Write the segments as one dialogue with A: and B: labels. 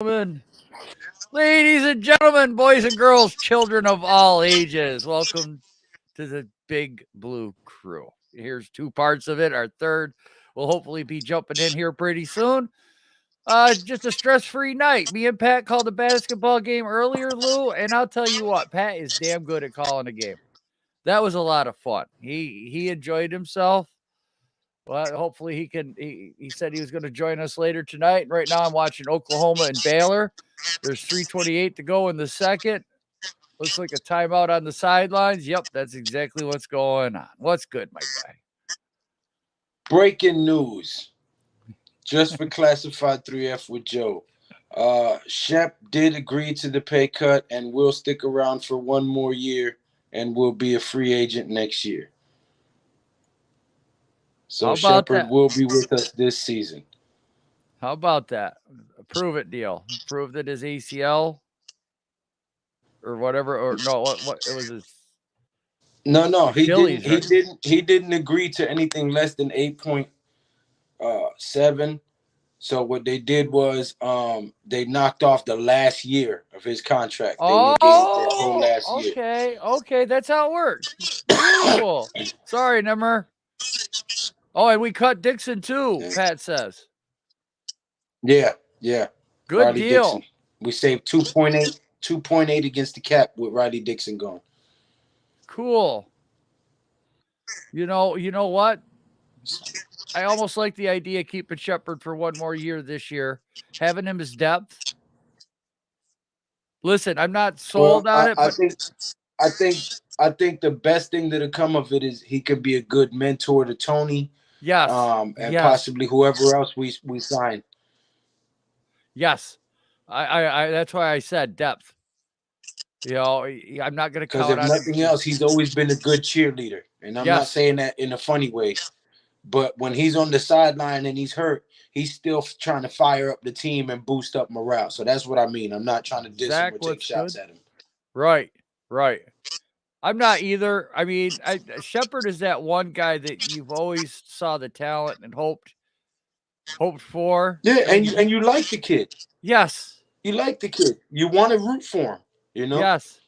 A: gentlemen, ladies and gentlemen, boys and girls, children of all ages, welcome to the Big Blue Crew. Here's two parts of it. Our third will hopefully be jumping in here pretty soon. Just a stress-free night. Me and Pat called a basketball game earlier, Lou, and I'll tell you what, Pat is damn good at calling a game. That was a lot of fun. He enjoyed himself. Well, hopefully he can. He said he was going to join us later tonight. Right now, I'm watching Oklahoma and Baylor. There's 3:28 to go in the second. Looks like a timeout on the sidelines. Yep, that's exactly what's going on. What's good, my guy?
B: Breaking news. Just for Classified 3F with Joe. Shep did agree to the pay cut and will stick around for one more year and will be a free agent next year. So Shepard will be with us this season.
A: How about that? A prove it deal. Prove that his ACL or whatever, or no, what it was his.
B: No, he didn't. Right? He didn't agree to anything less than 8.7. So what they did was they knocked off the last year of his contract. They negated the whole last
A: year. Okay, that's how it works. Beautiful. Sorry, Nimmer. Oh, and we cut Dixon too, Pat says.
B: Yeah.
A: Good Riley deal.
B: Dixon. We saved 2.8 against the cap with Riley Dixon gone.
A: Cool. You know what? I almost like the idea of keeping Shepard for one more year this year, having him as depth. Listen, I'm not sold on it, but
B: I think the best thing that'll come of it is he could be a good mentor to Tony.
A: Yes.
B: And possibly whoever else we sign.
A: Yes. I that's why I said depth. You know, I'm not going to count on
B: him. Because if nothing else, he's always been a good cheerleader. And I'm not saying that in a funny way. But when he's on the sideline and he's hurt, he's still trying to fire up the team and boost up morale. So that's what I mean. I'm not trying to diss him or take shots at him.
A: Right. I'm not either. I mean, Shepard is that one guy that you've always saw the talent and hoped for.
B: Yeah, and you like the kid.
A: Yes.
B: You like the kid. You want to root for him, you know?
A: Yes.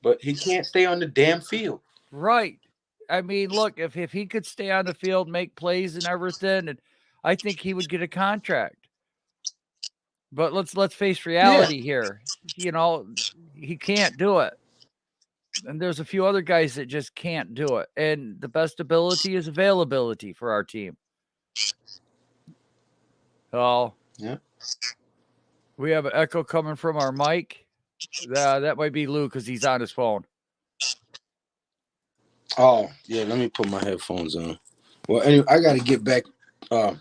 B: But he can't stay on the damn field.
A: Right. I mean, look, if he could stay on the field, make plays and everything, and I think he would get a contract. But let's face reality here. You know, he can't do it. And there's a few other guys that just can't do it. And the best ability is availability for our team. Oh.
B: Yeah.
A: We have an echo coming from our mic. That might be Lou because he's on his phone.
B: Oh, yeah, let me put my headphones on. Well, anyway, I got to get back. I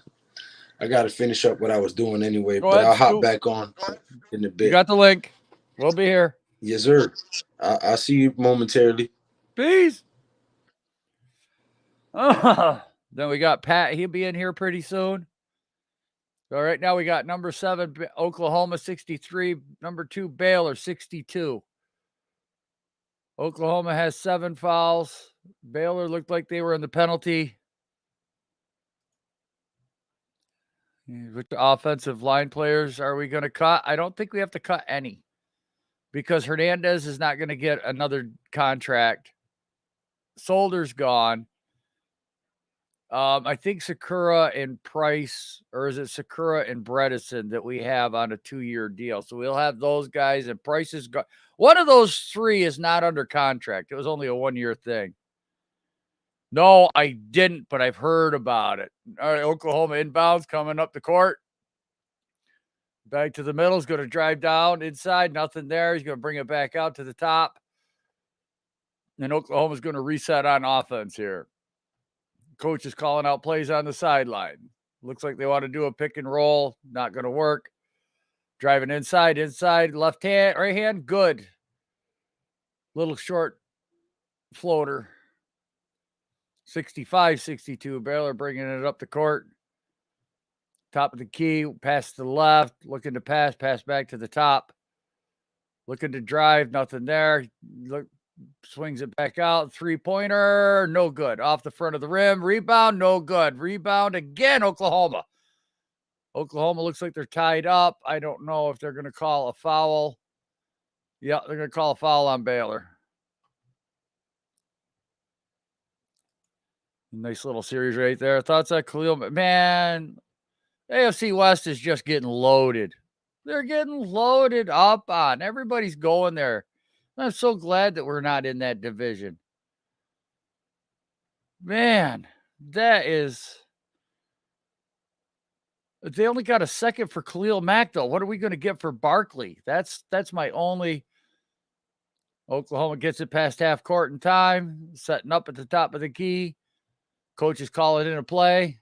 B: got to finish up what I was doing anyway, but I'll hop back on in a bit.
A: You got the link. We'll be here.
B: Yes, sir. I'll see you momentarily.
A: Peace. Then we got Pat. He'll be in here pretty soon. So right now we got number 7, Oklahoma 63, number 2, Baylor 62. Oklahoma has 7 fouls. Baylor looked like they were in the penalty. Which offensive line players are we going to cut? I don't think we have to cut any because Hernandez is not going to get another contract. Solder's gone. I think Sakura and Price, or is it Sakura and Bredesen that we have on a 2-year deal? So we'll have those guys, and Price is gone. One of those 3 is not under contract. It was only a 1-year thing. No, I didn't, but I've heard about it. All right, Oklahoma inbounds coming up the court. Back to the middle. He's going to drive down inside. Nothing there. He's going to bring it back out to the top. And Oklahoma's going to reset on offense here. Coach is calling out plays on the sideline. Looks like they want to do a pick and roll. Not going to work. Driving inside, left hand, right hand. Good. Little short floater. 65-62. Baylor bringing it up the court. Top of the key. Pass to the left. Looking to pass back to the top. Looking to drive. Nothing there. Swings it back out. 3-pointer. No good. Off the front of the rim. Rebound. No good. Rebound again. Oklahoma. Oklahoma looks like they're tied up. I don't know if they're going to call a foul. Yeah, they're going to call a foul on Baylor. Nice little series right there. Thoughts on Khalil? Man, AFC West is just getting loaded. They're getting loaded up on. Everybody's going there. I'm so glad that we're not in that division. Man, that is... They only got a second for Khalil Mack, though. What are we going to get for Barkley? That's my only... Oklahoma gets it past half court in time, setting up at the top of the key. Coaches call it in a play.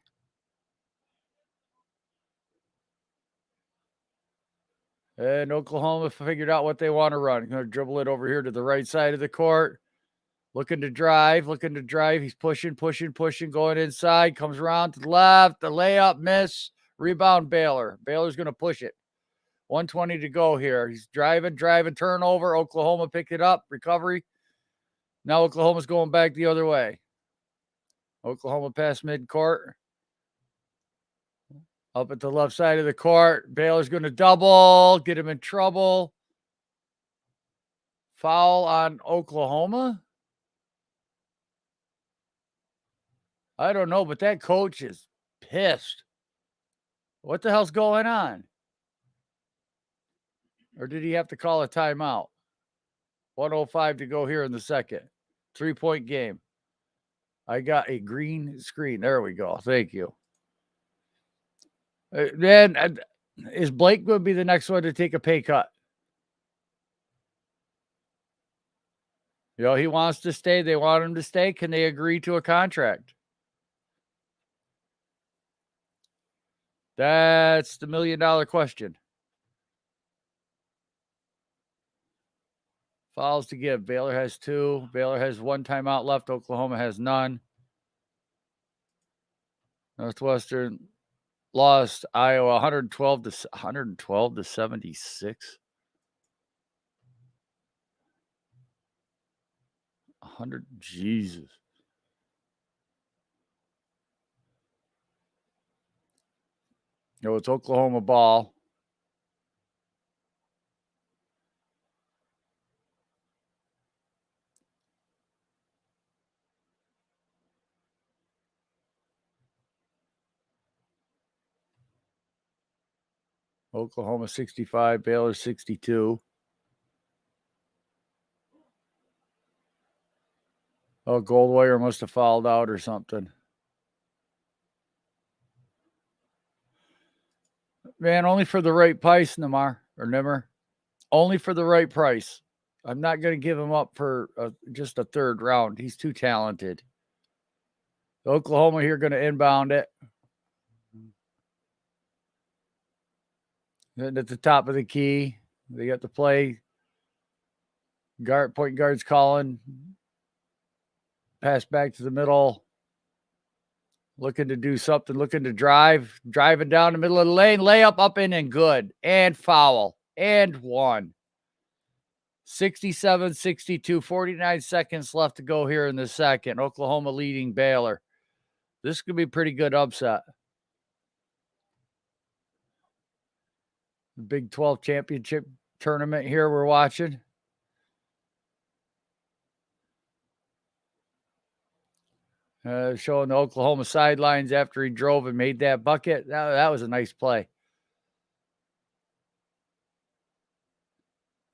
A: And Oklahoma figured out what they want to run. Going to dribble it over here to the right side of the court. Looking to drive. He's pushing, going inside. Comes around to the left. The layup, miss. Rebound, Baylor. Baylor's going to push it. 1:20 to go here. He's driving, turnover. Oklahoma picked it up. Recovery. Now Oklahoma's going back the other way. Oklahoma past midcourt. Up at the left side of the court. Baylor's going to double. Get him in trouble. Foul on Oklahoma? I don't know, but that coach is pissed. What the hell's going on? Or did he have to call a timeout? 1:05 to go here in the second. 3-point game. I got a green screen. There we go. Thank you. Then is Blake going to be the next one to take a pay cut? You know, he wants to stay. They want him to stay. Can they agree to a contract? That's the $1 million question. Fouls to give. Baylor has 2. Baylor has 1 timeout left. Oklahoma has none. Northwestern lost Iowa 112 to 76. 100. Jesus. No, it's Oklahoma ball. Oklahoma 65, Baylor 62. Oh, Goldwire must have fouled out or something. Man, only for the right price, Nimmer. Only for the right price. I'm not going to give him up for just a third round. He's too talented. Oklahoma here going to inbound it. Then at the top of the key, they got the play. Point guard's calling. Pass back to the middle. Looking to do something. Looking to drive. Driving down the middle of the lane. Layup up in and good. And foul. And 1. 67-62. 49 seconds left to go here in the second. Oklahoma leading Baylor. This could be a pretty good upset. The Big 12 championship tournament here we're watching. Showing the Oklahoma sidelines after he drove and made that bucket. That was a nice play.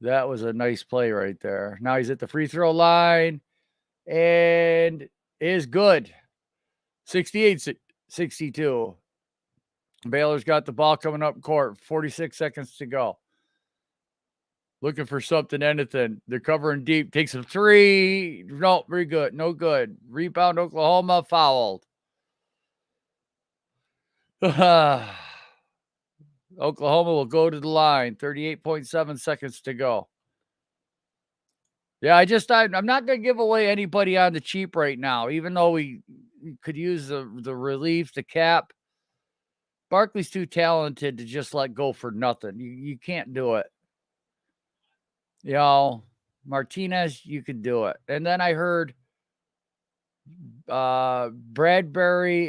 A: That was a nice play right there. Now he's at the free throw line and is good. 68-62. Baylor's got the ball coming up court. 46 seconds to go. Looking for something, anything. They're covering deep. Takes a 3. No, very good. No good. Rebound, Oklahoma. Fouled. Oklahoma will go to the line. 38.7 seconds to go. Yeah, I'm not going to give away anybody on the cheap right now, even though we could use the relief, the cap. Barkley's too talented to just let go for nothing. You can't do it. You know, Martinez, you could do it. And then I heard Bradbury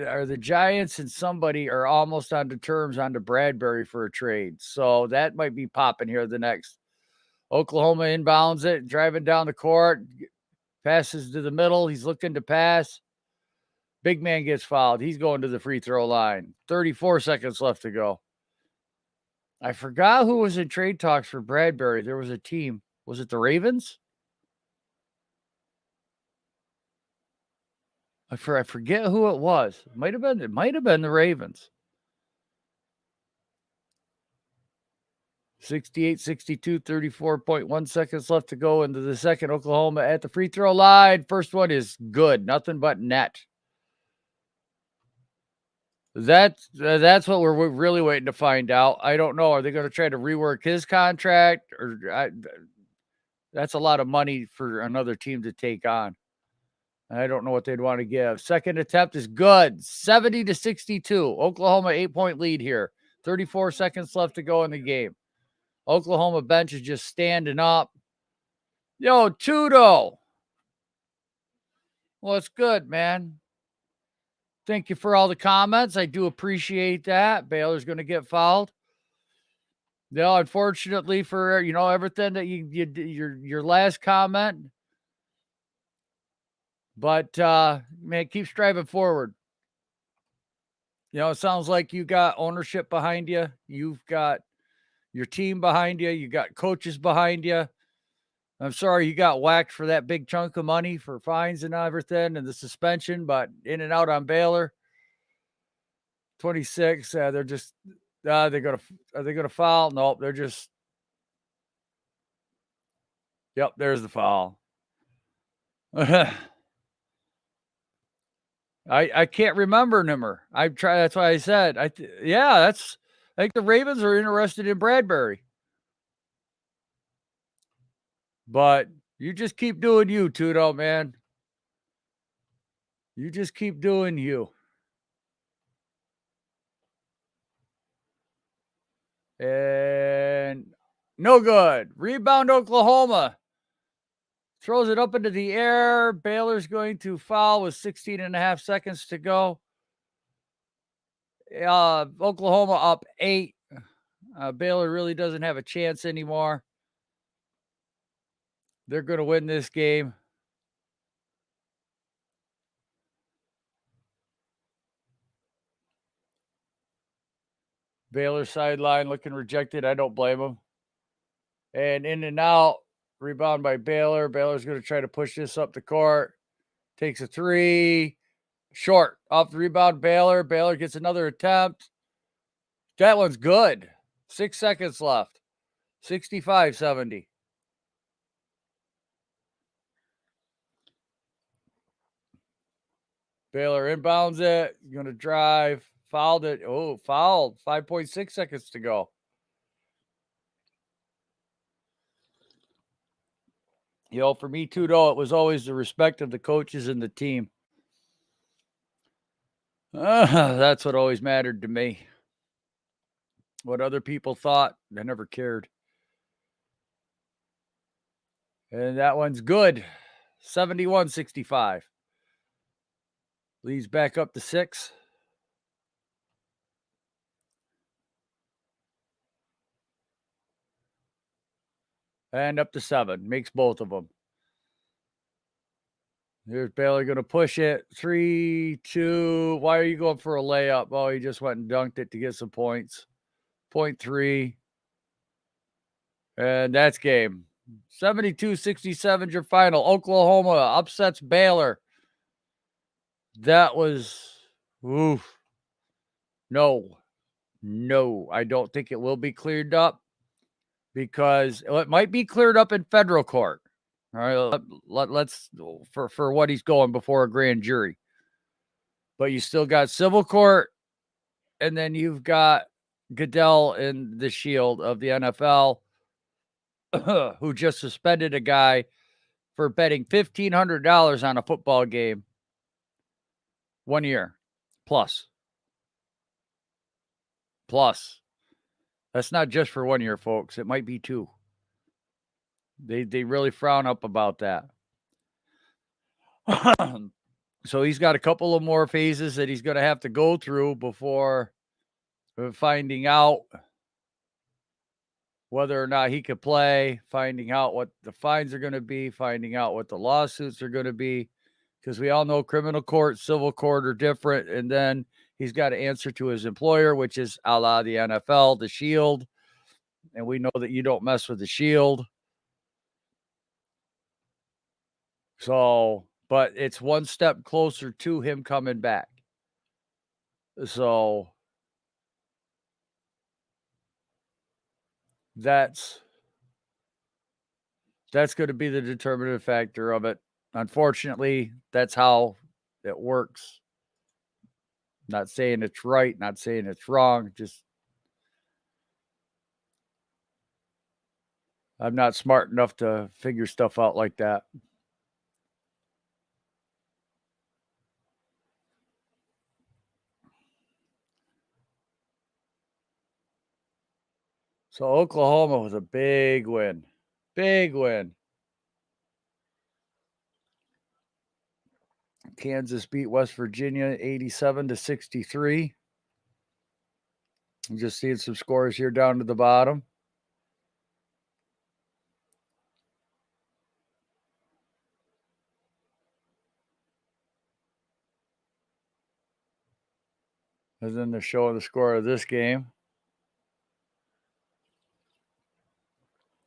A: or the Giants and somebody are almost onto terms onto Bradbury for a trade. So that might be popping here the next. Oklahoma inbounds it, driving down the court, passes to the middle. He's looking to pass. Big man gets fouled. He's going to the free throw line. 34 seconds left to go. I forgot who was in trade talks for Bradbury. There was a team. Was it the Ravens? I forget who it was. It might have been the Ravens. 68-62, 34.1 seconds left to go into the second. Oklahoma at the free throw line. First one is good. Nothing but net. That's what we're really waiting to find out. I don't know. Are they going to try to rework his contract? That's a lot of money for another team to take on. I don't know what they'd want to give. Second attempt is good. 70-62. Oklahoma 8-point lead here. 34 seconds left to go in the game. Oklahoma bench is just standing up. Yo, Tudo. What's good, man? Thank you for all the comments. I do appreciate that. Baylor's going to get fouled. No, unfortunately for, everything that your last comment. But, man, keep striving forward. It sounds like you got ownership behind you. You've got your team behind you. You got coaches behind you. I'm sorry you got whacked for that big chunk of money for fines and everything and the suspension, but in and out on Baylor. 26. They're just, are they going to foul? Nope. They're just, yep, there's the foul. I can't remember Nimmer. I've tried. That's why I said, I think the Ravens are interested in Bradbury. But you just keep doing you, Tudo, man. You just keep doing you. And no good. Rebound, Oklahoma. Throws it up into the air. Baylor's going to foul with 16 and a half seconds to go. Oklahoma up 8. Baylor really doesn't have a chance anymore. They're going to win this game. Baylor sideline looking rejected. I don't blame them. And in and out. Rebound by Baylor. Baylor's going to try to push this up the court. Takes a 3. Short. Off the rebound, Baylor. Baylor gets another attempt. That one's good. 6 seconds left. 65-70. Baylor inbounds it. Going to drive. Fouled it. Oh, fouled. 5.6 seconds to go. For me, Tudo, it was always the respect of the coaches and the team. That's what always mattered to me. What other people thought, I never cared. And that one's good. 71-65. Leads back up to 6. And up to 7. Makes both of them. Here's Baylor going to push it. 3, 2. Why are you going for a layup? Oh, he just went and dunked it to get some points. 0.3. And that's game. 72-67 your final. Oklahoma upsets Baylor. That was, oof. No, I don't think it will be cleared up because it might be cleared up in federal court. All right, let's for what he's going before a grand jury. But you still got civil court, and then you've got Goodell in the shield of the NFL, who just suspended a guy for betting $1,500 on a football game 1 year plus. That's not just for 1 year, folks. It might be 2. They really frown up about that. So he's got a couple of more phases that he's going to have to go through before finding out whether or not he could play, finding out what the fines are going to be, finding out what the lawsuits are going to be, because we all know criminal court, civil court are different. And then he's got to answer to his employer, which is a la the NFL, the Shield. And we know that you don't mess with the Shield. So, but it's one step closer to him coming back. So that's going to be the determinative factor of it. Unfortunately, that's how it works. Not saying it's right, not saying it's wrong, just I'm not smart enough to figure stuff out like that. So Oklahoma was a big win. Big win. Kansas beat West Virginia 87-63. I'm just seeing some scores here down to the bottom. And then they're showing the score of this game.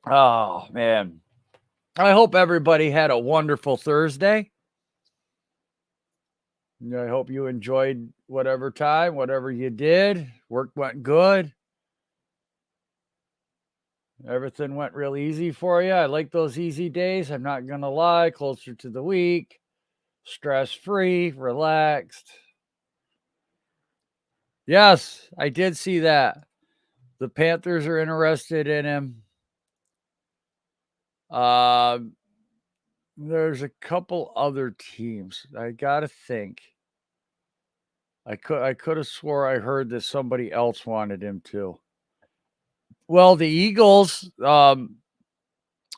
A: Oh, man. I hope everybody had a wonderful Thursday. I hope you enjoyed whatever time, whatever you did. Work went good. Everything went real easy for you. I like those easy days. I'm not going to lie. Closer to the week. Stress-free, relaxed. Yes, I did see that. The Panthers are interested in him. There's a couple other teams. I gotta think. I could have swore I heard that somebody else wanted him too. Well, the Eagles, Howie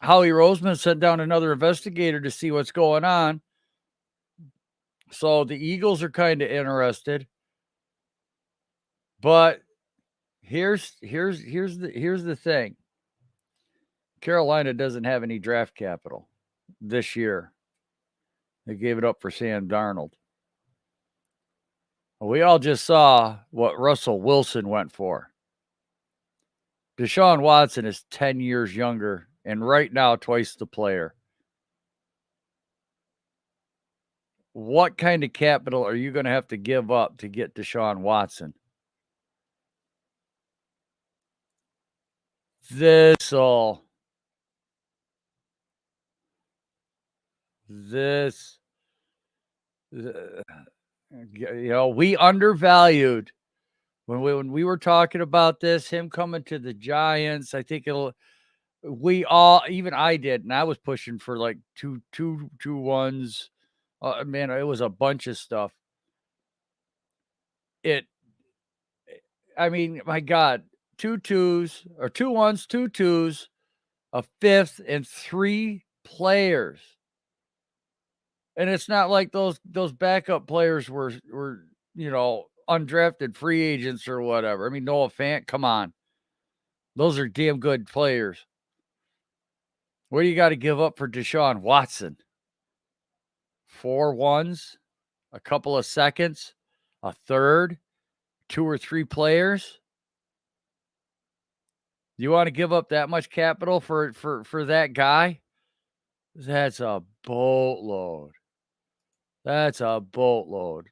A: Roseman sent down another investigator to see what's going on. So the Eagles are kind of interested. But here's the thing. Carolina doesn't have any draft capital this year. They gave it up for Sam Darnold. We all just saw what Russell Wilson went for. Deshaun Watson is 10 years younger and right now twice the player. What kind of capital are you going to have to give up to get Deshaun Watson? We undervalued when we were talking about this, him coming to the Giants. I think even I did, and I was pushing for like two ones. Man, it was a bunch of stuff. I mean, my God, 2 2s or 2 1s, 2 2s, a fifth, and 3 players. And it's not like those backup players were undrafted free agents or whatever. I mean, Noah Fant, come on. Those are damn good players. What do you got to give up for Deshaun Watson? 4 1s, a couple of seconds, a third, 2 or 3 players. You want to give up that much capital for that guy? That's a boatload. That's a boatload.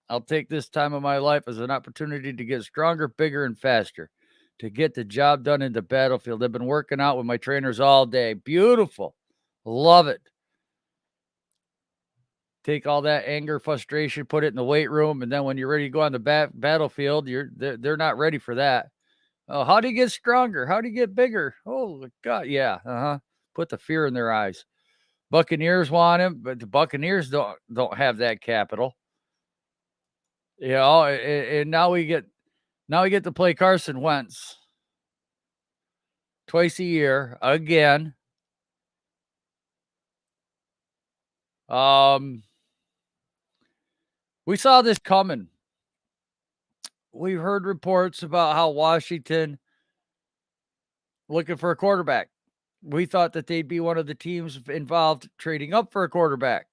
A: I'll take this time of my life as an opportunity to get stronger, bigger, and faster, to get the job done in the battlefield. I've been working out with my trainers all day. Beautiful. Love it. Take all that anger, frustration, put it in the weight room, and then when you're ready to go on the battlefield, they're not ready for that. Oh, how do you get stronger? How do you get bigger? Oh, God, yeah. Put the fear in their eyes. Buccaneers want him, but the Buccaneers don't have that capital. And now we get to play Carson Wentz twice a year again. We saw this coming. We heard reports about how Washington looking for a quarterback. We thought that they'd be one of the teams involved trading up for a quarterback.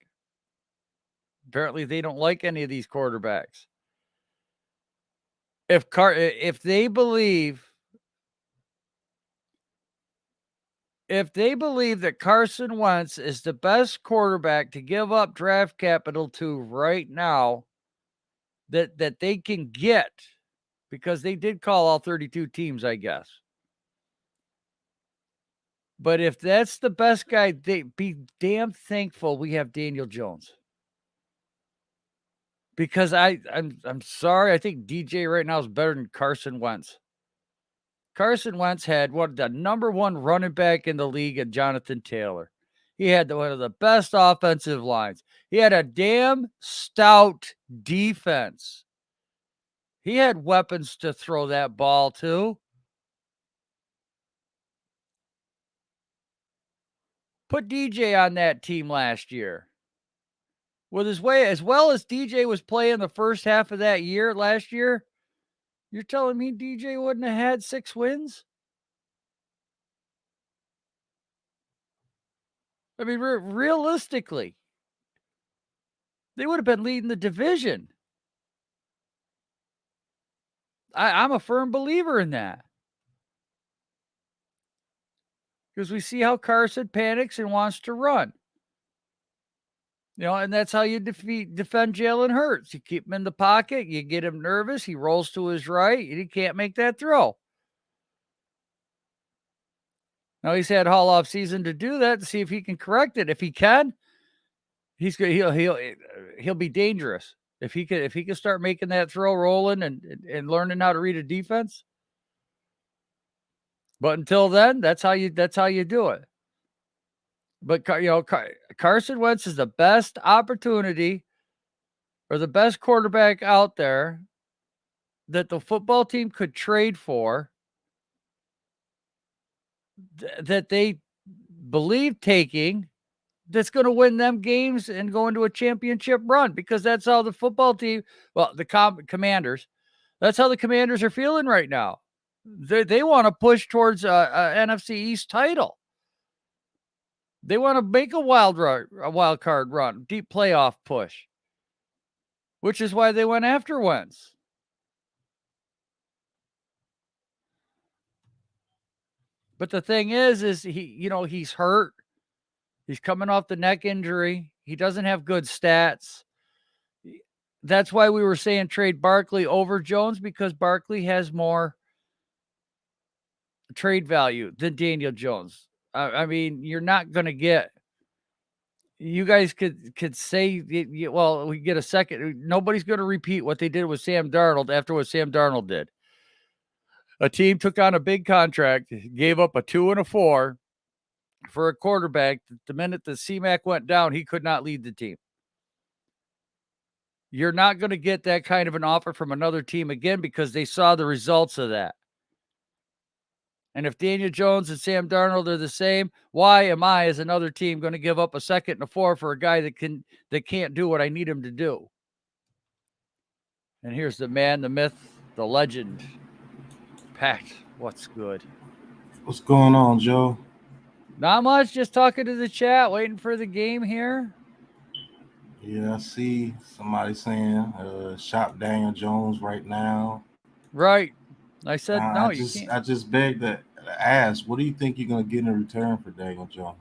A: Apparently, they don't like any of these quarterbacks. If they believe that Carson Wentz is the best quarterback to give up draft capital to right now, that they can get, because they did call all 32 teams, I guess. But if that's the best guy, they be damn thankful we have Daniel Jones. Because I'm sorry, I think DJ right now is better than Carson Wentz. Carson Wentz had the number one running back in the league at Jonathan Taylor. He had one of the best offensive lines. He had a damn stout defense. He had weapons to throw that ball to. Put DJ on that team last year. With his way, as well as DJ was playing the first half of that year, last year, you're telling me DJ wouldn't have had 6 wins? I mean, realistically, they would have been leading the division. I'm a firm believer in that. Because we see how Carson panics and wants to run. And that's how you defend Jalen Hurts. You keep him in the pocket, you get him nervous, he rolls to his right, and he can't make that throw. Now he's had all off season to do that to see if he can correct it. If he can, he'll be dangerous. If he can start making that throw rolling and learning how to read a defense. But until then, that's how you do it. But Carson Wentz is the best opportunity or the best quarterback out there that the football team could trade for, that they believe taking, that's going to win them games and go into a championship run, because that's how the football team, the Commanders, that's how the Commanders are feeling right now. They want to push towards a NFC East title. They want to make a wild card run, deep playoff push, which is why they went after Wentz. But the thing is he's hurt. He's coming off the neck injury. He doesn't have good stats. That's why we were saying trade Barkley over Jones, because Barkley has more trade value than Daniel Jones. I mean, you're not going to get. You guys could say, well, we get a second. Nobody's going to repeat what they did with Sam Darnold after what Sam Darnold did. A team took on a big contract, gave up a 2 and a 4 for a quarterback. The minute the CMAC went down, he could not lead the team. You're not going to get that kind of an offer from another team again, because they saw the results of that. And if Daniel Jones and Sam Darnold are the same, why am I, as another team, going to give up a 2nd and a 4 for a guy that can't do what I need him to do? And here's the man, the myth, the legend, Pat. What's good?
C: What's going on, Joe?
A: Not much. Just talking to the chat, waiting for the game here.
C: Yeah, I see somebody saying shop Daniel Jones right now.
A: Right. I said no. You can't.
C: I just beg to ask, what do you think you're going to get in return for Daniel Jones?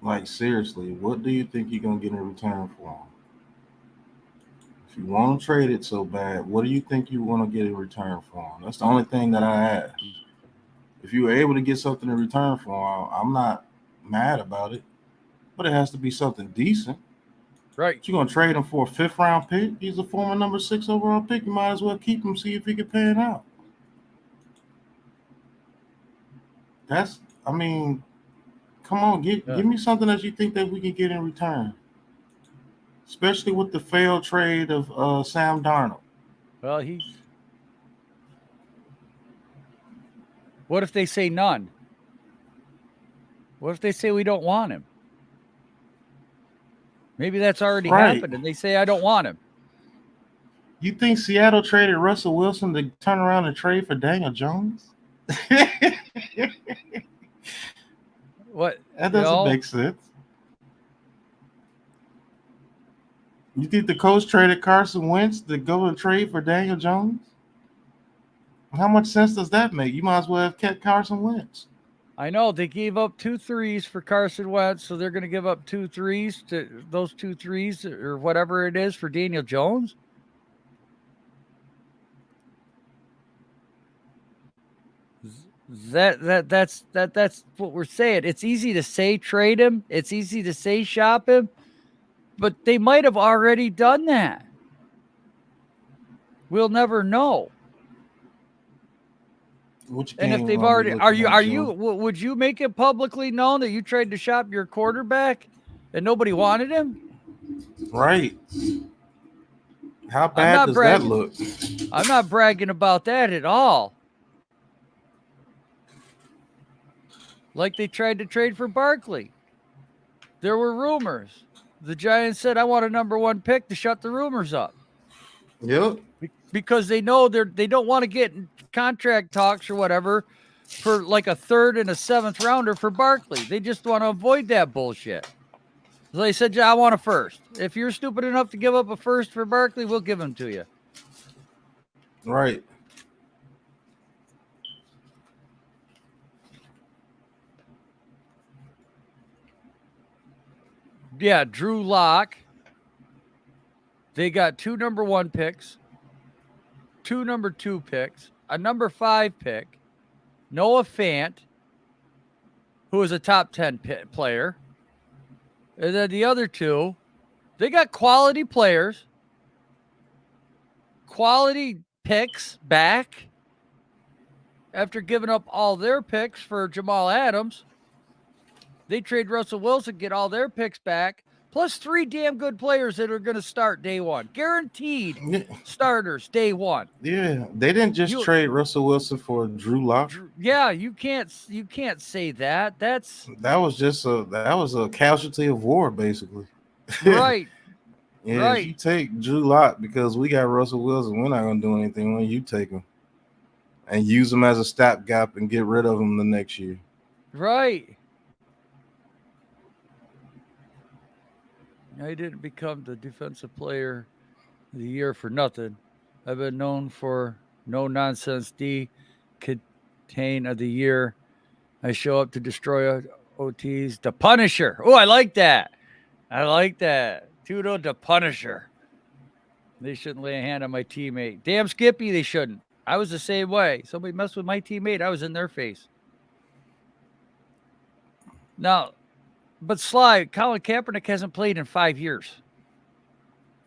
C: Like, seriously, what do you think you're going to get in return for him? If you want to trade it so bad, what do you think you want to get in return for him? That's the only thing that I ask. If you were able to get something in return for him, I'm not mad about it, but it has to be something decent.
A: Right.
C: You're going to trade him for a 5th round pick? He's a former number 6 overall pick. You might as well keep him, see if he can pan out. Come on, give me something that you think that we can get in return. Especially with the failed trade of Sam Darnold.
A: Well, what if they say none? What if they say we don't want him? Maybe that's already
C: Right.
A: happened, and they say I don't want him.
C: You think Seattle traded Russell Wilson to turn around and trade for Daniel Jones?
A: What?
C: That doesn't make sense. You think the coach traded Carson Wentz to go and trade for Daniel Jones? How much sense does that make? You might as well have kept Carson Wentz.
A: I know they gave up 2 threes for Carson Wentz, so they're going to give up 2 threes to those 2 threes or whatever it is for Daniel Jones. That's what we're saying. It's easy to say trade him. It's easy to say shop him, but they might have already done that. We'll never know. And if they've already, would you make it publicly known that you tried to shop your quarterback and nobody wanted him?
C: Right. How bad does that look?
A: I'm not bragging about that at all. Like they tried to trade for Barkley. There were rumors. The Giants said, I want a number 1 pick to shut the rumors up.
C: Yep.
A: Because they know they don't want to get in contract talks or whatever for like a 3rd and a 7th rounder for Barkley. They just want to avoid that bullshit. So they said, yeah, I want a 1st. If you're stupid enough to give up a 1st for Barkley, we'll give him to you.
C: Right.
A: Yeah, Drew Lock. They got 2 number 1 picks, 2 number 2 picks, a number 5 pick, Noah Fant, who is a top 10 player. And then the other 2, they got quality players, quality picks back after giving up all their picks for Jamal Adams. They trade Russell Wilson, get all their picks back, plus 3 damn good players that are going to start day 1. Guaranteed starters day 1.
C: Yeah, they didn't just trade Russell Wilson for Drew Lock.
A: Yeah, you can't say that.
C: That was a casualty of war, basically.
A: Right.
C: Yeah,
A: right.
C: If you take Drew Lock because we got Russell Wilson, we're not going to do anything when you take him and use him as a stopgap and get rid of him the next year.
A: Right. I didn't become the defensive player of the year for nothing. I've been known for no nonsense D contain of the year. I show up to destroy OTs. The Punisher. Oh, I like that. Tudo the Punisher. They shouldn't lay a hand on my teammate. Damn Skippy, they shouldn't. I was the same way. Somebody messed with my teammate, I was in their face. Now, but Sly, Colin Kaepernick hasn't played in 5 years.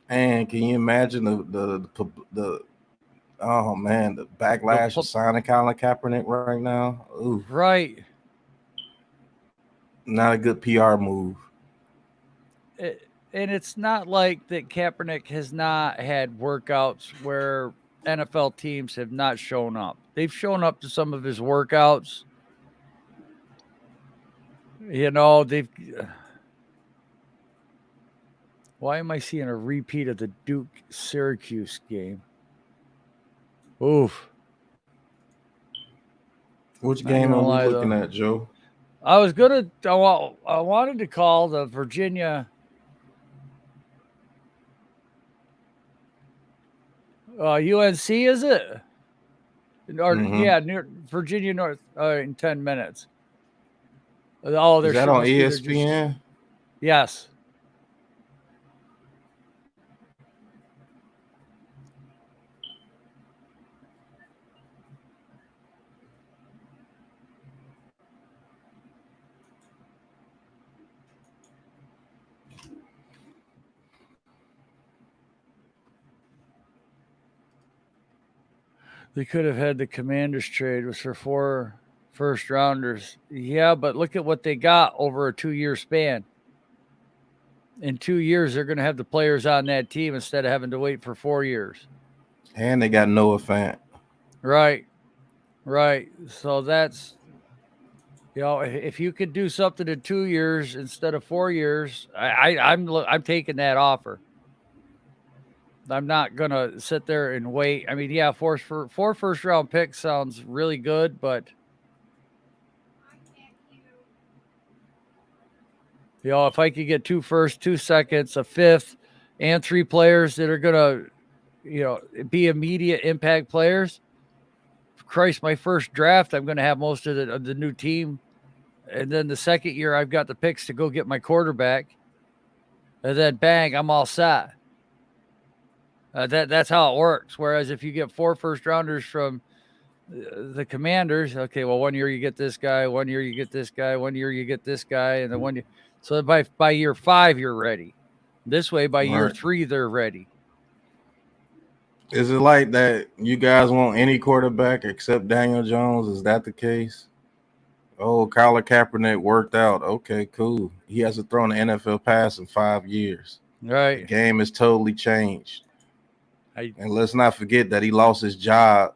C: And can you imagine the backlash of signing Colin Kaepernick right now? Ooh.
A: Right.
C: Not a good PR move.
A: And it's not like that Kaepernick has not had workouts where NFL teams have not shown up. They've shown up to some of his workouts. You know, why am I seeing a repeat of the Duke-Syracuse game? Oof.
C: Which game are we looking at, Joe?
A: I wanted to call the Virginia UNC, is it? Or yeah, near Virginia North in 10 minutes. Oh,
C: is that on ESPN?
A: Yes. They could have had the Commanders trade was for 4 first rounders. Yeah, but look at what they got over a 2-year span. In 2 years, they're going to have the players on that team instead of having to wait for 4 years.
C: And they got Noah Fant.
A: Right. So that's if you could do something in 2 years instead of 4 years, I'm taking that offer. I'm not gonna sit there and wait. I mean, yeah, four first round picks sounds really good, but if I could get 2 firsts, 2 seconds, a fifth, and 3 players that are gonna, be immediate impact players. Christ, my first draft, I'm gonna have most of the new team, and then the second year I've got the picks to go get my quarterback, and then bang, I'm all set. That's how it works. Whereas if you get 4 first rounders from the Commanders, okay, well, 1 year you get this guy, 1 year you get this guy, 1 year you get this guy, and then 1 year. So by year 5 you're ready. This way, by year 3 they're ready.
C: Is it like that? You guys want any quarterback except Daniel Jones? Is that the case? Oh, Colin Kaepernick worked out. Okay, cool. He hasn't thrown an NFL pass in 5 years.
A: Right.
C: The game has totally changed. And let's not forget that he lost his job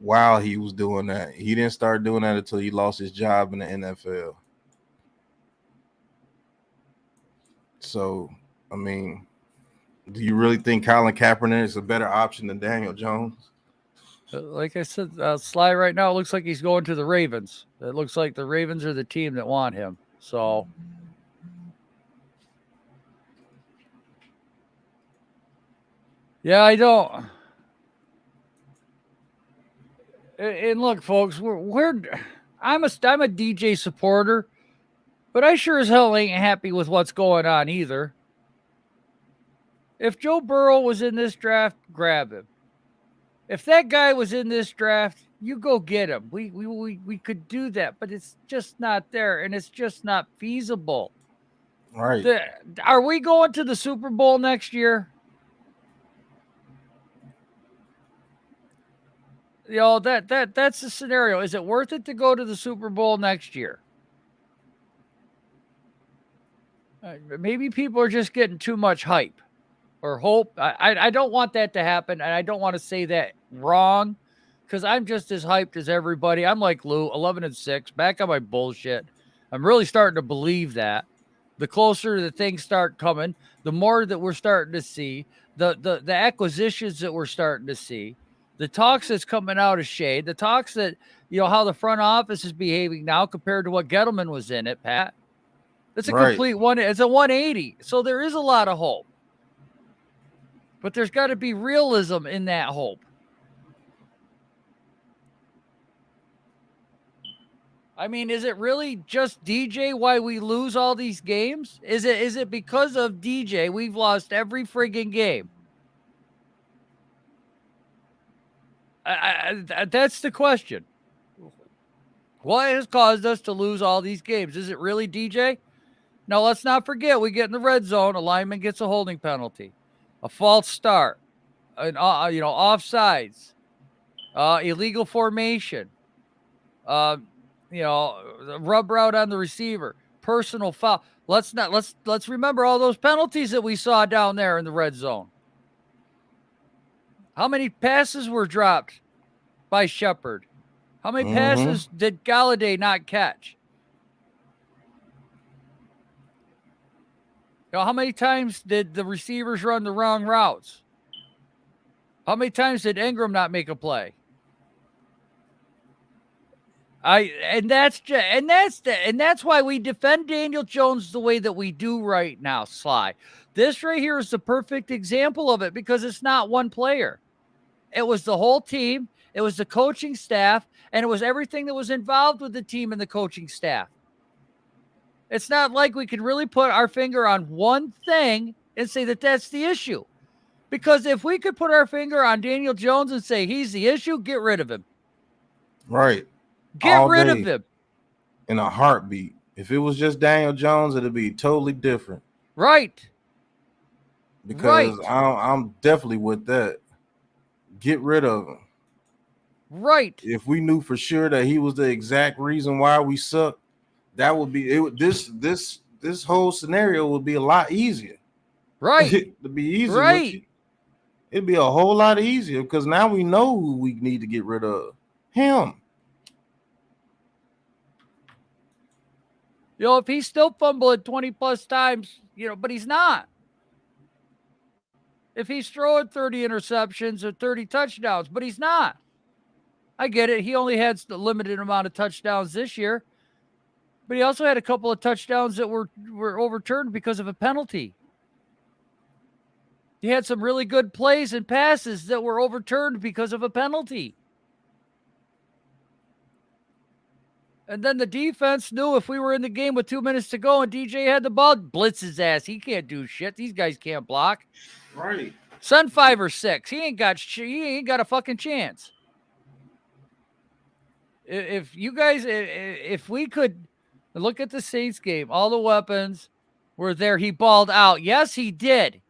C: while he was doing that. He didn't start doing that until he lost his job in the NFL. So, I mean, do you really think Colin Kaepernick is a better option than Daniel Jones?
A: Like I said, Sly right now, it looks like he's going to the Ravens. It looks like the Ravens are the team that want him. So, yeah, I don't. And look, folks, I'm a DJ supporter, but I sure as hell ain't happy with what's going on either. If Joe Burrow was in this draft, grab him. If that guy was in this draft, you go get him. We could do that, but it's just not there, and it's just not feasible.
C: Right.
A: Are we going to the Super Bowl next year? That's the scenario. Is it worth it to go to the Super Bowl next year? Maybe people are just getting too much hype or hope. I don't want that to happen, and I don't want to say that wrong, because I'm just as hyped as everybody. I'm like Lou, 11-6, back on my bullshit. I'm really starting to believe that. The closer the things start coming, the more that we're starting to see, the acquisitions that we're starting to see, the talks that's coming out of shade, the talks that, how the front office is behaving now compared to what Gettleman was in it, Pat. It's a complete it's a 180. So there is a lot of hope. But there's got to be realism in that hope. I mean, is it really just DJ why we lose all these games? Is it because of DJ we've lost every friggin' game? That's the question. What has caused us to lose all these games? Is it really DJ? Now, let's not forget, we get in the red zone, a lineman gets a holding penalty, a false start, offsides, illegal formation, rub route on the receiver, personal foul. Let's remember all those penalties that we saw down there in the red zone. How many passes were dropped by Shepard? How many passes did Galladay not catch? How many times did the receivers run the wrong routes? How many times did Ingram not make a play? That's why we defend Daniel Jones the way that we do right now, Sly. This right here is the perfect example of it, because it's not one player. It was the whole team. It was the coaching staff, and it was everything that was involved with the team and the coaching staff. It's not like we can really put our finger on one thing and say that that's the issue. Because if we could put our finger on Daniel Jones and say he's the issue, get rid of him.
C: Right.
A: Get rid of him.
C: In a heartbeat. If it was just Daniel Jones, it'd be totally different.
A: Right.
C: Because I'm definitely with that. Get rid of him.
A: Right.
C: If we knew for sure that he was the exact reason why we suck, that would be it. This whole scenario would be a lot easier.
A: Right.
C: It'd be easier.
A: Right.
C: It'd be a whole lot easier, because now we know who we need to get rid of. Him.
A: You know, if he's still fumbling 20 plus times, but he's not. If he's throwing 30 interceptions or 30 touchdowns, but he's not. I get it. He only had the limited amount of touchdowns this year, but he also had a couple of touchdowns that were overturned because of a penalty. He had some really good plays and passes that were overturned because of a penalty. And then the defense knew if we were in the game with 2 minutes to go and DJ had the ball, blitz his ass. He can't do shit. These guys can't block.
C: Right.
A: Send 5 or 6. He ain't got a fucking chance. If you guys, if we could look at the Saints game, all the weapons were there. He balled out. Yes, he did.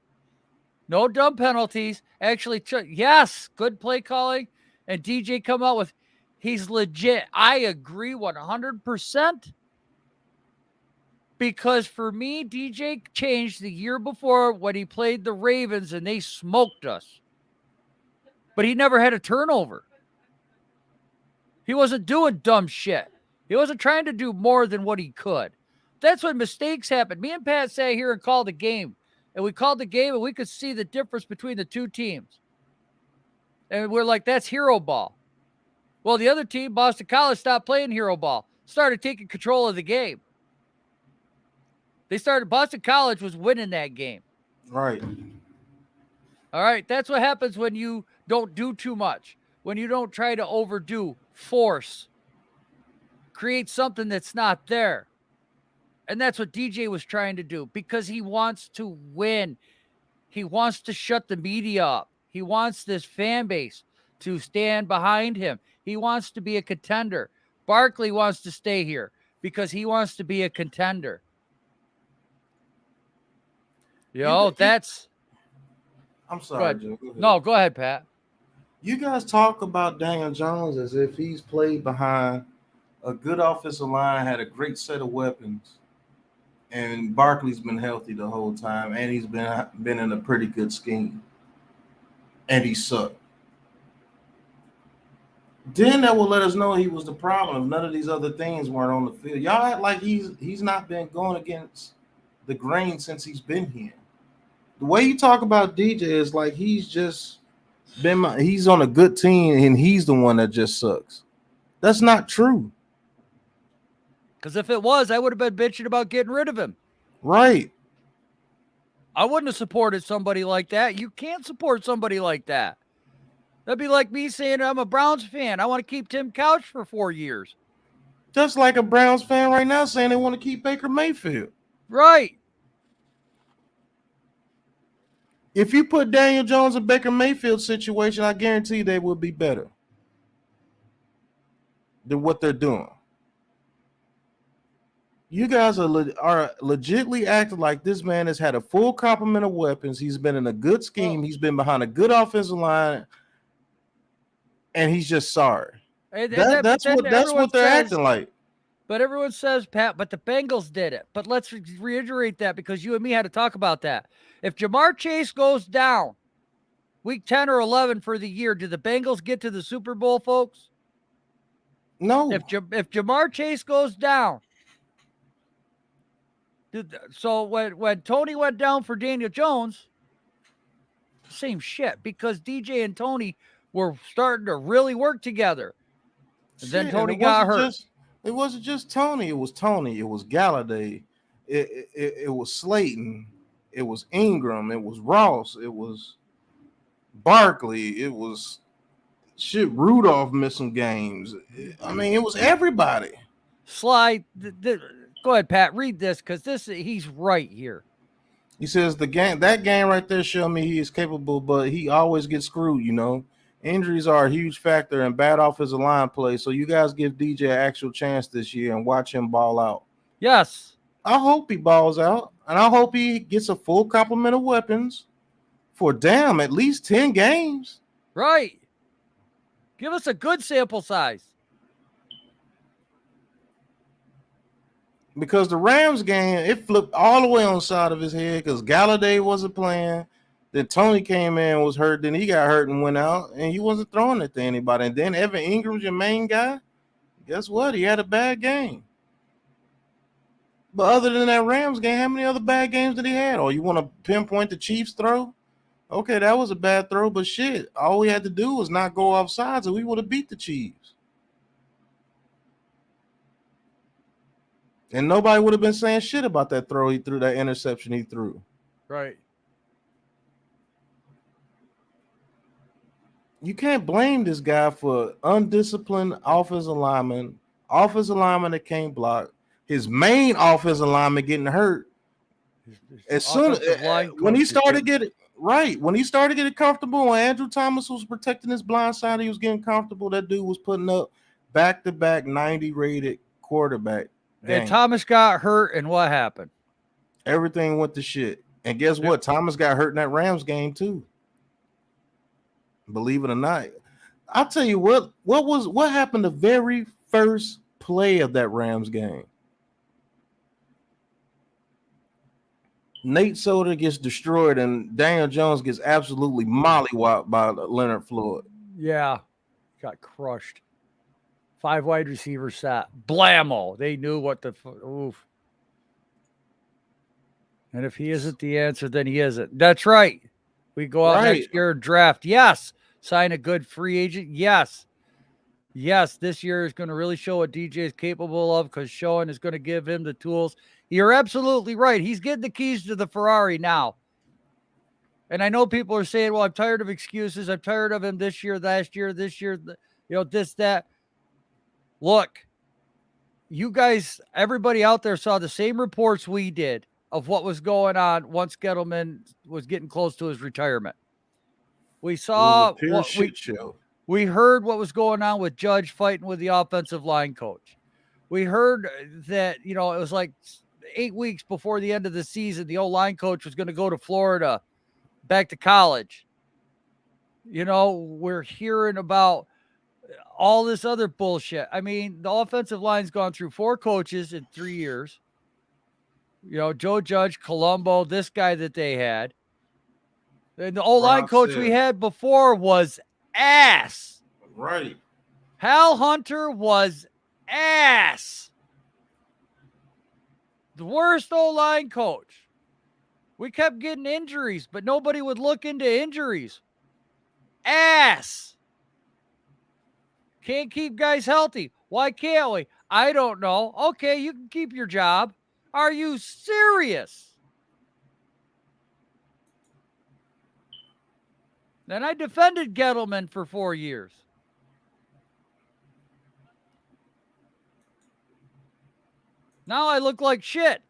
A: No dumb penalties. Actually, yes, good play calling. And DJ come out with, he's legit. I agree 100%. Because for me, DJ changed the year before when he played the Ravens and they smoked us. But he never had a turnover. He wasn't doing dumb shit. He wasn't trying to do more than what he could. That's when mistakes happen. Me and Pat sat here and called the game. And we called the game and we could see the difference between the two teams. And we're like, that's hero ball. Well, the other team, Boston College, stopped playing hero ball. Started taking control of the game. Boston College was winning that game.
C: Right.
A: All right. That's what happens when you don't do too much. When you don't try to overdo, force, create something that's not there. And that's what DJ was trying to do because he wants to win. He wants to shut the media up. He wants this fan base to stand behind him. He wants to be a contender. Barkley wants to stay here because he wants to be a contender. That's.
C: I'm sorry,
A: Joe.
C: Go ahead.
A: No, go ahead, Pat.
C: You guys talk about Daniel Jones as if he's played behind a good offensive line, had a great set of weapons, and Barkley's been healthy the whole time, and he's been in a pretty good scheme, and he sucked. Then that will let us know he was the problem if none of these other things weren't on the field. Y'all act like he's not been going against the grain since he's been here. The way you talk about DJ is like he's on a good team and he's the one that just sucks. That's not true.
A: Because if it was, I would have been bitching about getting rid of him.
C: Right.
A: I wouldn't have supported somebody like that. You can't support somebody like that. That'd be like me saying I'm a Browns fan. I want to keep Tim Couch for 4 years.
C: Just like a Browns fan right now saying they want to keep Baker Mayfield.
A: Right.
C: If you put Daniel Jones in Baker Mayfield situation, I guarantee they would be better than what they're doing. You guys are legitimately acting like this man has had a full complement of weapons. He's been in a good scheme. He's been behind a good offensive line, and he's just sorry. That's what they're acting like.
A: But everyone says, Pat, but the Bengals did it. But let's reiterate that because you and me had to talk about that. If Jamar Chase goes down week 10 or 11 for the year, do the Bengals get to the Super Bowl, folks?
C: No.
A: If Jamar Chase goes down, so when Tony went down for Daniel Jones, same shit because DJ and Tony were starting to really work together. And then Tony got hurt.
C: It wasn't just Tony. It was Tony. It was Galladay. It was Slayton. It was Ingram. It was Ross. It was Barkley. It was Rudolph missing games. I mean, it was everybody.
A: Slide. Go ahead, Pat. Read this because he's right here.
C: He says that game right there showed me he is capable, but he always gets screwed, Injuries are a huge factor in bad offensive line play, so you guys give DJ an actual chance this year and watch him ball out.
A: Yes.
C: I hope he balls out, and I hope he gets a full complement of weapons for at least 10 games.
A: Right. Give us a good sample size.
C: Because the Rams game, it flipped all the way on the side of his head because Galladay wasn't playing. Then Tony came in and was hurt. Then he got hurt and went out, and he wasn't throwing it to anybody. And then Evan Ingram's your main guy. Guess what? He had a bad game. But other than that Rams game, how many other bad games did he have? Or you want to pinpoint the Chiefs throw? Okay, that was a bad throw, but shit, all we had to do was not go off sides and we would have beat the Chiefs. And nobody would have been saying shit about that throw he threw, that interception he threw.
A: Right.
C: You can't blame this guy for undisciplined offensive lineman that can't block. His main offensive lineman getting hurt. As soon when he started getting comfortable, when Andrew Thomas was protecting his blind side, he was getting comfortable. That dude was putting up back-to-back 90 rated quarterback.
A: And Thomas got hurt, and what happened?
C: Everything went to shit. And guess what? Thomas got hurt in that Rams game too. Believe it or not. I'll tell you what happened the very first play of that Rams game. Nate Solder gets destroyed and Daniel Jones gets absolutely mollywopped by Leonard Floyd.
A: Yeah, got crushed. 5 wide receivers set. Blammo. They knew what the oof. And if he isn't the answer, then he isn't. That's right. We go out next year and draft. Yes. Sign a good free agent. Yes. Yes, this year is going to really show what DJ is capable of because Schoen is going to give him the tools. You're absolutely right. He's getting the keys to the Ferrari now. And I know people are saying, well, I'm tired of excuses. I'm tired of him this year, last year, this year, this, that. Look, you guys, everybody out there saw the same reports we did of what was going on once Gettleman was getting close to his retirement. We saw we heard what was going on with Judge fighting with the offensive line coach. We heard that, it was like 8 weeks before the end of the season, the O-line coach was going to go to Florida, back to college. We're hearing about all this other bullshit. I mean, the offensive line's gone through 4 coaches in 3 years. Joe Judge, Colombo, this guy that they had. And the O-line coach we had before was ass.
C: Right.
A: Hal Hunter was ass. The worst O-line coach. We kept getting injuries, but nobody would look into injuries. Ass. Can't keep guys healthy. Why can't we? I don't know. Okay, you can keep your job. Are you serious? Then I defended Gettleman for 4 years. Now I look like shit.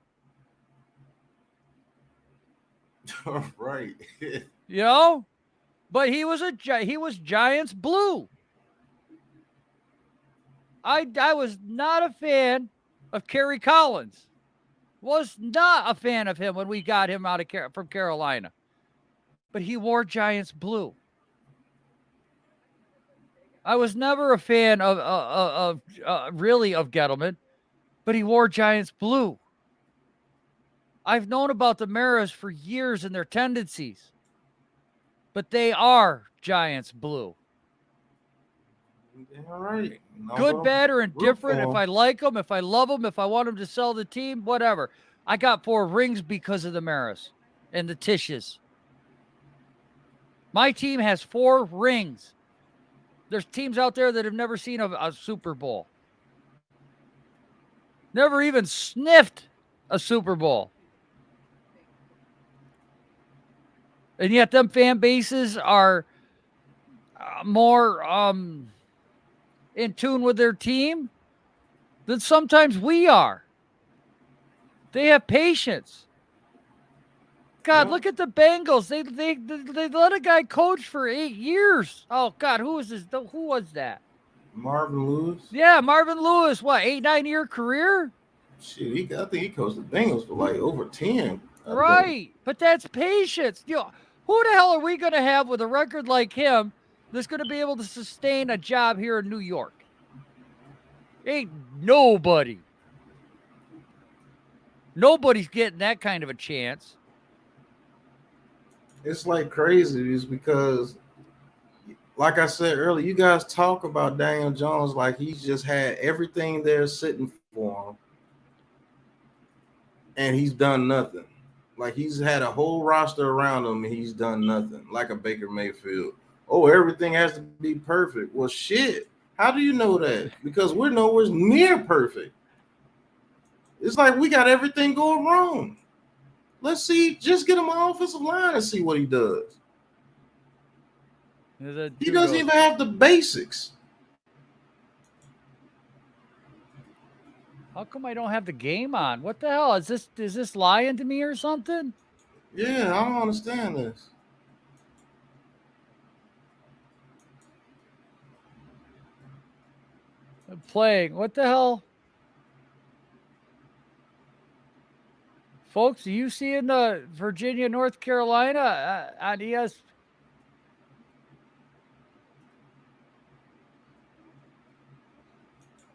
C: Right.
A: But he was Giants blue. I was not a fan of Kerry Collins. Was not a fan of him when we got him out from Carolina. But he wore Giants blue. I was never a fan of Gettleman, but he wore Giants blue. I've known about the Maras for years and their tendencies, but they are Giants blue.
C: All right.
A: Good, bad, or indifferent. If I like them, if I love them, if I want them to sell the team, whatever. I got 4 rings because of the Maras and the Tishes. My team has 4 rings. There's teams out there that have never seen a Super Bowl. Never even sniffed a Super Bowl. And yet them fan bases are more in tune with their team than sometimes we are. They have patience. God, look at the Bengals. They let a guy coach for 8 years. Oh, God, who was this? Who was that?
C: Marvin Lewis?
A: Yeah, Marvin Lewis. What, 8-9 year career?
C: Shit, I think he coached the Bengals for like over 10.
A: Right, but that's patience. Who the hell are we going to have with a record like him that's going to be able to sustain a job here in New York? Ain't nobody. Nobody's getting that kind of a chance.
C: It's like crazy is because, like I said earlier, you guys talk about Daniel Jones like he's just had everything there sitting for him. and he's done nothing. Like he's had a whole roster around him and he's done nothing. Like a Baker Mayfield. Oh, everything has to be perfect. Well, shit. How do you know that? Because we're nowhere near perfect. It's like we got everything going wrong. Let's see. Just get him on offensive line and see what he does. He doesn't even have the basics.
A: How come I don't have the game on? What the hell? Is this lying to me or something?
C: Yeah, I don't understand this.
A: I'm playing. What the hell? Folks, are you seeing the Virginia, North Carolina on ES?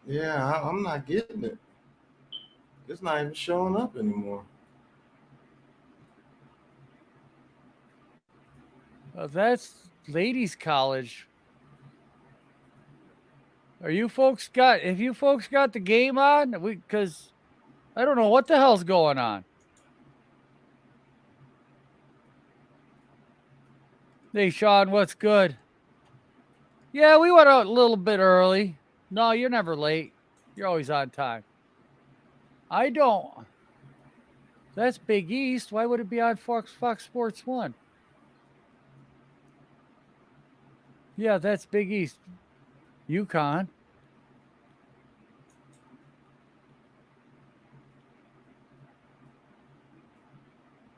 C: Yeah, I'm not getting it. It's not even showing up anymore.
A: That's ladies' college. Have you folks got the game on? Because I don't know what the hell's going on. Hey, Sean, what's good? Yeah, we went out a little bit early. No, you're never late. You're always on time. I don't. That's Big East. Why would it be on Fox Sports 1? Yeah, that's Big East. UConn.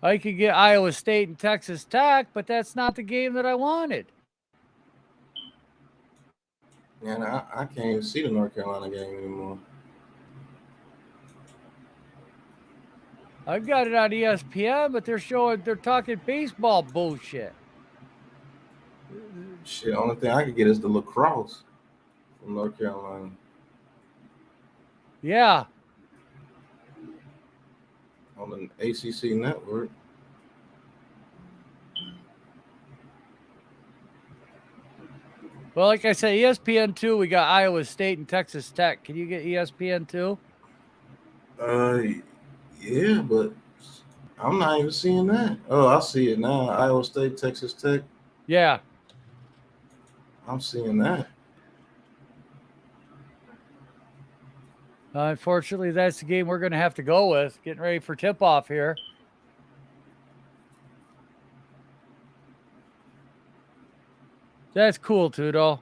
A: I could get Iowa State and Texas Tech, but that's not the game that I wanted.
C: And I can't even see the North Carolina game anymore.
A: I've got it on ESPN, but they're talking baseball bullshit.
C: Shit, the only thing I could get is the lacrosse from North Carolina.
A: Yeah.
C: On the ACC network.
A: Well, like I said, ESPN2, we got Iowa State and Texas Tech. Can you get ESPN2?
C: Yeah, but I'm not even seeing that. Oh, I see it now. Iowa State, Texas Tech.
A: Yeah.
C: I'm seeing that.
A: Unfortunately, that's the game we're going to have to go with. Getting ready for tip-off here. That's cool, Tudo.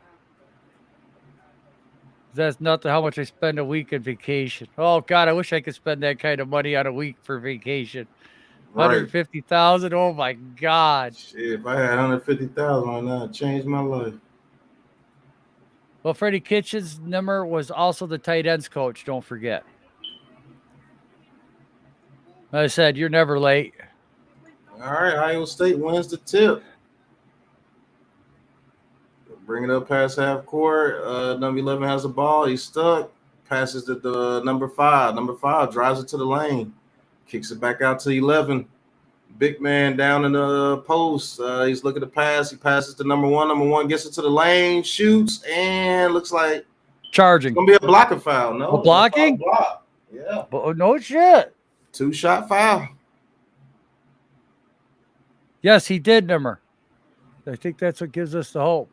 A: That's not how much I spend a week on vacation. Oh, God, I wish I could spend that kind of money on a week for vacation.
C: Right.
A: 150,000. Oh, my God.
C: Shit, if I had 150,000 right now, it'd change my life.
A: Well, Freddie Kitchens' number was also the tight ends coach. Don't forget. I said, you're never late.
C: All right, Iowa State wins the tip. Bring it up past half court. Number 11 has the ball. He's stuck. Passes to the number 5. Number 5 drives it to the lane. Kicks it back out to 11. Big man down in the post. He's looking to pass. He passes to number 1. Number 1 gets it to the lane, shoots, and looks like
A: charging.
C: It's going to be a blocking foul. No.
A: A blocking?
C: Block. Yeah.
A: But no shit.
C: 2-shot foul.
A: Yes, he did, Nimmer. I think that's what gives us the hope.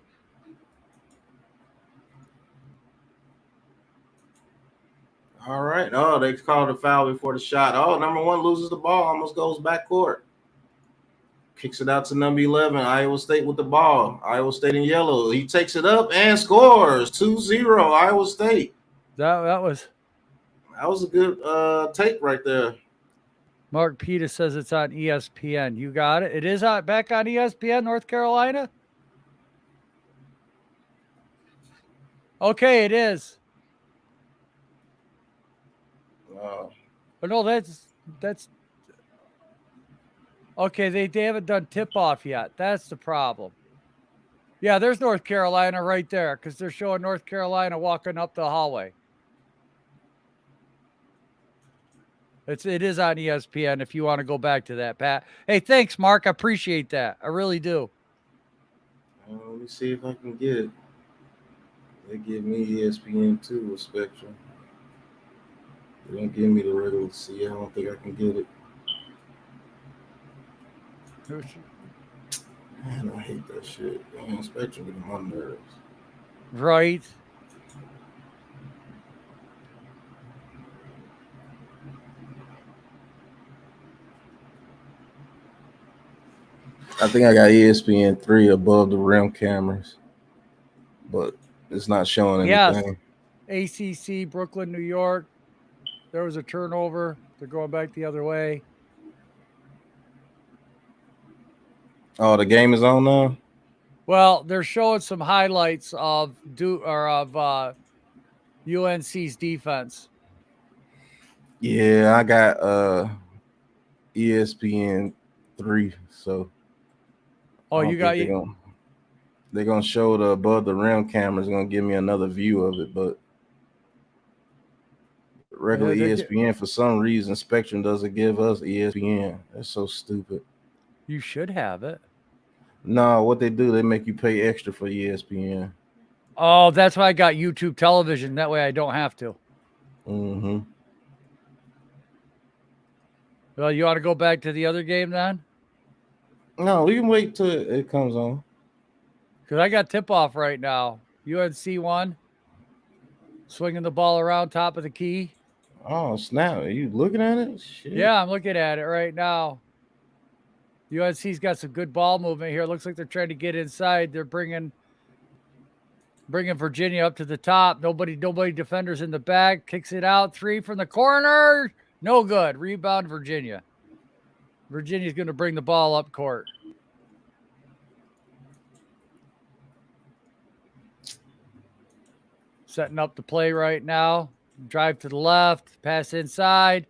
C: All right. Oh, they called a foul before the shot. Oh, number 1 loses the ball, almost goes backcourt. Kicks it out to number 11, Iowa State with the ball. Iowa State in yellow. He takes it up and scores 2-0 Iowa State.
A: That was
C: a good take right there.
A: Mark Peters says it's on ESPN. You got it. It is back on ESPN, North Carolina. Okay, it is. But no, that's okay. They haven't done tip off yet. That's the problem. Yeah, there's North Carolina right there because they're showing North Carolina walking up the hallway. It is on ESPN if you want to go back to that, Pat. Hey, thanks, Mark. I appreciate that. I really do.
C: Let me see if I can get it. They give me ESPN2 with Spectrum. They don't give me the regular C. I don't think I can get it. Man, I hate that shit. Man, Spectrum getting on my nerves.
A: Right.
C: I think I got ESPN 3 above the rim cameras, but it's not showing anything.
A: Yes. ACC, Brooklyn, New York. There was a turnover. They're going back the other way.
C: Oh, the game is on now?
A: Well, they're showing some highlights of UNC's defense.
C: Yeah, I got ESPN 3, so
A: you got
C: they're gonna show the above the rim camera is gonna give me another view of it, but regular ESPN for some reason Spectrum doesn't give us ESPN. That's so stupid.
A: You should have it.
C: No, what they do, they make you pay extra for ESPN.
A: Oh, that's why I got YouTube television. That way I don't have to.
C: Mm-hmm.
A: Well, you want to go back to the other game then?
C: No, we can wait till it comes on.
A: Because I got tip-off right now. UNC won. Swinging the ball around top of the key.
C: Oh, snap. Are you looking at it? Shit.
A: Yeah, I'm looking at it right now. UNC's got some good ball movement here. Looks like they're trying to get inside. They're bringing Virginia up to the top. Nobody defenders in the back. Kicks it out. 3 from the corner. No good. Rebound, Virginia. Virginia's going to bring the ball up court. Setting up the play right now. Drive to the left. Pass inside.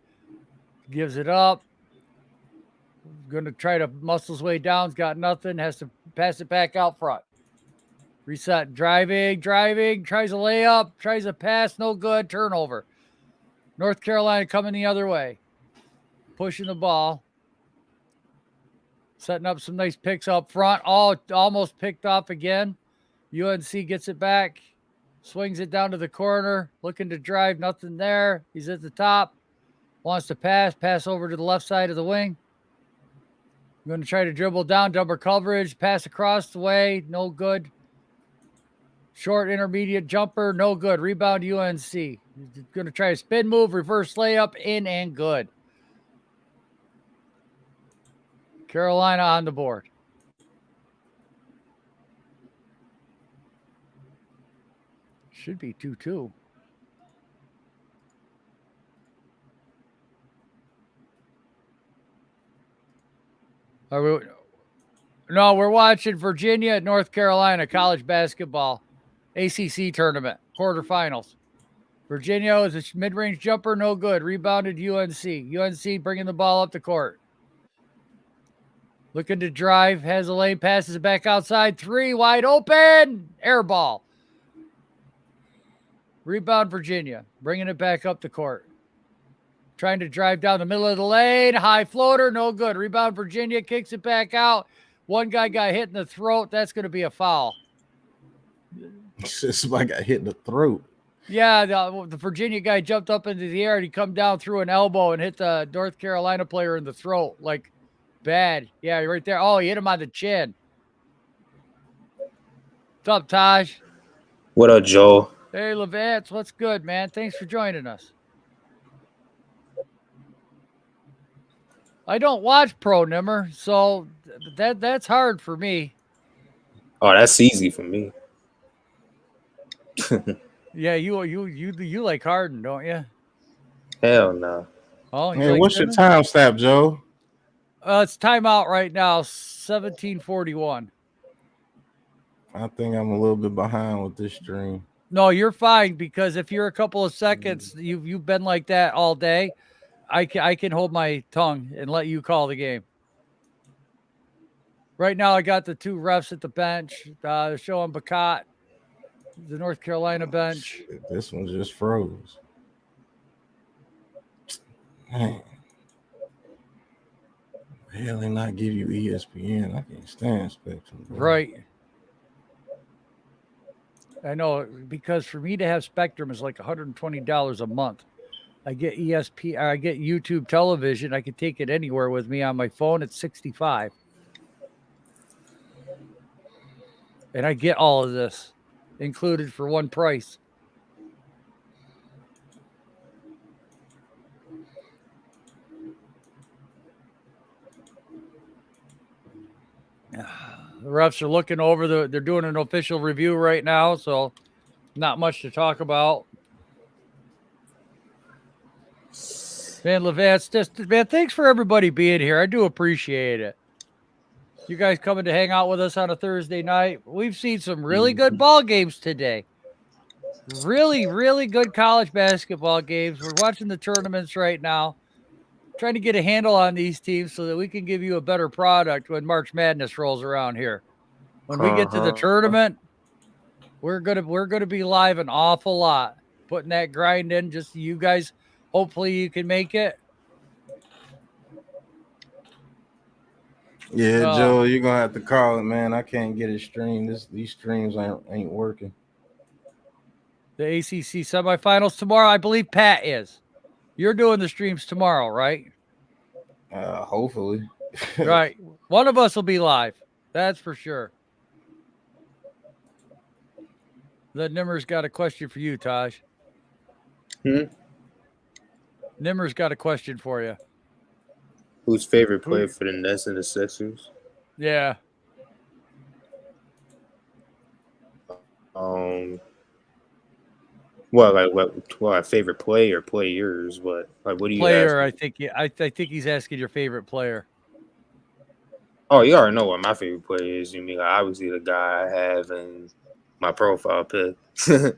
A: Gives it up. Going to try to muscle his way down. He's got nothing. Has to pass it back out front. Reset. Driving. Tries a layup. Tries a pass. No good. Turnover. North Carolina coming the other way. Pushing the ball. Setting up some nice picks up front. Oh, almost picked off again. UNC gets it back. Swings it down to the corner. Looking to drive. Nothing there. He's at the top. Wants to pass. Pass over to the left side of the wing. Going to try to dribble down. Double coverage. Pass across the way. No good. Short intermediate jumper. No good. Rebound UNC. He's going to try a spin move. Reverse layup. In and good. Carolina on the board. Should be 2-2. No, we're watching Virginia at North Carolina college basketball ACC tournament quarterfinals. Virginia is a mid-range jumper, no good. Rebounded UNC. UNC bringing the ball up the court. Looking to drive, has a lane, passes it back outside. 3 wide open, air ball. Rebound Virginia, bringing it back up the court. Trying to drive down the middle of the lane. High floater, no good. Rebound Virginia, kicks it back out. One guy got hit in the throat. That's going to be a foul.
C: Somebody got hit in the throat.
A: Yeah, the Virginia guy jumped up into the air and he come down through an elbow and hit the North Carolina player in the throat. Like, bad. Yeah, right there. Oh, he hit him on the chin. What's up, Taj?
D: What up, Joel?
A: Hey, Levance. What's good, man? Thanks for joining us. I don't watch Pro Nimmer, so that's hard for me.
D: Oh, that's easy for me.
A: Yeah, you like Harden, don't you?
D: Hell no.
A: Oh,
C: Hey,
A: like
C: what's
A: Simmons?
C: your time stamp, Joe?
A: It's timeout right now, 1741.
C: I think I'm a little bit behind with this stream.
A: No, you're fine because if you're a couple of seconds, you've been like that all day. I can hold my tongue and let you call the game. Right now, I got the 2 refs at the bench. They're showing Bacot, the North Carolina bench.
C: Shit, this one just froze. Man. Hell, they not give you ESPN. I can't stand Spectrum. Bro.
A: Right. I know, because for me to have Spectrum is like $120 a month. I get ESP, I get YouTube television. I can take it anywhere with me on my phone. It's 65. And I get all of this included for one price. The refs are looking over they're doing an official review right now, so not much to talk about. Man, Levance, man, thanks for everybody being here. I do appreciate it. You guys coming to hang out with us on a Thursday night. We've seen some really good ball games today. Really, really good college basketball games. We're watching the tournaments right now, trying to get a handle on these teams so that we can give you a better product when March Madness rolls around here. When we get to the tournament, we're gonna be live an awful lot, putting that grind in. Just you guys, hopefully you can make it.
C: Yeah, Joe, you're gonna have to call it, man. I can't get it streamed. These streams ain't working.
A: The ACC semifinals tomorrow, I believe Pat is. You're doing the streams tomorrow, right?
C: Hopefully.
A: Right. One of us will be live. That's for sure. The Nimmer's got a question for you, Taj. Nimmer's got a question for you.
D: Who's favorite player for the Nets and the Sixers?
A: Yeah.
D: Well, favorite player, players, but like, what do you?
A: Player, I think he's asking your favorite player.
D: Oh, you already know what my favorite player is. You mean like, obviously the guy I have in my profile pic.
A: Well,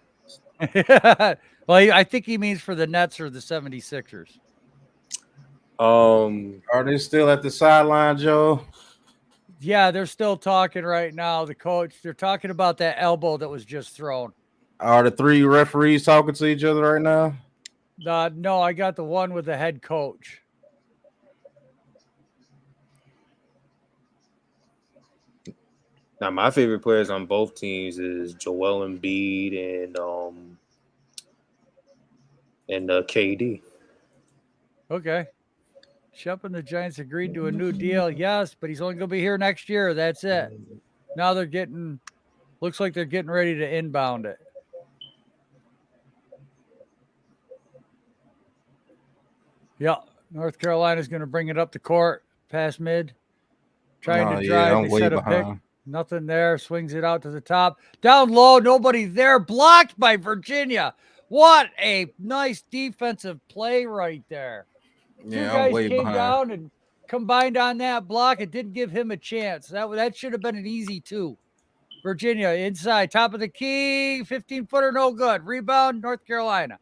A: I think he means for the Nets or the 76ers.
C: Are they still at the sideline, Joe?
A: Yeah, they're still talking right now. The coach, they're talking about that elbow that was just thrown.
C: Are the three referees talking to each other right now?
A: No, I got the one with the head coach.
D: Now, my favorite players on both teams is Joel Embiid and KD.
A: Okay. Shep and the Giants agreed to a new deal. Yes, but he's only going to be here next year. That's it. Now looks like they're getting ready to inbound it. Yeah. North Carolina's going to bring it up the court, past mid. Trying to drive. They set a pick. Nothing there. Swings it out to the top. Down low. Nobody there. Blocked by Virginia. What a nice defensive play right there.
C: Yeah,
A: Two guys came down and combined on that block. It didn't give him a chance. That should have been an easy two. Virginia inside, top of the key, 15-footer, no good. Rebound, North Carolina.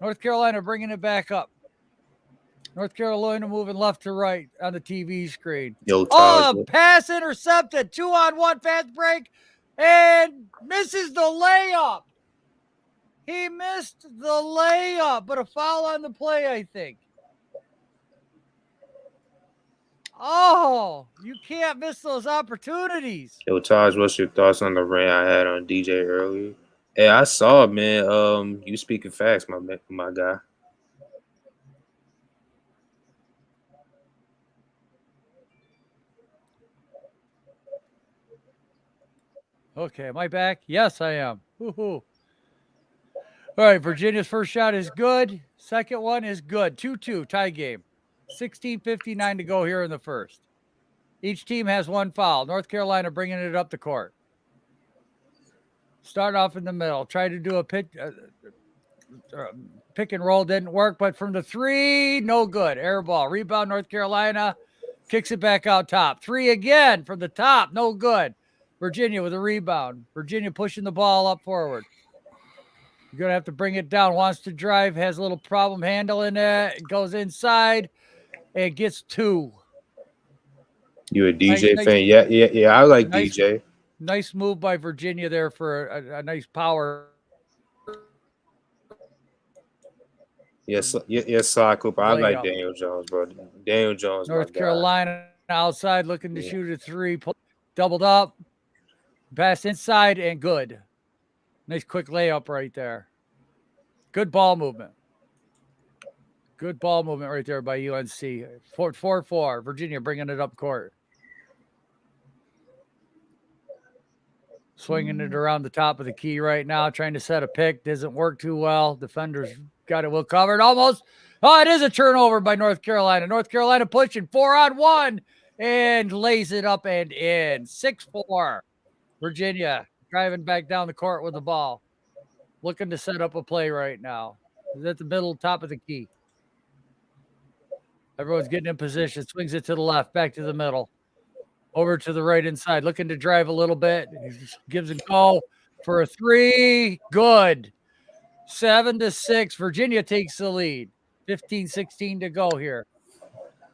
A: North Carolina bringing it back up. North Carolina moving left to right on the TV screen. Pass intercepted. 2-on-1 fast break and misses the layup. He missed the layup, but a foul on the play, I think. Oh, you can't miss those opportunities.
D: Yo, Taj, what's your thoughts on the rant I had on DJ earlier? Hey, I saw it, man. You speaking facts, my guy.
A: Okay, am I back? Yes, I am. Woo-hoo. All right, Virginia's first shot is good. Second one is good. 2-2, tie game. 16:59 to go here in the first. Each team has one foul. North Carolina bringing it up the court. Start off in the middle. Try to do a pick and roll. Didn't work, but from the three, no good. Air ball. Rebound, North Carolina. Kicks it back out top. Three again from the top. No good. Virginia with a rebound. Virginia pushing the ball up forward. You're going to have to bring it down. Wants to drive. Has a little problem handling it. Goes inside. And gets two.
D: You a DJ fan? Yeah. I like DJ.
A: Nice move by Virginia there for a nice power.
D: Yes, Cooper. I like Daniel Jones, bro. Daniel Jones.
A: North Carolina outside looking to shoot a three. Doubled up. Pass inside and good. Nice quick layup right there. Good ball movement. Good ball movement right there by UNC. 4-4. Virginia bringing it up court. Swinging it around the top of the key right now, trying to set a pick. Doesn't work too well. Defenders got it well covered almost. Oh, it is a turnover by North Carolina. North Carolina pushing 4-on-1 and lays it up and in. 6-4. Virginia driving back down the court with the ball. Looking to set up a play right now. Is at the middle, top of the key. Everyone's getting in position. Swings it to the left, back to the middle. Over to the right inside, looking to drive a little bit. He gives a go for a three. Good. 7-6. Virginia takes the lead. 15-16 to go here.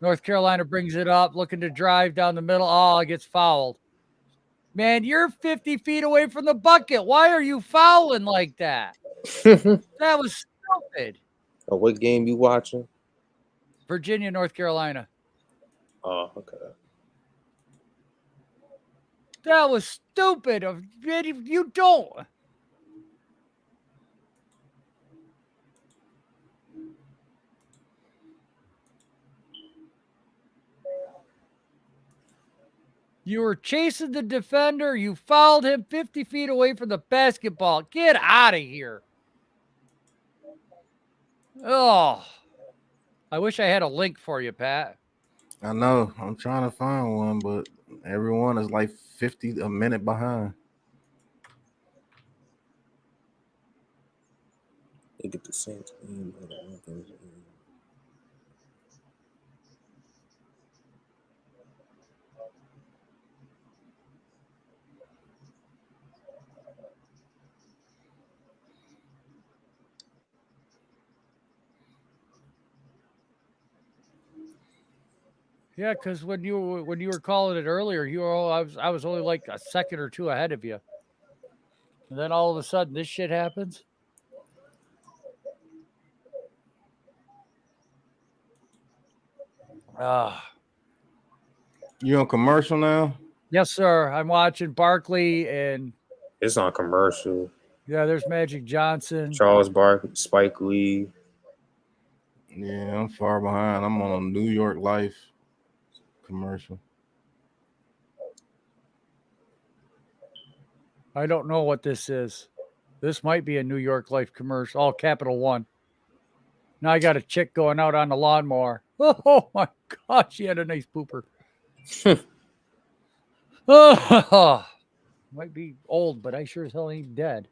A: North Carolina brings it up, looking to drive down the middle. Oh, it gets fouled. Man, you're 50 feet away from the bucket. Why are you fouling like that? That was stupid.
D: Oh, what game you watching?
A: Virginia, North Carolina.
D: Oh, okay.
A: That was stupid. You don't. You were chasing the defender. You fouled him 50 feet away from the basketball. Get out of here. Oh, I wish I had a link for you, Pat.
C: I know. I'm trying to find one, but everyone is like 50 a minute behind.
D: They get the same team.
A: Yeah, because when you were calling it earlier, I was only like a second or two ahead of you, and then all of a sudden this shit happens.
C: You on commercial now?
A: Yes, sir. I'm watching Barkley and
D: It's on commercial.
A: yeah, there's Magic Johnson.
D: Charles Barkley, Spike Lee.
C: Yeah, I'm far behind. I'm on a New York Life commercial.
A: I don't know what this is. This might be a New York Life commercial. All Capital One. Now I got a chick going out on the lawnmower. Oh my gosh, she had a nice pooper. Oh, might be old, but I sure as hell ain't dead.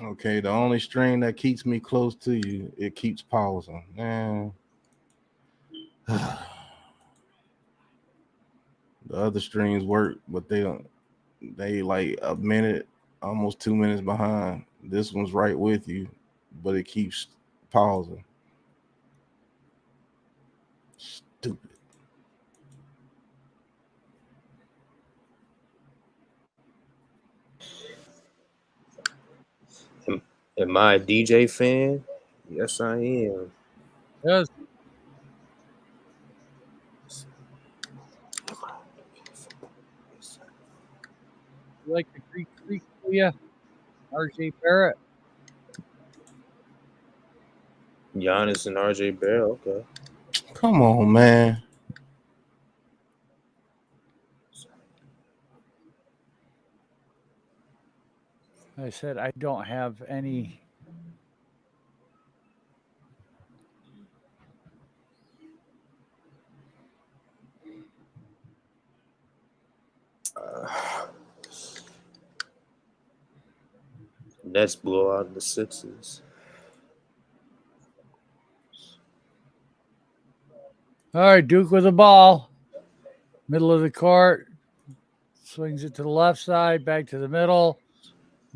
C: Okay, the only string that keeps me close to you, it keeps pausing. Man. The other strings work, but they don't. They like a minute, almost 2 minutes behind. This one's right with you, but it keeps pausing. Stupid.
D: Am I a DJ fan? Yes, I am.
A: Yes. You like the Greek Freak, do you? RJ Barrett.
D: Giannis and RJ Barrett. Okay.
C: Come on, man.
A: I said I don't have any.
D: Nets blow out the Sixers.
A: All right, Duke with the ball. Middle of the court. Swings it to the left side, back to the middle.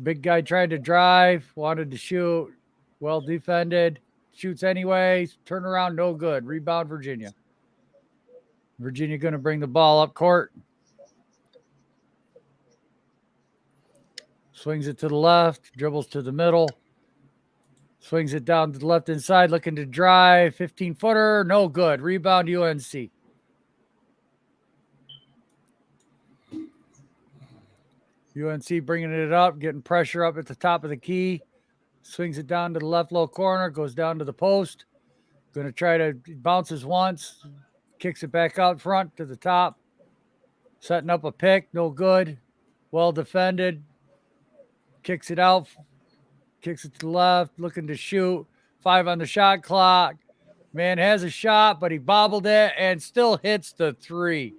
A: Big guy tried to drive, wanted to shoot. Well defended. Shoots anyways. Turn around, no good. Rebound, Virginia. Virginia going to bring the ball up court. Swings it to the left, dribbles to the middle. Swings it down to the left inside, looking to drive. 15-footer, no good. Rebound, UNC. UNC bringing it up, getting pressure up at the top of the key. Swings it down to the left low corner, goes down to the post. Going to try to bounces once, kicks it back out front to the top. Setting up a pick, no good. Well defended. Kicks it out, kicks it to the left, looking to shoot. 5 on the shot clock. Man has a shot, but he bobbled it and still hits the 3.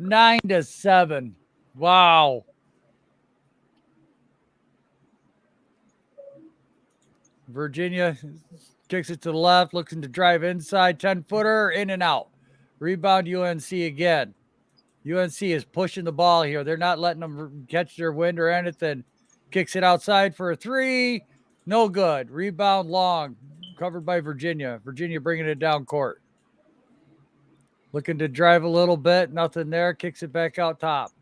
A: 9-7. Wow. Virginia kicks it to the left, looking to drive inside, 10-footer, in and out. Rebound UNC again. UNC is pushing the ball here. They're not letting them catch their wind or anything. Kicks it outside for a 3. No good. Rebound long. Covered by Virginia. Virginia bringing it down court. Looking to drive a little bit. Nothing there. Kicks it back out top.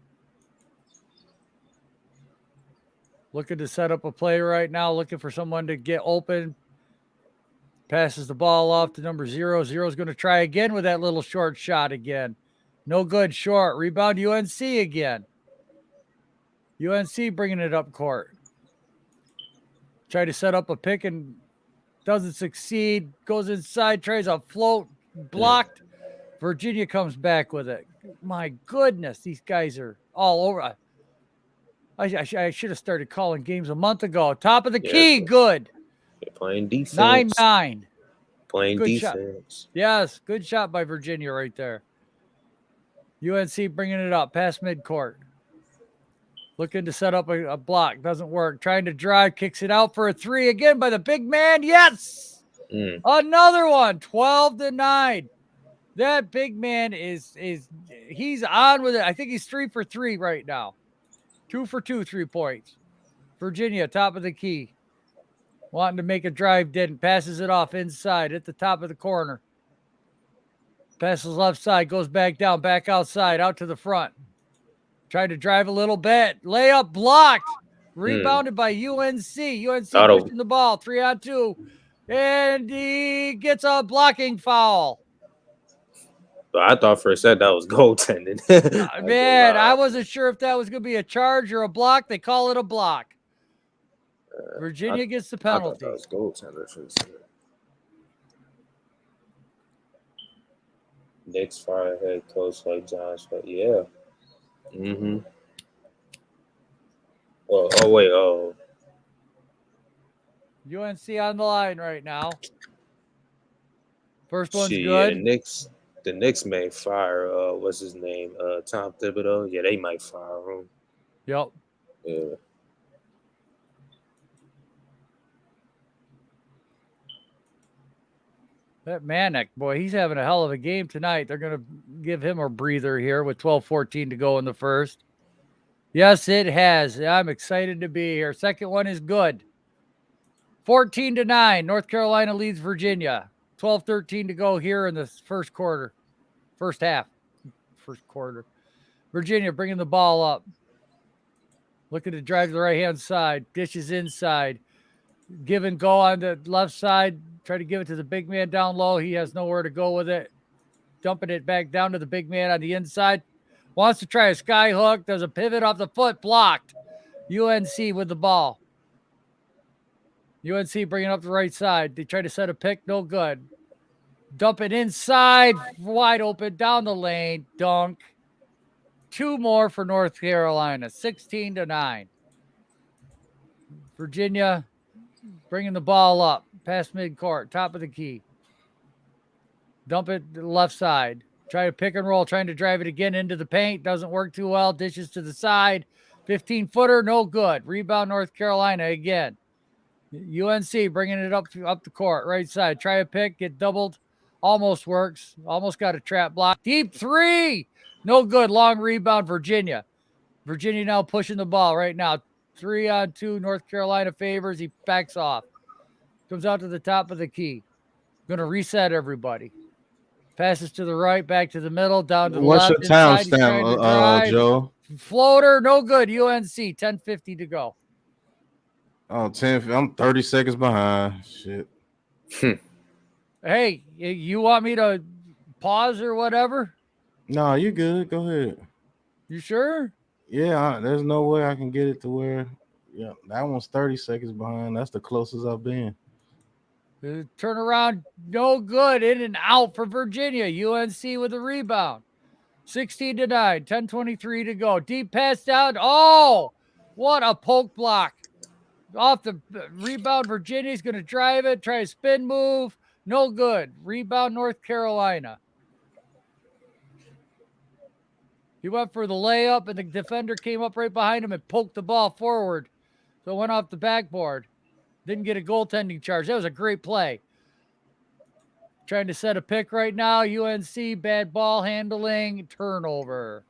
A: Looking to set up a play right now. Looking for someone to get open. Passes the ball off to number 0. 0's going to try again with that little short shot again. No good. Short. Rebound UNC again. UNC bringing it up court. Try to set up a pick and doesn't succeed. Goes inside. Tries a float. Blocked. Virginia comes back with it. My goodness. These guys are all over. I should have started calling games a month ago. Top of the key. Good.
D: They're playing defense.
A: 9-9.
D: Playing
A: Good
D: defense.
A: Shot. Yes. Good shot by Virginia right there. UNC bringing it up past midcourt. Looking to set up a block. Doesn't work. Trying to drive. Kicks it out for a 3 again by the big man. Yes. Another one. 12-9. That big man is he's on with it. I think he's 3 for 3 right now. 2 for 2 3 points. Virginia, top of the key. Wanting to make a drive, didn't. Passes it off inside at the top of the corner. Passes left side, goes back down, back outside, out to the front. Tried to drive a little bit. Layup blocked. Rebounded by UNC. UNC pushing the ball. 3-on-2. And he gets a blocking foul.
D: But I thought for a second that was goaltending.
A: Man, I wasn't sure if that was going to be a charge or a block. They call it a block. Virginia gets the penalty.
D: I thought that was goaltender for a second. Knicks fire head coach like John Scott. Yeah. Oh.
A: UNC on the line right now. First one's
D: Shit,
A: good.
D: Yeah, the Knicks may fire. What's his name? Tom Thibodeau. Yeah, they might fire him.
A: Yep.
D: Yeah.
A: That Manek, boy, he's having a hell of a game tonight. They're going to give him a breather here with 12:14 to go in the first. Yes, it has. I'm excited to be here. Second one is good. 14-9. North Carolina leads Virginia. 12:13 to go here in the first quarter. First half. First quarter. Virginia bringing the ball up. Looking to drive to the right-hand side. Dishes inside. Give and go on the left side. Try to give it to the big man down low. He has nowhere to go with it. Dumping it back down to the big man on the inside. Wants to try a sky hook. Does a pivot off the foot. Blocked. UNC with the ball. UNC bringing up the right side. They try to set a pick. No good. Dump it inside. Wide open. Down the lane. Dunk. 2 more for North Carolina. 16-9. Virginia bringing the ball up. Past midcourt. Top of the key. Dump it to the left side. Try to pick and roll. Trying to drive it again into the paint. Doesn't work too well. Dishes to the side. 15-footer. No good. Rebound North Carolina again. UNC bringing it up the court. Right side. Try a pick. Get doubled. Almost works. Almost got a trap block. Deep 3. No good. Long rebound, Virginia. Virginia now pushing the ball right now. 3-on-2. North Carolina favors. He backs off. Comes out to the top of the key. Going to reset everybody. Passes to the right, back to the middle, down to the
C: What's
A: left.
C: your time stamp, Joe?
A: Floater, no good. UNC, 10:50 to go.
C: Oh, 10. I'm 30 seconds behind. Shit.
A: Hey, you want me to pause or whatever?
C: No, you good. Go ahead.
A: You sure?
C: Yeah, there's no way I can get it to where Yeah, that one's 30 seconds behind. That's the closest I've been.
A: Turnaround, no good. In and out for Virginia. UNC with a rebound. 16-9, 10:23 to go. Deep pass down. Oh, what a poke block. Off the rebound, Virginia's going to drive it, try a spin move. No good. Rebound, North Carolina. He went for the layup, and the defender came up right behind him and poked the ball forward. So it went off the backboard. Didn't get a goaltending charge. That was a great play. Trying to set a pick right now. UNC, bad ball handling, turnover.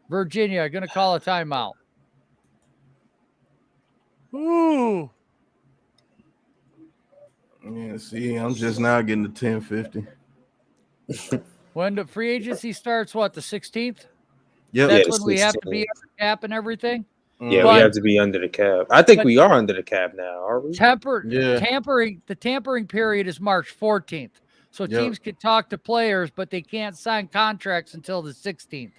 A: Virginia going to call a timeout. Ooh.
C: Yeah, see, I'm just now getting to 10:50.
A: When the free agency starts, what, the 16th?
C: Yep.
A: That's
D: Yeah,
A: when we have to be
D: 16th.
A: under cap and everything.
D: Yeah,
A: But-
D: we have to be under the cap. I think
A: but-
D: we are under the cap now, are we?
C: Yeah.
A: The tampering period is March 14th. So
C: Yep.
A: teams can talk to players, but they can't sign contracts until the 16th.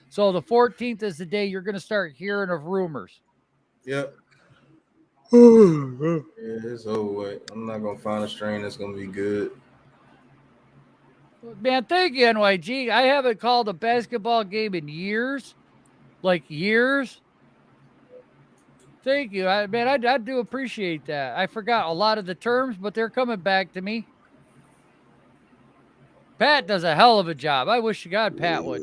A: So the 14th is the day you're going to start hearing of rumors.
C: Yep. Yeah, it's over with. I'm not gonna find a strain that's gonna be good.
A: Man, thank you, NYG. I haven't called a basketball game in years. Like years. Thank you. I do appreciate that. I forgot a lot of the terms, but they're coming back to me. Pat does a hell of a job. I wish to God Pat would.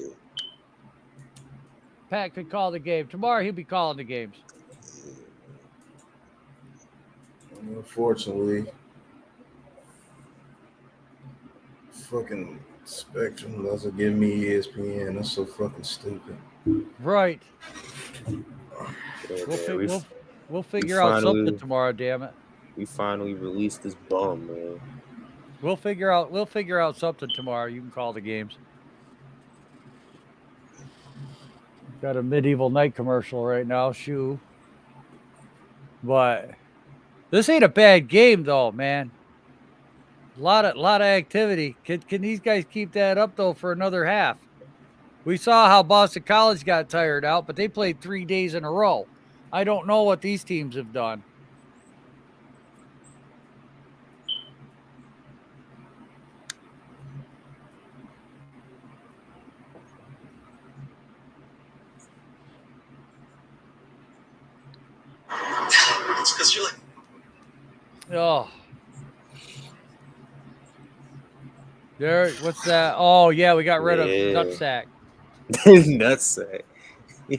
A: Pat could call the game. Tomorrow he'll be calling the games.
C: Unfortunately, fucking Spectrum doesn't give me ESPN. That's so fucking stupid.
A: Right.
D: Yeah,
A: We'll,
D: man,
A: fi- we'll figure out
D: finally-
A: something tomorrow, damn it.
D: we finally released this bum, man.
A: We'll figure out something tomorrow. You can call the games. Got a Medieval Night commercial right now, shoe. But this ain't a bad game though, man. A lot of activity. Can these guys keep that up though for another half? We saw how Boston College got tired out, but they played 3 days in a row. I don't know what these teams have done.
E: It's because you're like,
A: Oh. There, what's that? Oh, yeah, we got rid of
D: Yeah.
A: Nutsack.
D: Nutsack.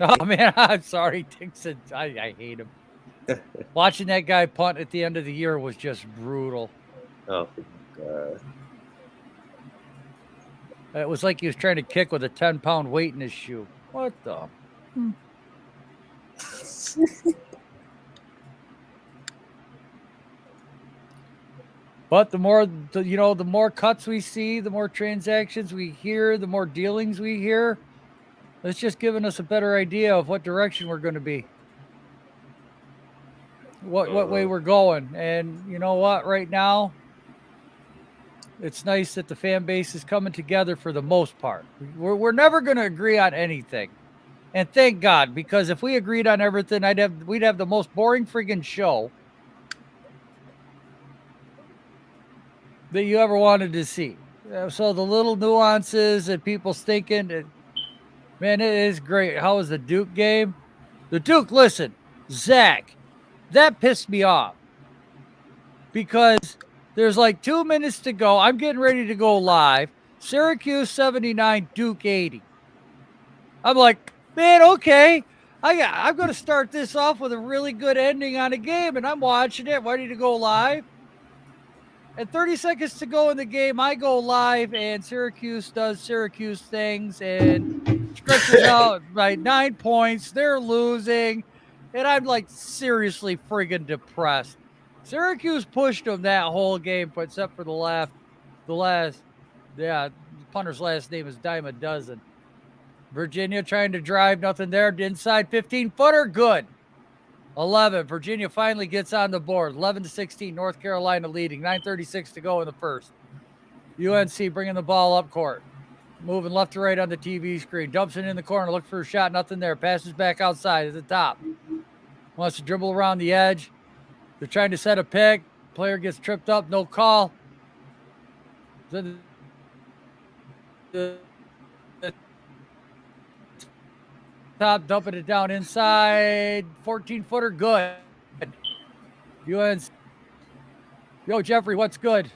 A: Oh, man, I'm sorry, Dixon. I hate him. Watching that guy punt at the end of the year was just brutal.
D: Oh, God.
A: It was like he was trying to kick with a 10-pound weight in his shoe. What the? But the more cuts we see, the more transactions we hear, the more dealings we hear. It's just giving us a better idea of what direction we're going to be. What way we're going. And you know what? Right now, it's nice that the fan base is coming together for the most part. We're never going to agree on anything. And thank God, because if we agreed on everything, we'd have the most boring friggin' show that you ever wanted to see. So the little nuances and people's thinking, man, it is great. How was the Duke game? The Duke, listen, Zach, that pissed me off because there's like 2 minutes to go. I'm getting ready to go live. Syracuse 79, Duke 80. I'm like, man, okay. I'm going to start this off with a really good ending on a game, and I'm watching it, ready to go live. And 30 seconds to go in the game, I go live, and Syracuse does Syracuse things and stretches out by 9 points. They're losing, and I'm like seriously friggin' depressed. Syracuse pushed them that whole game, except for the last, the punter's last name is dime a dozen. Virginia trying to drive, nothing there. Inside 15-footer, good. 11. Virginia finally gets on the board. 11-16. North Carolina leading. 9:36 to go in the first. UNC bringing the ball up court. Moving left to right on the TV screen. Dumps it in the corner. Looks for a shot. Nothing there. Passes back outside at the top. Wants to dribble around the edge. They're trying to set a pick. Player gets tripped up. No call. The top, dumping it down inside. 14-footer, good. UNC. Yo, Jeffrey, what's good?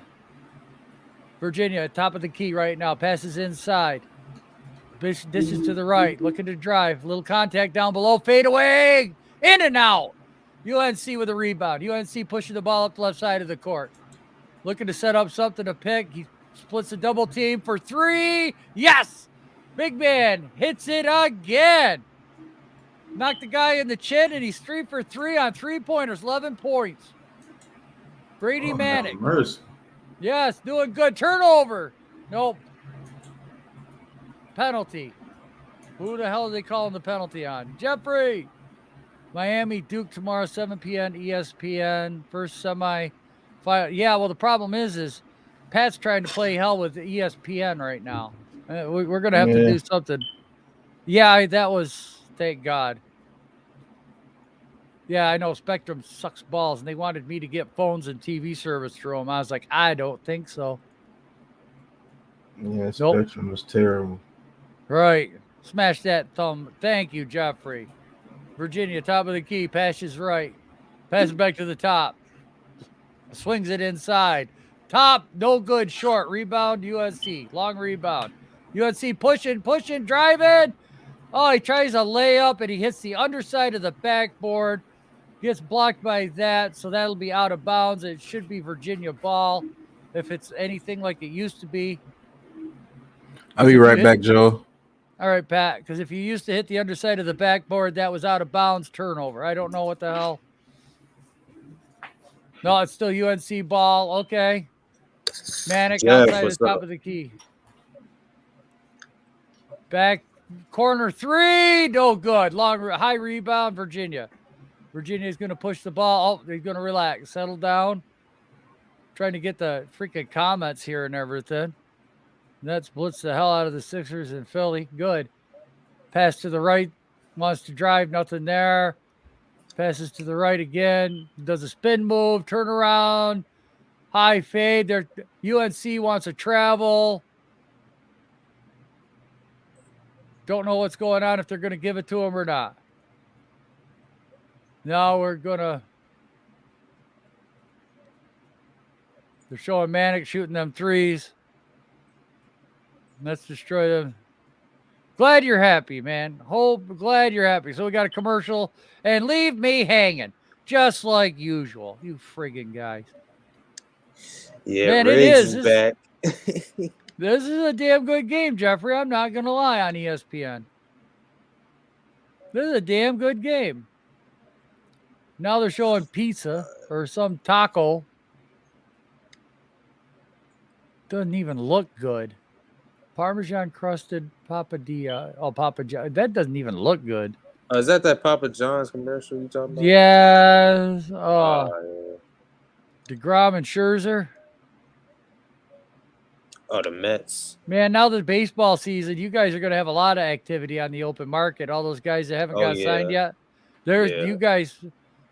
A: Virginia, top of the key right now. Passes inside. Dishes to the right. Looking to drive. Little contact down below. Fade away. In and out. UNC with a rebound. UNC pushing the ball up the left side of the court. Looking to set up something to pick. He splits a double team for three. Yes! Big man hits it again. Knocked the guy in the chin, and he's 3 for 3 on three-pointers. 11 points. Brady Manick.
C: Mercy.
A: Yes, doing good. Turnover. Nope. Penalty. Who the hell are they calling the penalty on? Jeffrey. Miami, Duke tomorrow, 7 p.m. ESPN. First semi-final. Yeah, well, the problem is Pat's trying to play hell with ESPN right now. We're going to have to do something. Yeah, that was, thank God. Yeah, I know Spectrum sucks balls, and they wanted me to get phones and TV service through them. I was like, I don't think so.
C: Yeah, Spectrum was terrible.
A: Right. Smash that thumb. Thank you, Jeffrey. Virginia, top of the key, passes right. Passes back to the top. Swings it inside. Top, no good, short. Rebound, UNC. Long rebound. UNC pushing, driving. Oh, he tries a layup, and he hits the underside of the backboard. Gets blocked by that, so that'll be out of bounds. It should be Virginia ball if it's anything like it used to be.
C: I'll be right back, Joe.
A: All right, Pat, because if you used to hit the underside of the backboard, that was out of bounds, turnover. I don't know what the hell. No, it's still UNC ball. Okay. Manick outside the top of the key. Back corner three. No good. High rebound, Virginia. Virginia's going to push the ball. Oh, they're going to relax. Settle down. Trying to get the freaking comments here and everything. That's blitz the hell out of the Sixers in Philly. Good. Pass to the right. Wants to drive. Nothing there. Passes to the right again. Does a spin move. Turn around. High fade. UNC wants to travel. Don't know what's going on, if they're going to give it to him or not. Now we're going to. They're showing Manick shooting them threes. Let's destroy them. Glad you're happy, man. Glad you're happy. So we got a commercial, and leave me hanging, just like usual. You friggin' guys.
D: Yeah,
A: man,
D: Riggs is back.
A: This is a damn good game, Jeffrey. I'm not gonna lie on ESPN. This is a damn good game. Now they're showing pizza or some taco. Doesn't even look good. Parmesan crusted papadilla. Oh, Papa John. That doesn't even look good.
D: Is that Papa John's commercial you talking about?
A: Yes.
D: Yeah.
A: DeGrom and Scherzer.
D: Oh, the Mets.
A: Man, now the baseball season, you guys are going to have a lot of activity on the open market. All those guys that haven't got signed yet. You guys,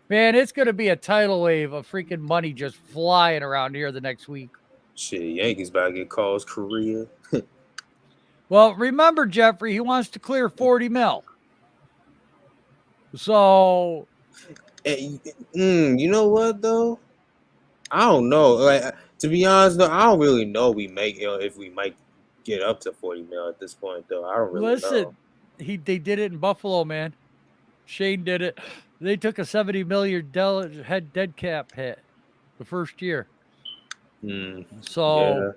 A: man, it's going to be a tidal wave of freaking money just flying around here the next week.
D: Shit, Yankees about to get calls, Korea.
A: Well, remember, Jeffrey, he wants to clear 40 mil. So.
D: You know what, though? I don't know. Like, to be honest, though, I don't really know if we might get up to 40 mil at this point, though. I don't really know.
A: They did it in Buffalo, man. Shane did it. They took a $70 million dead cap hit the first year. So,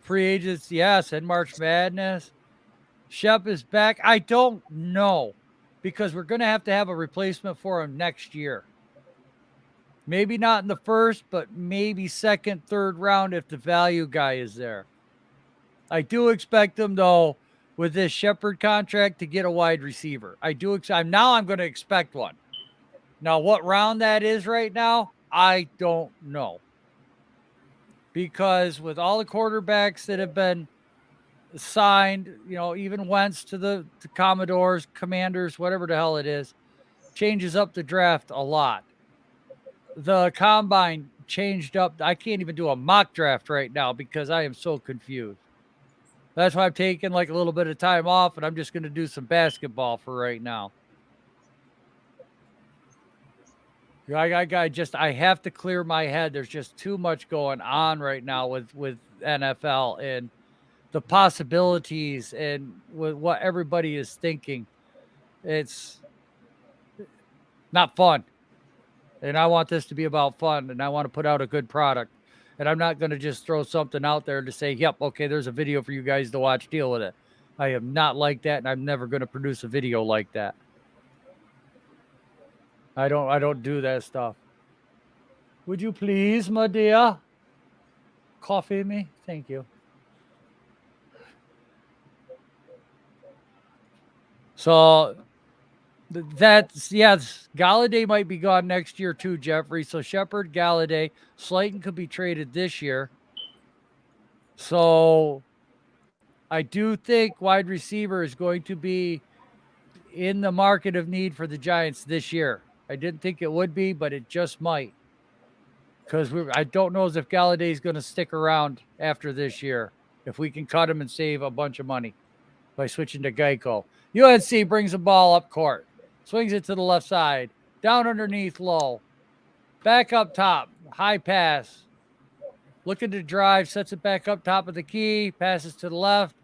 A: free agents, yes, and March Madness. Shep is back. I don't know, because we're going to have a replacement for him next year. Maybe not in the first, but maybe second, third round if the value guy is there. I do expect them, though, with this Shepard contract to get a wide receiver. I'm going to expect one. Now, what round that is right now, I don't know. Because with all the quarterbacks that have been signed, even Wentz to the Commodores, Commanders, whatever the hell it is, changes up the draft a lot. The combine changed up. I can't even do a mock draft right now because I am so confused. That's why I'm taking like a little bit of time off, and I'm just going to do some basketball for right now. I have to clear my head. There's just too much going on right now with NFL and the possibilities and with what everybody is thinking. It's not fun. And I want this to be about fun, and I want to put out a good product. And I'm not going to just throw something out there to say, yep, okay, there's a video for you guys to watch, deal with it. I am not like that, and I'm never going to produce a video like that. I don't do that stuff. Would you please, my dear, coffee me? Thank you. So Galladay might be gone next year too, Jeffrey. So Shepard, Galladay, Slayton could be traded this year. So I do think wide receiver is going to be in the market of need for the Giants this year. I didn't think it would be, but it just might. Because I don't know if Galladay is going to stick around after this year. If we can cut him and save a bunch of money by switching to Geico. UNC brings the ball up court. Swings it to the left side. Down underneath, low. Back up top. High pass. Looking to drive. Sets it back up top of the key. Passes to the left.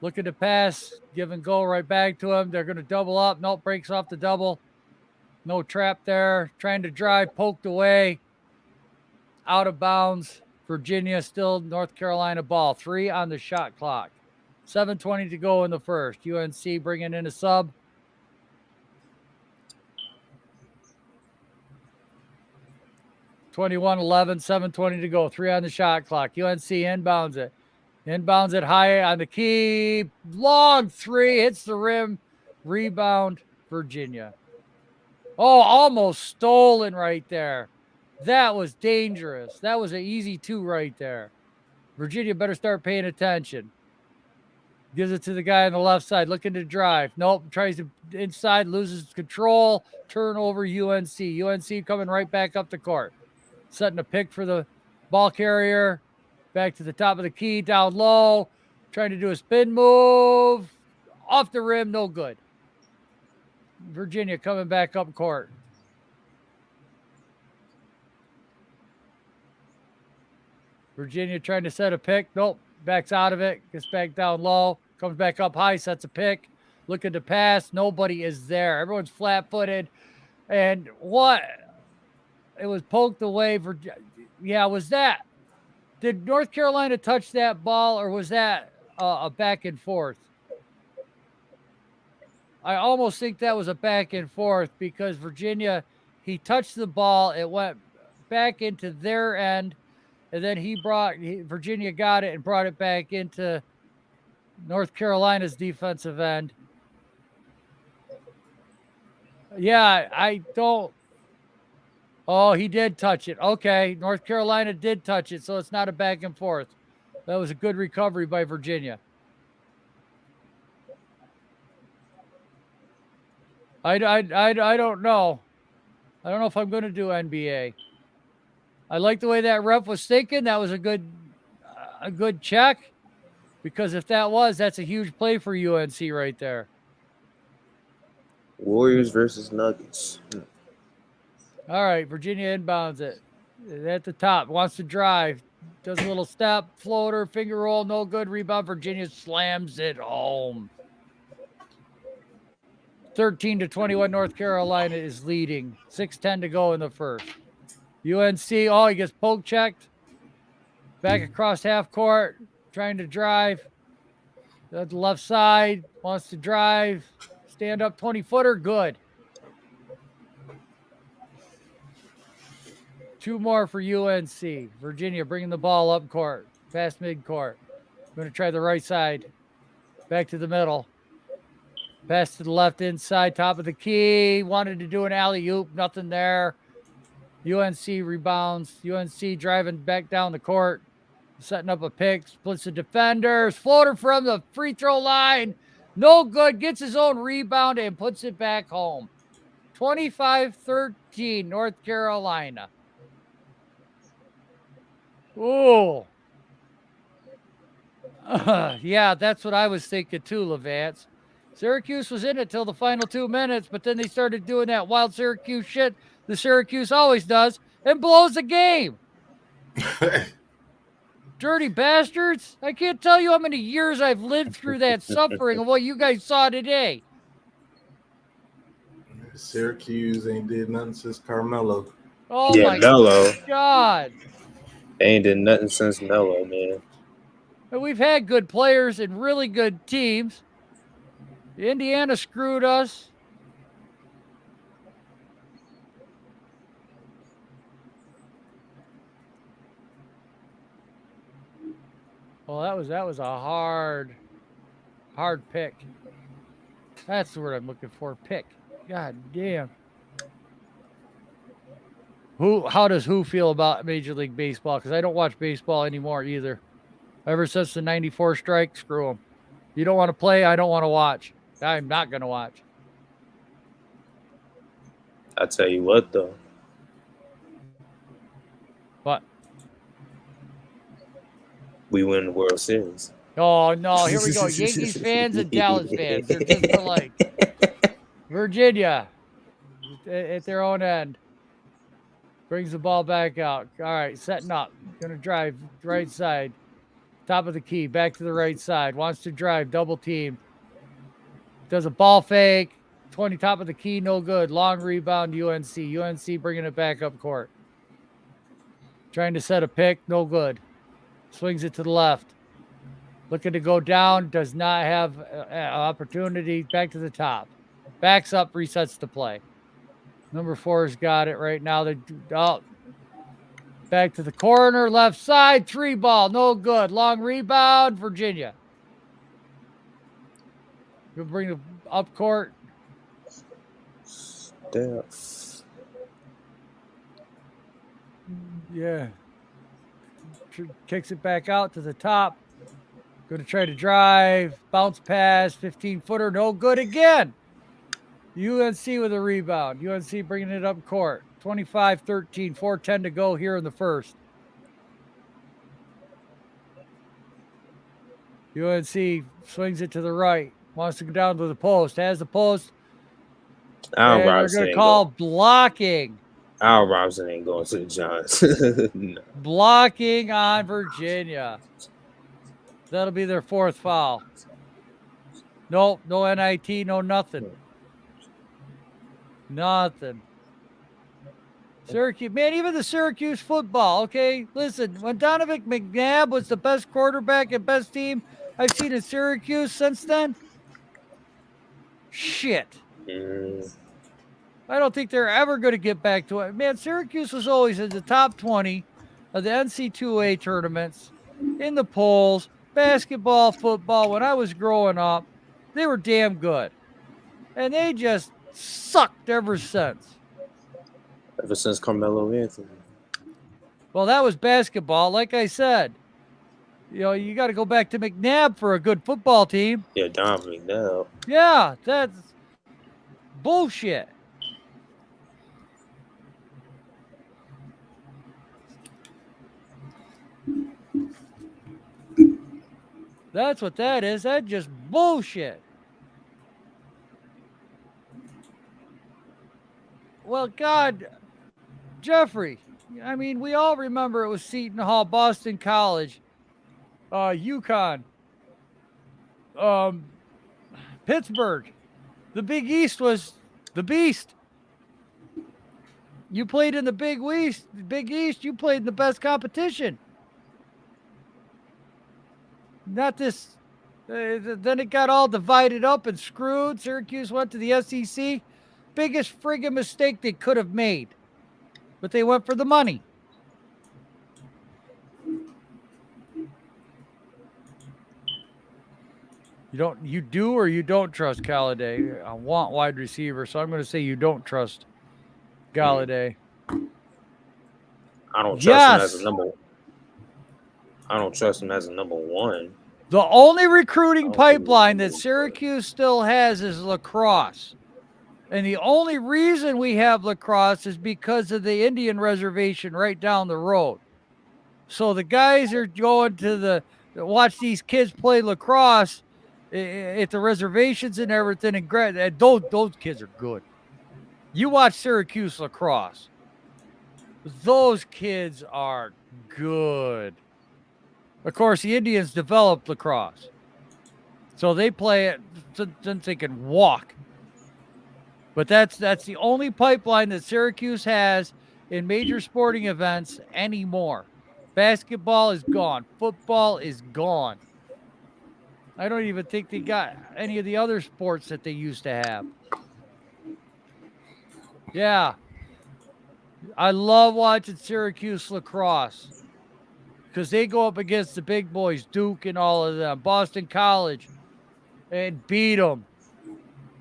A: Looking to pass. Give and go right back to him. They're going to double up. Nope, breaks off the double. No trap there. Trying to drive. Poked away. Out of bounds. Virginia still North Carolina ball. 3 on the shot clock. 7:20 to go in the first. UNC bringing in a sub. (21-11), 7:20 to go. 3 on the shot clock. UNC inbounds it. Inbounds it high on the key. Long 3. Hits the rim. Rebound, Virginia. Oh, almost stolen right there. That was dangerous. That was an easy 2 right there. Virginia better start paying attention. Gives it to the guy on the left side, looking to drive. Nope, tries to inside, loses control. Turnover, UNC. UNC coming right back up the court. Setting a pick for the ball carrier. Back to the top of the key, down low. Trying to do a spin move. Off the rim, no good. Virginia coming back up court. Virginia trying to set a pick. Nope, backs out of it. Gets back down low. Comes back up high, sets a pick. Looking to pass. Nobody is there. Everyone's flat-footed. And what? It was poked away. Was that? Did North Carolina touch that ball, or was that a back and forth? I almost think that was a back and forth because Virginia, he touched the ball. It went back into their end, and then Virginia got it and brought it back into North Carolina's defensive end. Yeah, I don't. Oh, he did touch it. Okay, North Carolina did touch it, so it's not a back and forth. That was a good recovery by Virginia. I don't know. I don't know if I'm going to do NBA. I like the way that ref was thinking. That was a good check. Because if that's a huge play for UNC right there.
D: Warriors versus Nuggets.
A: All right, Virginia inbounds it. At the top, wants to drive. Does a little step, floater, finger roll, no good. Rebound, Virginia slams it home. 13-21, North Carolina is leading. 6:10 to go in the first. UNC, he gets poke checked. Back across half court. Trying to drive. The left side. Wants to drive. Stand up 20-footer. Good. 2 more for UNC. Virginia bringing the ball up court. Past mid-court. Going to try the right side. Back to the middle. Pass to the left inside. Top of the key. Wanted to do an alley-oop. Nothing there. UNC rebounds. UNC driving back down the court. Setting up a pick, splits the defenders, floater from the free throw line. No good. Gets his own rebound and puts it back home. 25-13, North Carolina. Oh. Yeah, that's what I was thinking too, Levance. Syracuse was in it till the final 2 minutes, but then they started doing that wild Syracuse shit the Syracuse always does and blows the game. Dirty bastards. I can't tell you how many years I've lived through that suffering of what you guys saw today.
C: Syracuse ain't did nothing since Carmelo.
A: Oh
D: Yeah,
A: my
D: Melo.
A: God.
D: They ain't did nothing since Melo, man.
A: And we've had good players and really good teams. Indiana screwed us. Well, that was a hard pick. That's the word I'm looking for. Pick. God damn. How does who feel about Major League Baseball? Because I don't watch baseball anymore either. Ever since the 94 strike, screw them. You don't want to play, I don't want to watch. I'm not going to watch.
D: I tell you what, though.
A: What?
D: We win the World Series.
A: Oh, no. Here we go. Yankees fans and Dallas fans. They're just alike. Virginia at their own end. Brings the ball back out. All right, setting up. Going to drive right side. Top of the key. Back to the right side. Wants to drive. Double team. Does a ball fake. 20 top of the key. No good. Long rebound. UNC. UNC bringing it back up court. Trying to set a pick. No good. Swings it to the left. Looking to go down. Does not have an opportunity. Back to the top. Backs up. Resets the play. Number 4's got it right now. Back to the corner. Left side. 3 ball. No good. Long rebound. Virginia. We'll bring it up court. Yeah. Kicks it back out to the top. Going to try to drive. Bounce pass. 15-footer. No good again. UNC with a rebound. UNC bringing it up court. 25-13. 4:10 to go here in the first. UNC swings it to the right. Wants to go down to the post. Has the post.
D: Al
A: They're
D: Robinson
A: going to
D: ain't
A: call
D: going.
A: blocking.
D: Al Robinson ain't going to the Giants. No.
A: Blocking on Virginia. That'll be their 4th foul. Nope, no NIT, no nothing. Nothing. Syracuse, man, even the Syracuse football, okay? Listen, when Donovan McNabb was the best quarterback and best team I've seen in Syracuse since then, shit. I don't think they're ever going to get back to it. Man, Syracuse was always in the top 20 of the NC2A tournaments, in the polls, basketball, football. When I was growing up, they were damn good. And they just sucked ever since.
D: Ever since Carmelo Anthony.
A: Well, that was basketball. Like I said, you got to go back to McNabb for a good football team.
D: Yeah, Don McNabb.
A: Yeah, that's bullshit. That's what that is. That's just bullshit. Well, God, Jeffrey, I mean, we all remember it was Seton Hall, Boston College, UConn, Pittsburgh. The Big East was the beast. You played in the Big East, you played in the best competition. Not this. Then it got all divided up and screwed. Syracuse went to the SEC. Biggest friggin' mistake they could have made. But they went for the money. You do or you don't trust Galladay? I want wide receiver, so I'm going to say you don't trust Galladay.
D: I don't trust him as a I don't trust him as a number one.
A: The only recruiting
D: I don't think he's
A: pipeline that
D: number one.
A: Syracuse still has is lacrosse. And the only reason we have lacrosse is because of the Indian reservation right down the road. So the guys are going to watch these kids play lacrosse at the reservations and everything. And those kids are good. You watch Syracuse lacrosse. Those kids are good. Of course, the Indians developed lacrosse. So they play it since they can walk. But that's the only pipeline that Syracuse has in major sporting events anymore. Basketball is gone. Football is gone. I don't even think they got any of the other sports that they used to have. Yeah. I love watching Syracuse lacrosse because they go up against the big boys, Duke and all of them, Boston College, and beat them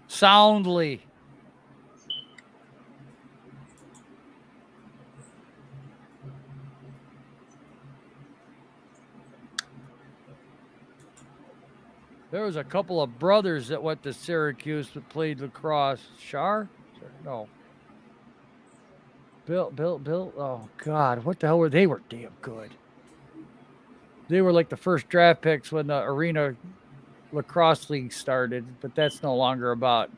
A: soundly. There was a couple of brothers that went to Syracuse that played lacrosse. Shar? No. Bill. Oh, God. What the hell were they? Were damn good. They were like the first draft picks when the Arena Lacrosse League started, but that's no longer about.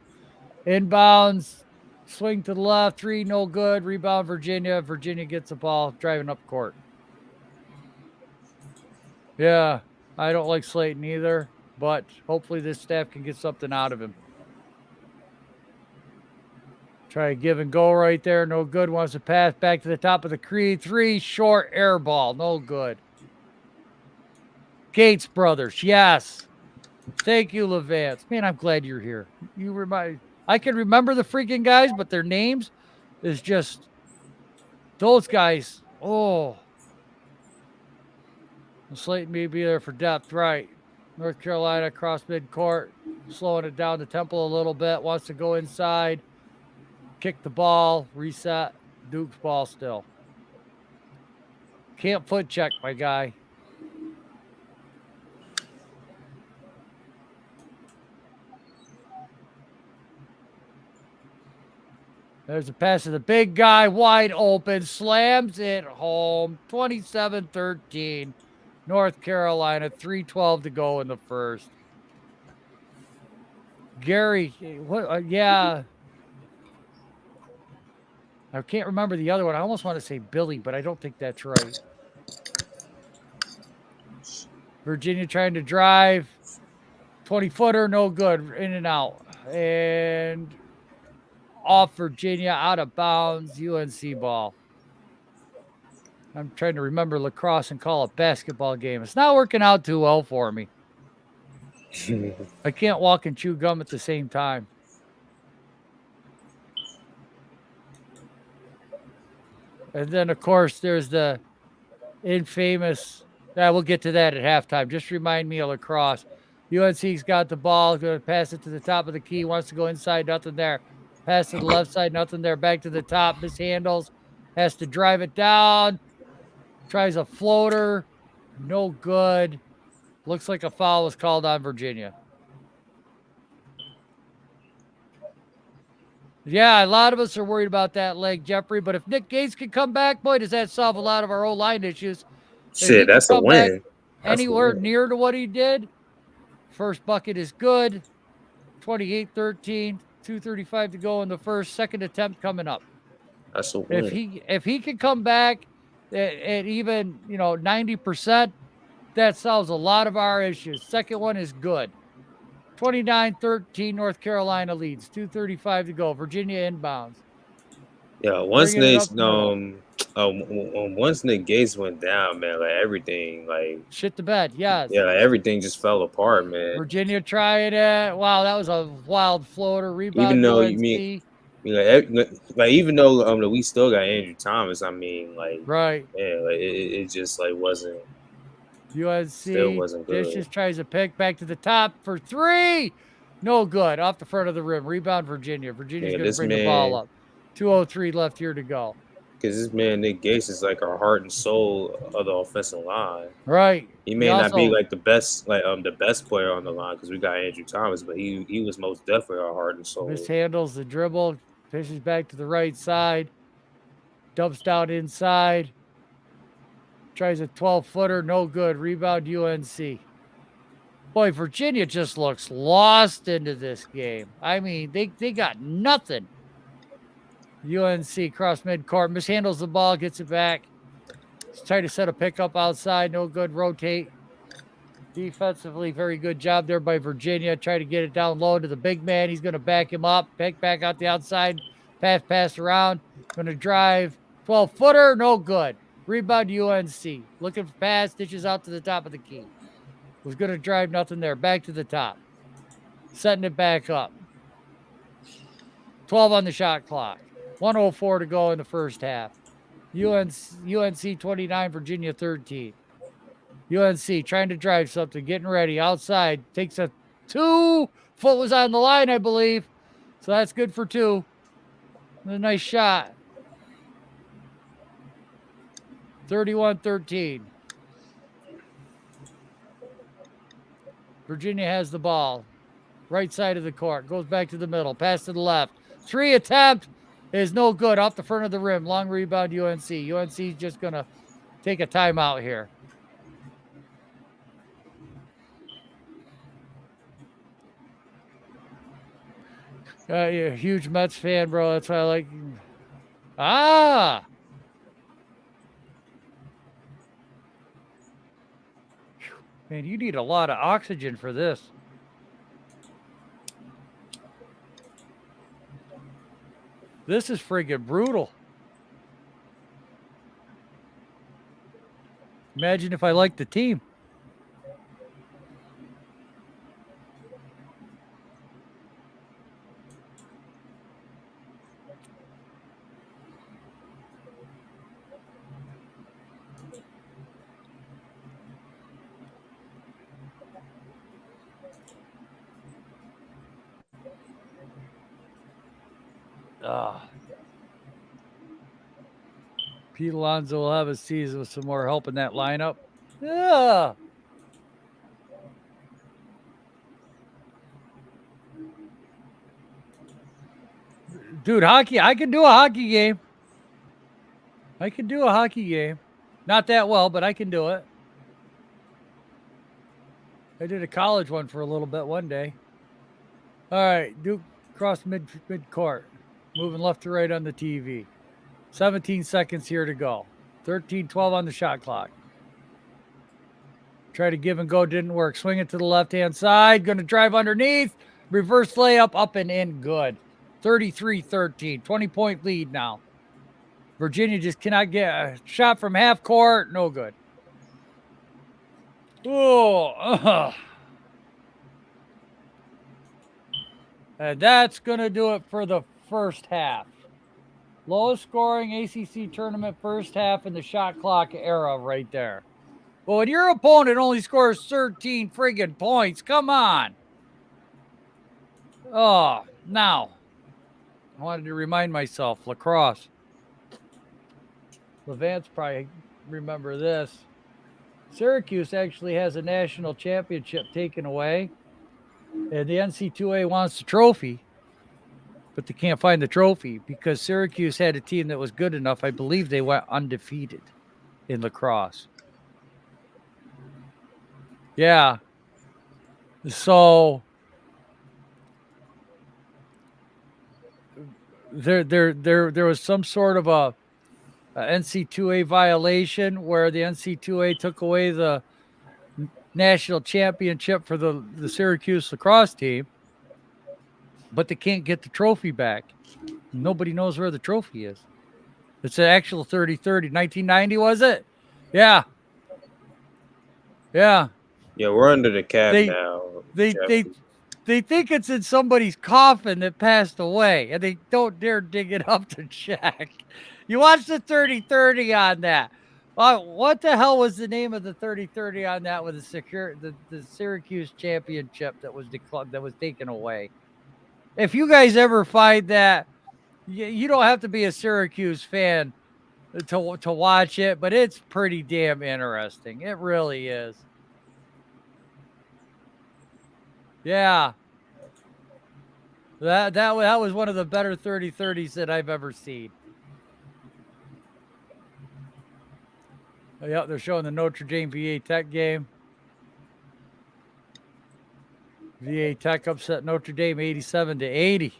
A: Inbounds, swing to the left, 3, no good. Rebound, Virginia. Virginia gets the ball, driving up court. Yeah, I don't like Slayton either, but hopefully this staff can get something out of him. Try to give and go right there. No good. Wants to pass back to the top of the Creed. 3, short air ball. No good. Gates brothers. Yes. Thank you, Levance. Man, I'm glad you're here. I can remember the freaking guys, but their names is just those guys. Oh. Slayton may be there for depth, right? North Carolina across midcourt, slowing it down to Temple a little bit. Wants to go inside, kick the ball, reset. Duke's ball still. Can't foot check, my guy. There's a pass to the big guy, wide open, slams it home, 27-13. North Carolina, 3:12 to go in the first. Gary, what? Yeah. I can't remember the other one. I almost want to say Billy, but I don't think that's right. Virginia trying to drive. 20-footer, no good. In and out. And off Virginia, out of bounds, UNC ball. I'm trying to remember lacrosse and call it basketball game. It's not working out too well for me. I can't walk and chew gum at the same time. And then, of course, there's the infamous, we'll get to that at halftime. Just remind me of lacrosse. UNC's got the ball, going to pass it to the top of the key, wants to go inside, nothing there. Pass to the left side, nothing there. Back to the top, mishandles, has to drive it down. Tries a floater, no good. Looks like a foul was called on Virginia. Yeah, a lot of us are worried about that leg, Jeffrey. But if Nick Gates can come back, boy, does that solve a lot of our O-line issues.
D: Shit, that's a win.
A: Anywhere near to what he did. First bucket is good. 28-13, 2:35 to go in the first. Second attempt coming up.
D: That's a win.
A: If he can come back at even 90%, that solves a lot of our issues. Second one is good. 29-13, North Carolina leads. 2:35 to go. Virginia inbounds.
D: Yeah, once Nick Gates went down, man, like everything, like
A: shit the bed. Yes.
D: Yeah, like everything just fell apart, man.
A: Virginia trying it. Wow, that was a wild floater. Rebound.
D: Even though even though we still got Andrew Thomas, I mean, like
A: right.
D: Yeah, like it just like wasn't.
A: UNC
D: still wasn't good.
A: Just tries to pick back to the top for 3. No good. Off the front of the rim. Rebound Virginia. Virginia's going to bring the ball up. 2:03 left here to go.
D: because this man Nick Gates is like our heart and soul of the offensive line.
A: Right.
D: He may not be like the best player on the line because we got Andrew Thomas, but he was most definitely our heart and soul.
A: Mishandles the dribble, fishes back to the right side, dumps down inside, tries a 12-footer, no good. Rebound UNC. Boy, Virginia just looks lost into this game. I mean, they got nothing. UNC cross midcourt, mishandles the ball, gets it back. Try to set a pickup outside, no good. Rotate. Defensively, very good job there by Virginia. Try to get it down low to the big man. He's going to back him up. Back out the outside. Pass around. Going to drive. 12-footer, no good. Rebound UNC. Looking for pass, dishes out to the top of the key. Was going to drive, nothing there. Back to the top. Setting it back up. 12 on the shot clock. 1:04 to go in the first half. UNC 29, Virginia 13. UNC trying to drive something, getting ready. Outside, takes a 2. Foot was on the line, I believe. So that's good for 2. A nice shot. 31-13. Virginia has the ball. Right side of the court. Goes back to the middle. Pass to the left. 3 attempt is no good. Off the front of the rim. Long rebound UNC. UNC just going to take a timeout here. You're a huge Mets fan, bro. That's why I like. Man, you need a lot of oxygen for this. This is friggin' brutal. Imagine if I liked the team. Pete Alonso will have a season with some more help in that lineup. Yeah. Dude, hockey, I can do a hockey game. I can do a hockey game. Not that well, but I can do it. I did a college one for a little bit one day. All right, Duke cross mid-court. Moving left to right on the TV. 17 seconds here to go. 13-12 on the shot clock. Try to give and go, didn't work. Swing it to the left-hand side. Going to drive underneath. Reverse layup, up and in, good. 33-13, 20-point lead now. Virginia just cannot get a shot from half court. No good. And that's going to do it for the first half. Lowest scoring ACC tournament first half in the shot clock era right there. Well, when your opponent only scores 13 friggin' points, come on. Oh, now, I wanted to remind myself, lacrosse. Levant's probably remember this. Syracuse actually has a national championship taken away, and the NC2A wants the trophy, but they can't find the trophy because Syracuse had a team that was good enough. I believe they went undefeated in lacrosse. Yeah. So there was some sort of a NC2A violation where the NC2A took away the national championship for the Syracuse lacrosse team, but they can't get the trophy back. Nobody knows where the trophy is. It's an actual 30-30. 1990, was it? Yeah. Yeah.
D: Yeah, we're under the cap now.
A: They think it's in somebody's coffin that passed away, and they don't dare dig it up to check. You watch the 30-30 on that. What the hell was the name of the 30-30 on that with the Syracuse championship that was taken away? If you guys ever find that, you don't have to be a Syracuse fan to watch it, but it's pretty damn interesting. It really is. Yeah. That was one of the better 30-30s that I've ever seen. Yeah, they're showing the Notre Dame VA Tech game. VA Tech upset Notre Dame 87-80.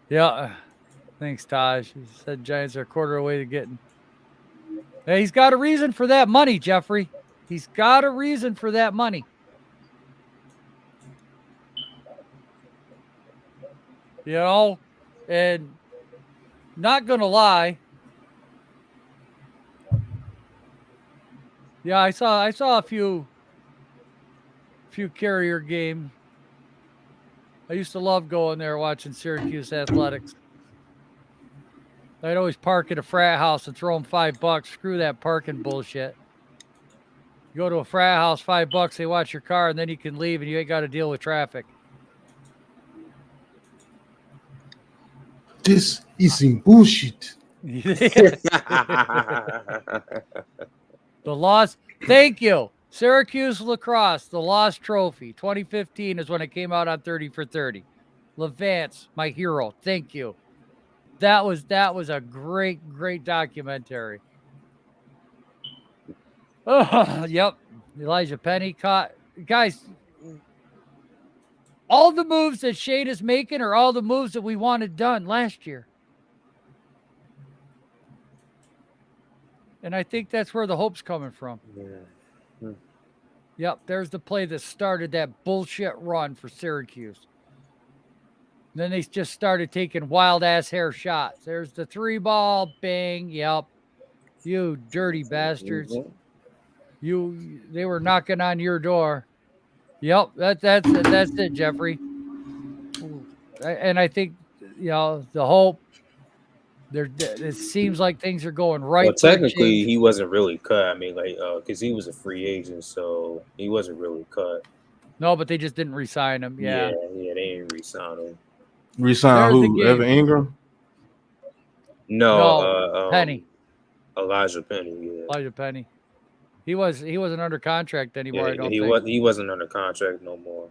A: Yeah. Thanks, Taj. He said Giants are a quarter away to getting. Hey, he's got a reason for that money, Jeffrey. He's got a reason for that money. You know, and not gonna lie. Yeah, I saw a few Carrier games. I used to love going there watching Syracuse athletics. I'd always park at a frat house and throw them $5. Screw that parking bullshit. You go to a frat house, $5, they watch your car, and then you can leave and you ain't got to deal with traffic.
C: This is in bullshit.
A: The lost. Thank you. Syracuse lacrosse, the lost trophy. 2015 is when it came out on 30 for 30. Levance, my hero. Thank you. That was a great documentary. Oh, yep. Elijah Penny caught. Guys, all the moves that Shane is making are all the moves that we wanted done last year. And I think that's where the hope's coming from.
D: Yeah.
A: Yep, there's the play that started that bullshit run for Syracuse. Then they just started taking wild-ass hair shots. There's the 3-ball, bang, yep. You dirty bastards. They were knocking on your door. Yep, that's it, Jeffrey. And I think, the hope, it seems like things are going right.
D: Well, technically, he wasn't really cut. I mean, because he was a free agent, so he wasn't really cut.
A: No, but they just didn't re-sign him. Yeah,
D: they didn't re-sign him.
C: Re-sign who? Evan Ingram?
D: No,
A: Penny.
D: Elijah Penny. Yeah.
A: Elijah Penny. He wasn't under contract anymore.
D: Yeah, he wasn't under contract no more.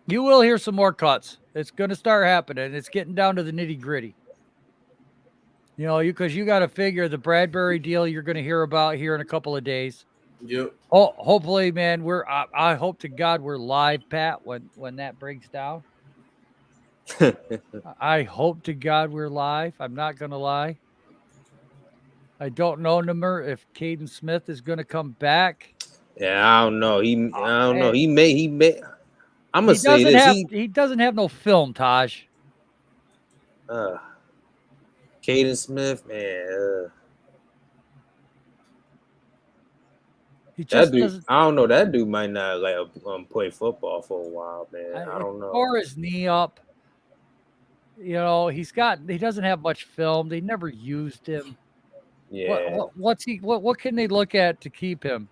A: You will hear some more cuts. It's going to start happening. It's getting down to the nitty gritty. Because you got to figure the Bradbury deal you're going to hear about here in a couple of days.
C: Yep.
A: Oh, hopefully, man, I hope to God we're live, Pat, when that breaks down. I hope to God we're live. I'm not going to lie. I don't know, Nimmer, if Caden Smith is going to come back.
D: Yeah, I don't know. I don't know. He may. I'm gonna say this.
A: He doesn't have no film, Taj.
D: Caden Smith, man.
A: He just
D: I don't know. That dude might not play football for a while, man. I don't know.
A: Tore his knee up. He doesn't have much film. They never used him.
D: Yeah.
A: What can they look at to keep him?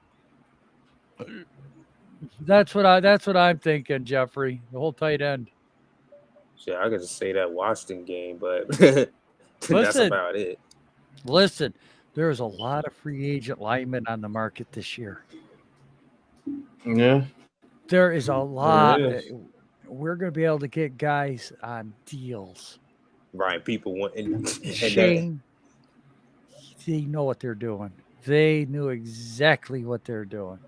A: That's what I'm thinking, Jeffrey. The whole tight end.
D: Yeah, I could just say that Washington game, but that's about it.
A: Listen, there's a lot of free agent linemen on the market this year.
C: Yeah.
A: There is a lot. We're going to be able to get guys on deals.
D: Right. People want
A: Shane. They know what they're doing. They knew exactly what they're doing.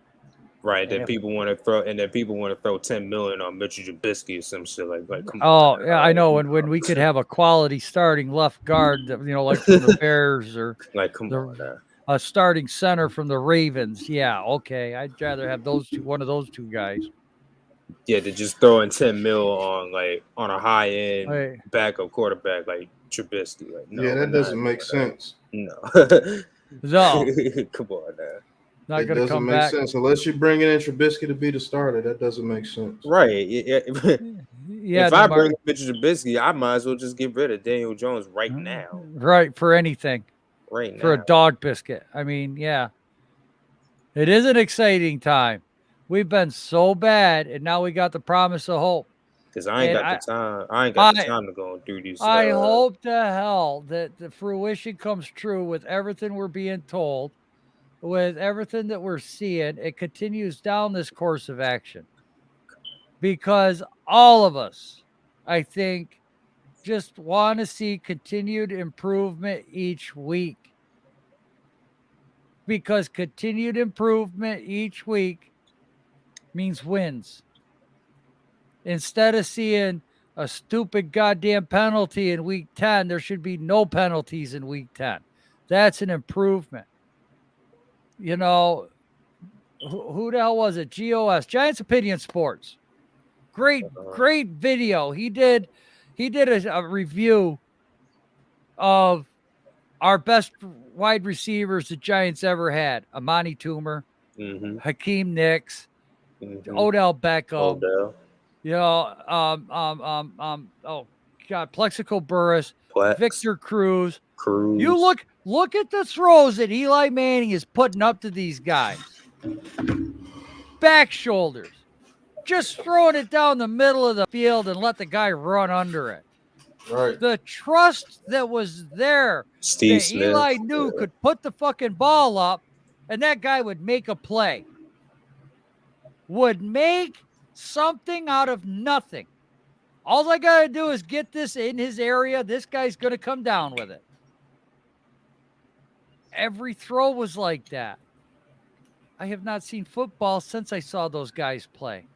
D: Right. Then people want to throw $10 million on Mitchell Trubisky or some shit like. Come
A: on. Yeah, I know. When we could have a quality starting left guard, like from the Bears or a starting center from the Ravens. Yeah, okay. I'd rather have one of those two guys.
D: Yeah, to just throw in $10 million on a high end backup quarterback like Trubisky. No,
C: yeah, that doesn't make sense.
D: No.
A: No.
D: Come on now.
A: Not going to come
C: back. That doesn't make sense unless you're bringing in Trubisky to be the starter. That doesn't make sense.
D: Right. Yeah. If I bring Mitchell Trubisky, I might as well just get rid of Daniel Jones right now.
A: Right, for anything.
D: Right now.
A: For a dog biscuit. I mean, yeah. It is an exciting time. We've been so bad, and now we got the promise of hope.
D: Because I ain't
A: And
D: got the time. I ain't got the time to go through these.
A: I hope to hell that the fruition comes true with everything we're being told, with everything that we're seeing. It continues down this course of action, because all of us, I think, just want to see continued improvement each week. Because continued improvement each week means wins. Instead of seeing a stupid goddamn penalty in week 10, there should be no penalties in week 10. That's an improvement. You know, who the hell was it? GOS, Giants Opinion Sports. Great video. He did a review of our best wide receivers the Giants ever had. Amani Toomer, Hakeem Nicks, Odell Beckham. You know, oh God, Plexico Burris, Victor Cruz. You look at the throws that Eli Manning is putting up to these guys. Back shoulders. Just throwing it down the middle of the field and let the guy run under it.
C: Right.
A: The trust that was there that Eli knew could put the fucking ball up and that guy would make a play. Would make something out of nothing. All I got to do is get this in his area. This guy's going to come down with it. Every throw was like that. I have not seen football since I saw those guys play.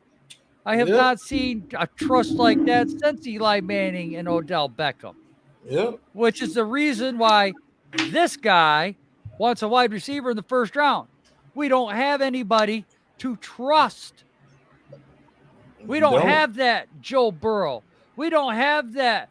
A: I have not seen a trust like that since Eli Manning and Odell Beckham.
C: Yep.
A: Which is the reason why this guy wants a wide receiver in the first round. We don't have anybody to trust. We don't have that Joe Burrow. We don't have that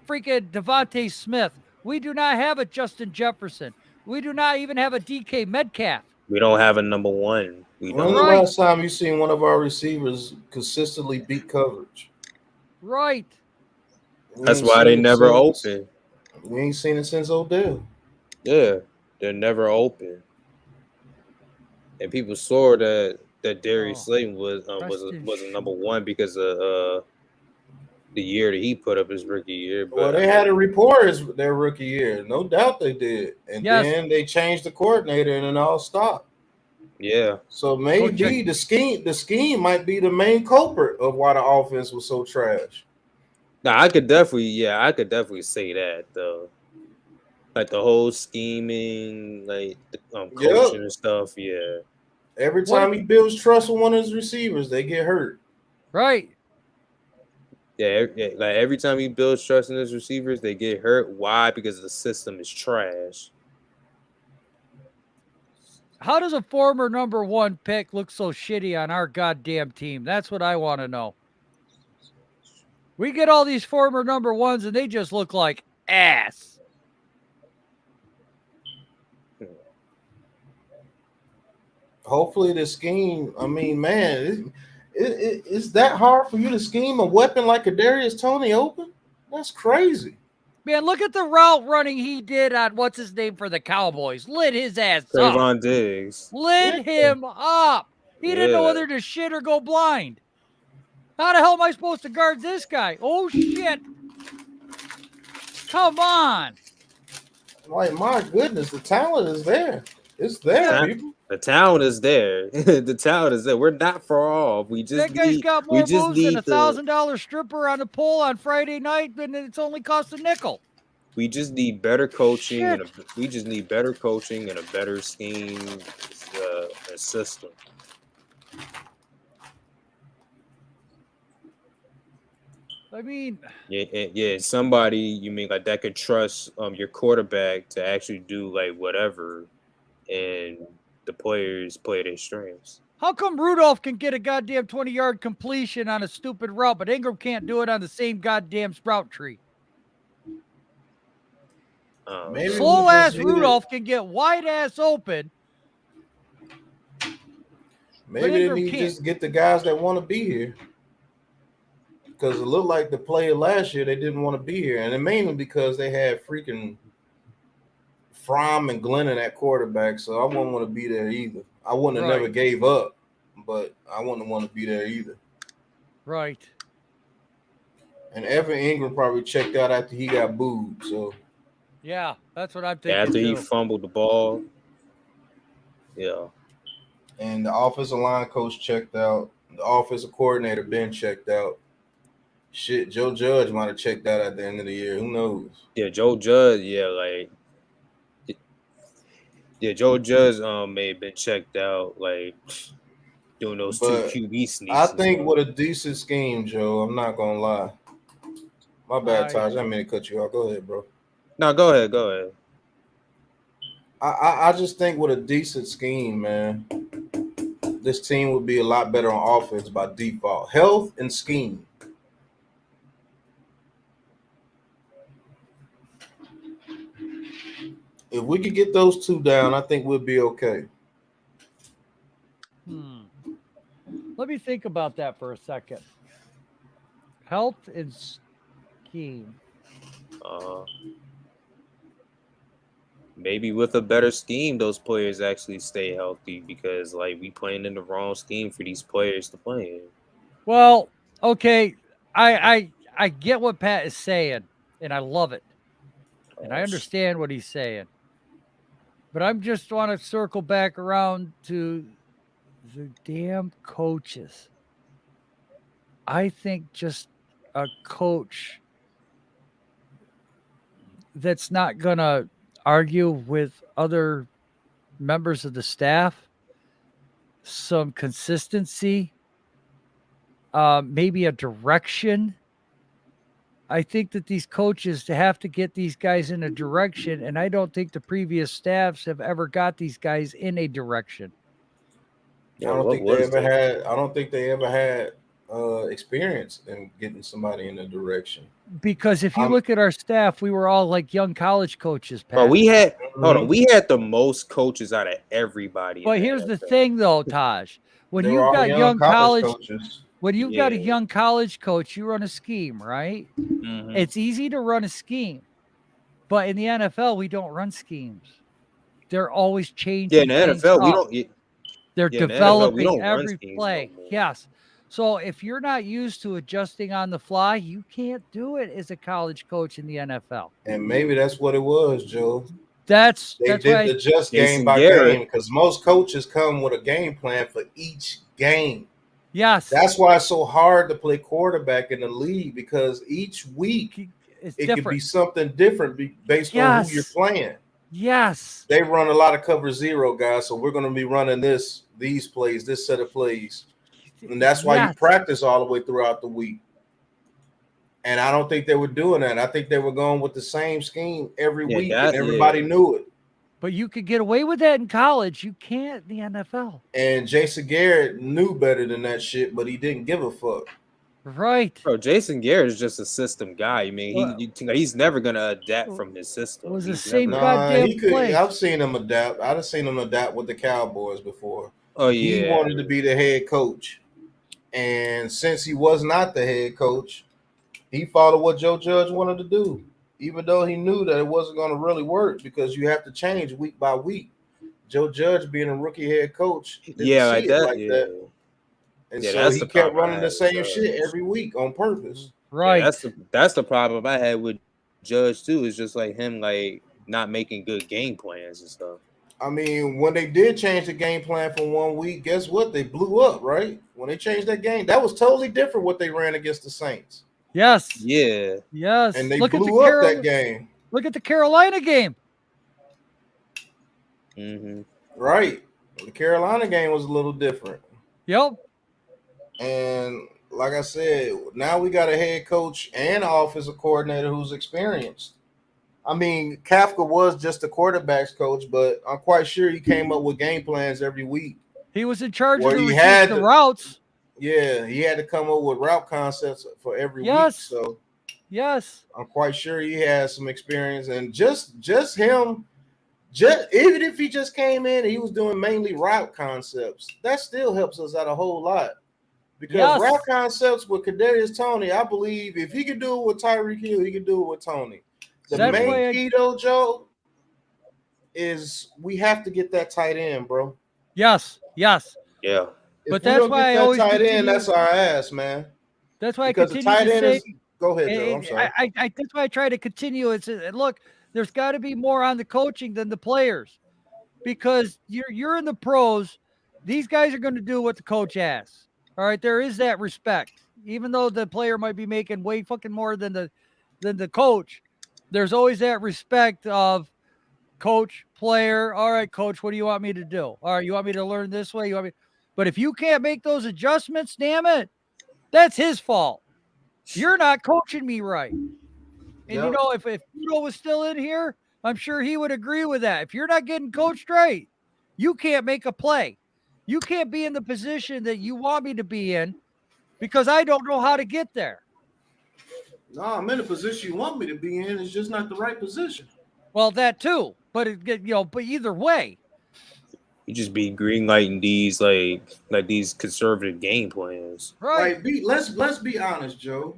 A: freaking Devontae Smith. We do not have a Justin Jefferson. We do not even have a DK Metcalf.
D: We don't have a number one.
C: When's the last time you seen one of our receivers consistently beat coverage?
A: Right.
D: That's why they never open.
C: We ain't seen it since Odell.
D: Yeah, they're never open. And people saw that Darius Slayton was a number one because of the year that he put up his rookie year. But
C: well, they had a report as their rookie year. No doubt they did. And then they changed the coordinator and it all stopped.
D: Yeah.
C: So maybe the scheme might be the main culprit of why the offense was so trash.
D: Now I could definitely say that though. Like the whole scheming, like coaching and stuff. Yeah.
C: Every time he builds trust with one of his receivers, they get hurt.
A: Right.
D: Yeah, like every time he builds trust in his receivers, they get hurt. Why? Because the system is trash.
A: How does a former number one pick look so shitty on our goddamn team? That's what I want to know. We get all these former number ones and they just look like ass.
C: Hopefully the scheme, I mean, man, it's that hard for you to scheme a weapon like a Darius Toney open? That's crazy.
A: Man, look at the route running he did on what's his name for the Cowboys. Lit his ass up.
D: Trayvon Diggs.
A: Lit him up. He didn't know whether to shit or go blind. How the hell am I supposed to guard this guy? Oh, shit. Come on.
C: Like, my goodness, the talent is there. It's there, people.
D: The talent is there. The talent is there. We're not far off. We just
A: that guy's got more moves than $1,000 stripper on the pole on Friday night, and it's only cost a nickel.
D: We just need better coaching, and we just need better coaching and a better scheme and system.
A: I mean,
D: yeah. Somebody you mean like that could trust your quarterback to actually do like whatever, and the players play their strengths.
A: How come Rudolph can get a goddamn 20-yard completion on a stupid route, but Ingram can't do it on the same goddamn sprout tree? Slow-ass Rudolph can get wide-ass open.
C: Maybe they need to just get the guys that want to be here. Because it looked like the player last year, they didn't want to be here. And it mainly because they had freaking Fromm and Glennon at quarterback, so I wouldn't want to be there either. I wouldn't have never gave up, but I wouldn't want to be there either.
A: Right.
C: And Evan Ingram probably checked out after he got booed. So
A: Yeah, that's what I'm thinking
D: After he
A: too.
D: fumbled the ball. Yeah.
C: and the offensive line coach checked out. The offensive coordinator been checked out. Shit, Joe Judge might have checked out at the end of the year. Who knows?
D: Yeah, Joe Judge, Joe Judge may have been checked out, like doing those
C: But
D: two QB sneaks.
C: I
D: and
C: think
D: stuff.
C: with a decent scheme, Joe, I'm not gonna lie. My bad, Taj. I didn't mean to cut you off. Go ahead, bro.
D: No, go ahead.
C: I just think with a decent scheme, man, this team would be a lot better on offense by default. Health and scheme. If we could get those two down, I think we'll be okay.
A: Let me think about that for a second. Health and scheme.
D: Maybe with a better scheme, those players actually stay healthy because, like, we playing in the wrong scheme for these players to play in.
A: Well, okay, I get what Pat is saying, and I love it, and I understand what he's saying. But I just want to circle back around to the damn coaches. I think just a coach that's not going to argue with other members of the staff, some consistency, maybe a direction. I think that these coaches have to get these guys in a direction, and I don't think the previous staffs have ever got these guys in a direction.
C: I don't think they ever had experience in getting somebody in a direction.
A: Because if you look at our staff, we were all like young college coaches, Pat.
D: But we had the most coaches out of everybody.
A: But here's the thing, though, Taj. When
C: They
A: you've
C: were all
A: got young college
C: coaches.
A: when you've got a young college coach, you run a scheme, right?
D: Mm-hmm.
A: It's easy to run a scheme. But in the NFL, we don't run schemes. They're always changing.
D: Yeah, in the NFL, we don't.
A: They're developing
D: NFL,
A: every play. No, yes. So if you're not used to adjusting on the fly, you can't do it as a college coach in the NFL.
C: And maybe that's what it was, Joe.
A: They
C: did adjust game by game because most coaches come with a game plan for each game.
A: Yes.
C: That's why it's so hard to play quarterback in the league because each week it could be something different based on who you're playing.
A: Yes.
C: They run a lot of cover zero, guys, so we're going to be running these plays, this set of plays. And that's why you practice all the way throughout the week. And I don't think they were doing that. I think they were going with the same scheme every week, and everybody knew it.
A: But you could get away with that in college. You can't in the NFL.
C: And Jason Garrett knew better than that shit, but he didn't give a fuck.
A: Right.
D: Bro, Jason Garrett is just a system guy. I mean, he's never going to adapt from his system.
A: It was the same goddamn play.
C: I've seen him adapt. I've seen him adapt with the Cowboys before.
D: Oh, yeah.
C: He wanted to be the head coach. And since he was not the head coach, he followed what Joe Judge wanted to do, even though he knew that it wasn't going to really work because you have to change week by week. Joe Judge being a rookie head coach, that. And so he kept running the same shit every week on purpose.
A: Right.
D: Yeah, that's the problem I had with Judge too. It's just like him not making good game plans and stuff.
C: I mean, when they did change the game plan for 1 week, guess what? They blew up, right? When they changed that game, that was totally different what they ran against the Saints.
A: Yes.
D: Yeah.
A: Yes.
C: And they blew up that game.
A: Look at the Carolina game.
D: Mm-hmm.
C: Right. The Carolina game was a little different.
A: Yep.
C: And like I said, now we got a head coach and an offensive coordinator who's experienced. I mean, Kafka was just a quarterback's coach, but I'm quite sure he came up with game plans every week.
A: He was in charge of the routes.
C: Yeah, he had to come up with route concepts for every week. So I'm quite sure he has some experience. And just him, even if he just came in and he was doing mainly route concepts, that still helps us out a whole lot. Because route concepts with Kadarius Toney, I believe if he could do it with Tyreek Hill, he could do it with Toney. The main key, though, Joe, is we have to get that tight end, bro.
A: Yes.
D: Yeah.
A: But that's why I always
C: tight end. That's our ass, man.
A: That's why I continue to say
C: Go ahead, Joe. I'm sorry.
A: That's why I try to continue. It's look, there's got to be more on the coaching than the players, because you're in the pros. These guys are going to do what the coach asks. All right, there is that respect, even though the player might be making way fucking more than the coach. There's always that respect of coach, player. All right, coach, what do you want me to do? All right, you want me to learn this way? You want me? But if you can't make those adjustments, damn it, that's his fault. You're not coaching me right. And you know, if Udo was still in here, I'm sure he would agree with that. If you're not getting coached right, you can't make a play. You can't be in the position that you want me to be in because I don't know how to get there.
C: No, I'm in the position you want me to be in. It's just not the right position.
A: Well, that too. But but either way,
D: you just be green lighting these like these conservative game plans.
C: Right. Let's be honest, Joe.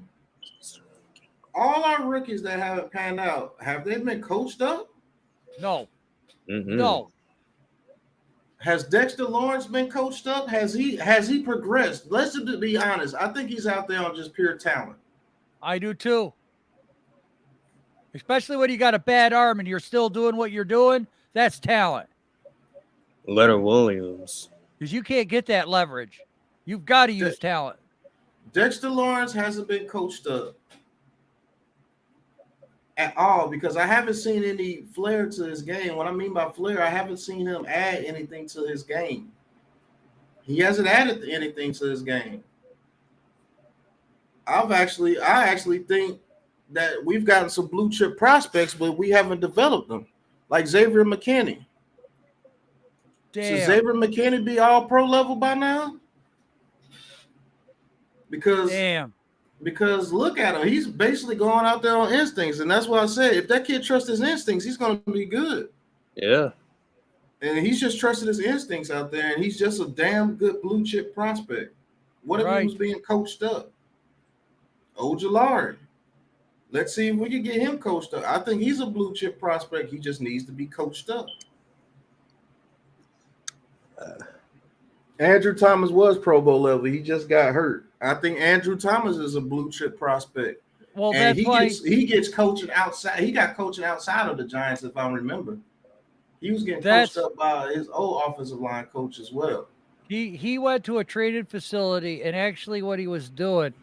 C: All our rookies that haven't panned out, have they been coached up?
A: No.
D: Mm-hmm.
A: No.
C: Has Dexter Lawrence been coached up? Has he progressed? Let's just be honest. I think he's out there on just pure talent.
A: I do too. Especially when you got a bad arm and you're still doing what you're doing. That's talent.
D: Leonard Williams.
A: Because you can't get that leverage. You've got to use talent.
C: Dexter Lawrence hasn't been coached up at all because I haven't seen any flair to his game. What I mean by flair, I haven't seen him add anything to his game. He hasn't added anything to his game. I actually think that we've gotten some blue chip prospects, but we haven't developed them, like Xavier McKinney.
A: Damn.
C: Should Xavier McKinney be all pro level by now? Because look at him. He's basically going out there on instincts. And that's why I said, if that kid trusts his instincts, he's going to be good.
D: Yeah.
C: And he's just trusting his instincts out there. And he's just a damn good blue chip prospect. What if he was being coached up? Ojulari. Let's see if we can get him coached up. I think he's a blue chip prospect. He just needs to be coached up. Andrew Thomas was Pro Bowl level. He just got hurt. I think Andrew Thomas is a blue chip prospect.
A: Well,
C: and
A: that's
C: he gets coaching outside. He got coaching outside of the Giants, if I remember. He was getting coached up by his old offensive line coach as well.
A: He went to a traded facility, and actually what he was doing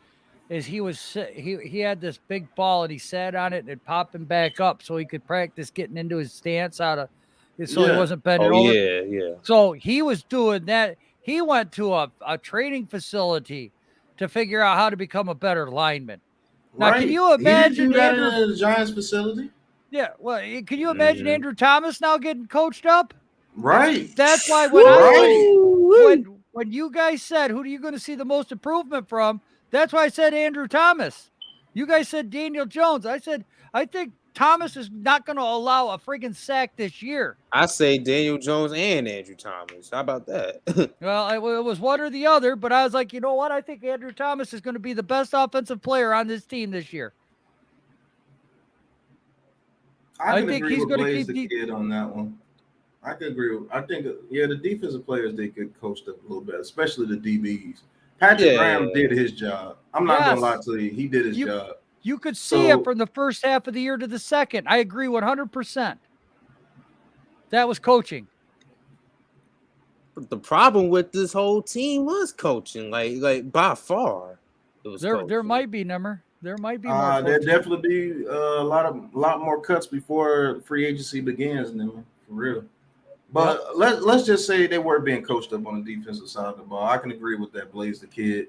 A: is he had this big ball, and he sat on it and popping back up so he could practice getting into his stance he wasn't bending over.
D: Yeah.
A: So he was doing that. He went to a training facility to figure out how to become a better lineman. Now, can you imagine
C: that in the Giants facility?
A: Yeah, well, can you imagine Andrew Thomas now getting coached up?
C: Right.
A: That's why when you guys said, who are you going to see the most improvement from? That's why I said Andrew Thomas. You guys said Daniel Jones. I said, I think Thomas is not going to allow a friggin' sack this year.
D: I say Daniel Jones and Andrew Thomas. How about that?
A: Well, it was one or the other, but I was like, you know what? I think Andrew Thomas is going to be the best offensive player on this team this year.
C: I think he's going to keep the kid on that one. I can agree. I think, the defensive players, they get coached up a little bit, especially the DBs. Patrick Graham did his job. I'm not going to lie to you. He did his job.
A: You could see it from the first half of the year to the second. I agree 100%. That was coaching.
D: The problem with this whole team was coaching, like by far. It was
A: there might be Nimmer. There might be more.
C: There definitely be a lot more cuts before free agency begins, Nimmer, for real. But let's just say they were being coached up on the defensive side of the ball. I can agree with that, Blaze the Kid.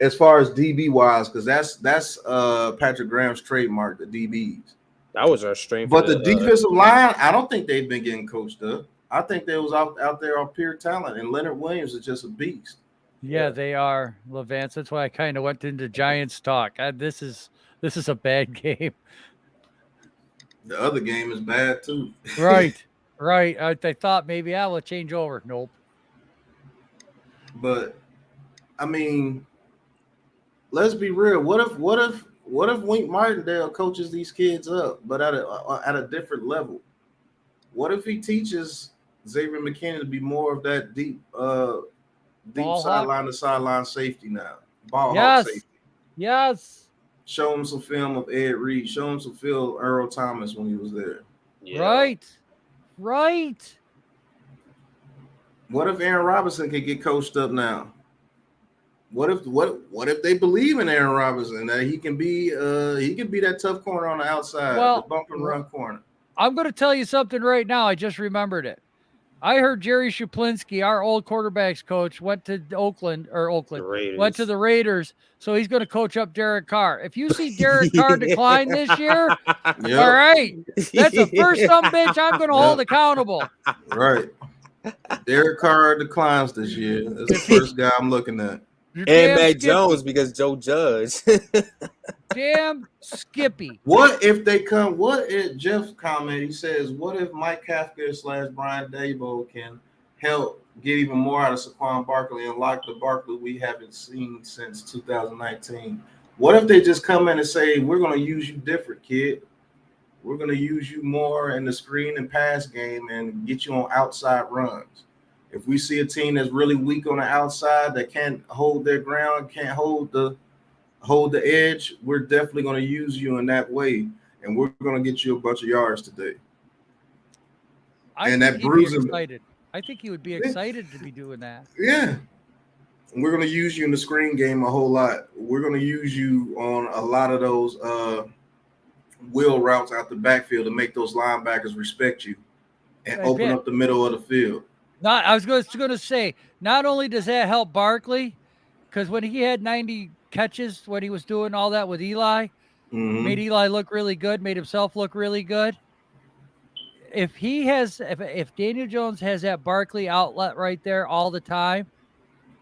C: As far as DB wise, because that's Patrick Graham's trademark, the DBs.
D: That was our strength.
C: But the defensive line, I don't think they've been getting coached up. I think they was out there on pure talent, and Leonard Williams is just a beast.
A: Yeah, they are, Levance. That's why I kind of went into Giants talk. This is a bad game.
C: The other game is bad too.
A: Right. I thought maybe I will change over. Nope.
C: But I mean, let's be real. What if Wink Martindale coaches these kids up, but at a different level? What if he teaches Xavier McKinney to be more of that deep
A: Ball
C: sideline to sideline safety now? Ball
A: yes.
C: hawk safety.
A: Yes.
C: Show him some film of Ed Reed. Show him some film of Earl Thomas when he was there.
D: Yeah.
A: Right.
C: What if Aaron Robinson could get coached up now? What if they believe in Aaron Robinson that he can be that tough corner on the outside,
A: Well,
C: the bump and run corner?
A: I'm going to tell you something right now. I just remembered it. I heard Jerry Shuplinski, our old quarterbacks coach, went to Oakland, went to the Raiders. So he's going to coach up Derek Carr. If you see Derek Carr decline this year, all right, that's the first bitch I'm going to hold accountable.
C: Right. Derek Carr declines this year. That's the first guy I'm looking at.
D: And Mac Jones because Joe Judge.
A: Damn Skippy.
C: What if Jeff comment? He says, what if Mike Kafka / Brian Daboll can help get even more out of Saquon Barkley and lock the Barkley we haven't seen since 2019? What if they just come in and say, we're going to use you different, kid. We're going to use you more in the screen and pass game and get you on outside runs. If we see a team that's really weak on the outside that can't hold their ground, can't hold the edge, we're definitely going to use you in that way, and we're going to get you a bunch of yards today.
A: I think he would be excited to be doing that.
C: Yeah. And we're going to use you in the screen game a whole lot. We're going to use you on a lot of those wheel routes out the backfield to make those linebackers respect you and open up the middle of the field.
A: I was going to say, not only does that help Barkley, because when he had 90 catches, when he was doing all that with Eli, made Eli look really good, made himself look really good. If Daniel Jones has that Barkley outlet right there all the time,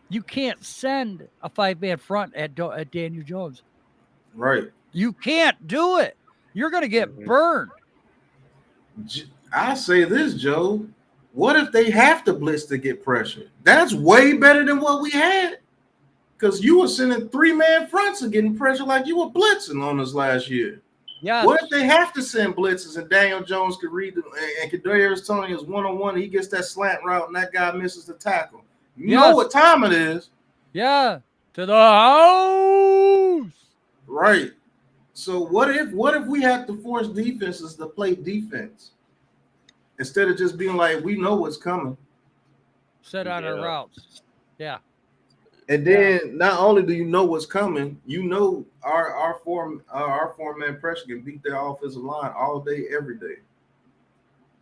A: you can't send a 5-man front at Daniel Jones.
C: Right.
A: You can't do it. You're going to get burned.
C: I say this, Joe. What if they have to blitz to get pressure? That's way better than what we had. Because you were sending 3-man fronts and getting pressure like you were blitzing on us last year.
A: Yeah.
C: What if they have to send blitzes and Daniel Jones could read them and Kadarius Toney is one-on-one, he gets that slant route and that guy misses the tackle? You know what time it is.
A: Yeah. To the house.
C: Right. So what if we have to force defenses to play defense? Instead of just being like, we know what's coming.
A: Set on our routes. Yeah.
C: And then not only do you know what's coming, you know our 4-man pressure can beat their offensive line all day, every day.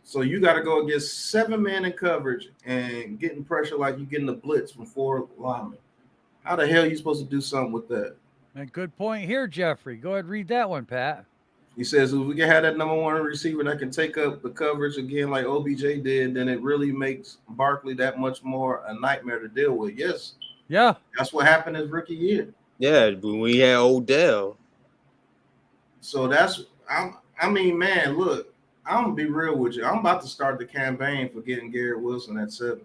C: So you got to go against 7-man in coverage and getting pressure like you're getting a blitz from 4 linemen. How the hell are you supposed to do something with that?
A: And good point here, Jeffrey. Go ahead and read that one, Pat.
C: He says, if we can have that number 1 receiver that can take up the coverage again like OBJ did, then it really makes Barkley that much more a nightmare to deal with. Yes.
A: Yeah.
C: That's what happened his rookie year.
D: Yeah, when we had Odell.
C: So I mean, man, look, I'm going to be real with you. I'm about to start the campaign for getting Garrett Wilson at 7.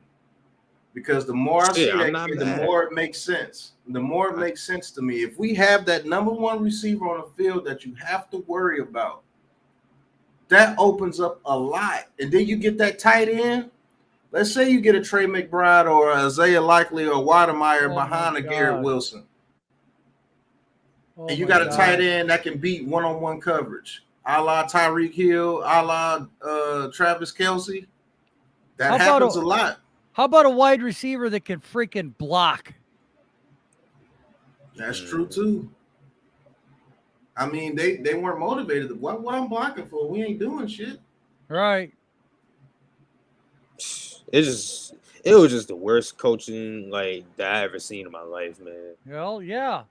C: Because the more I see that kid, the more it makes sense. The more it makes sense to me. If we have that number 1 receiver on the field that you have to worry about, that opens up a lot. And then you get that tight end. Let's say you get a Trey McBride or a Isaiah Likely or Watermeyer behind a Garrett Wilson. And you got a tight end that can beat one-on-one coverage, a la Tyreek Hill, a la Travis Kelce. That happens a lot.
A: How about a wide receiver that can freaking block?
C: That's true too. I mean, they weren't motivated. What I'm blocking for? We ain't doing shit.
A: Right.
D: It was just the worst coaching that I ever seen in my life, man.
A: Well, yeah.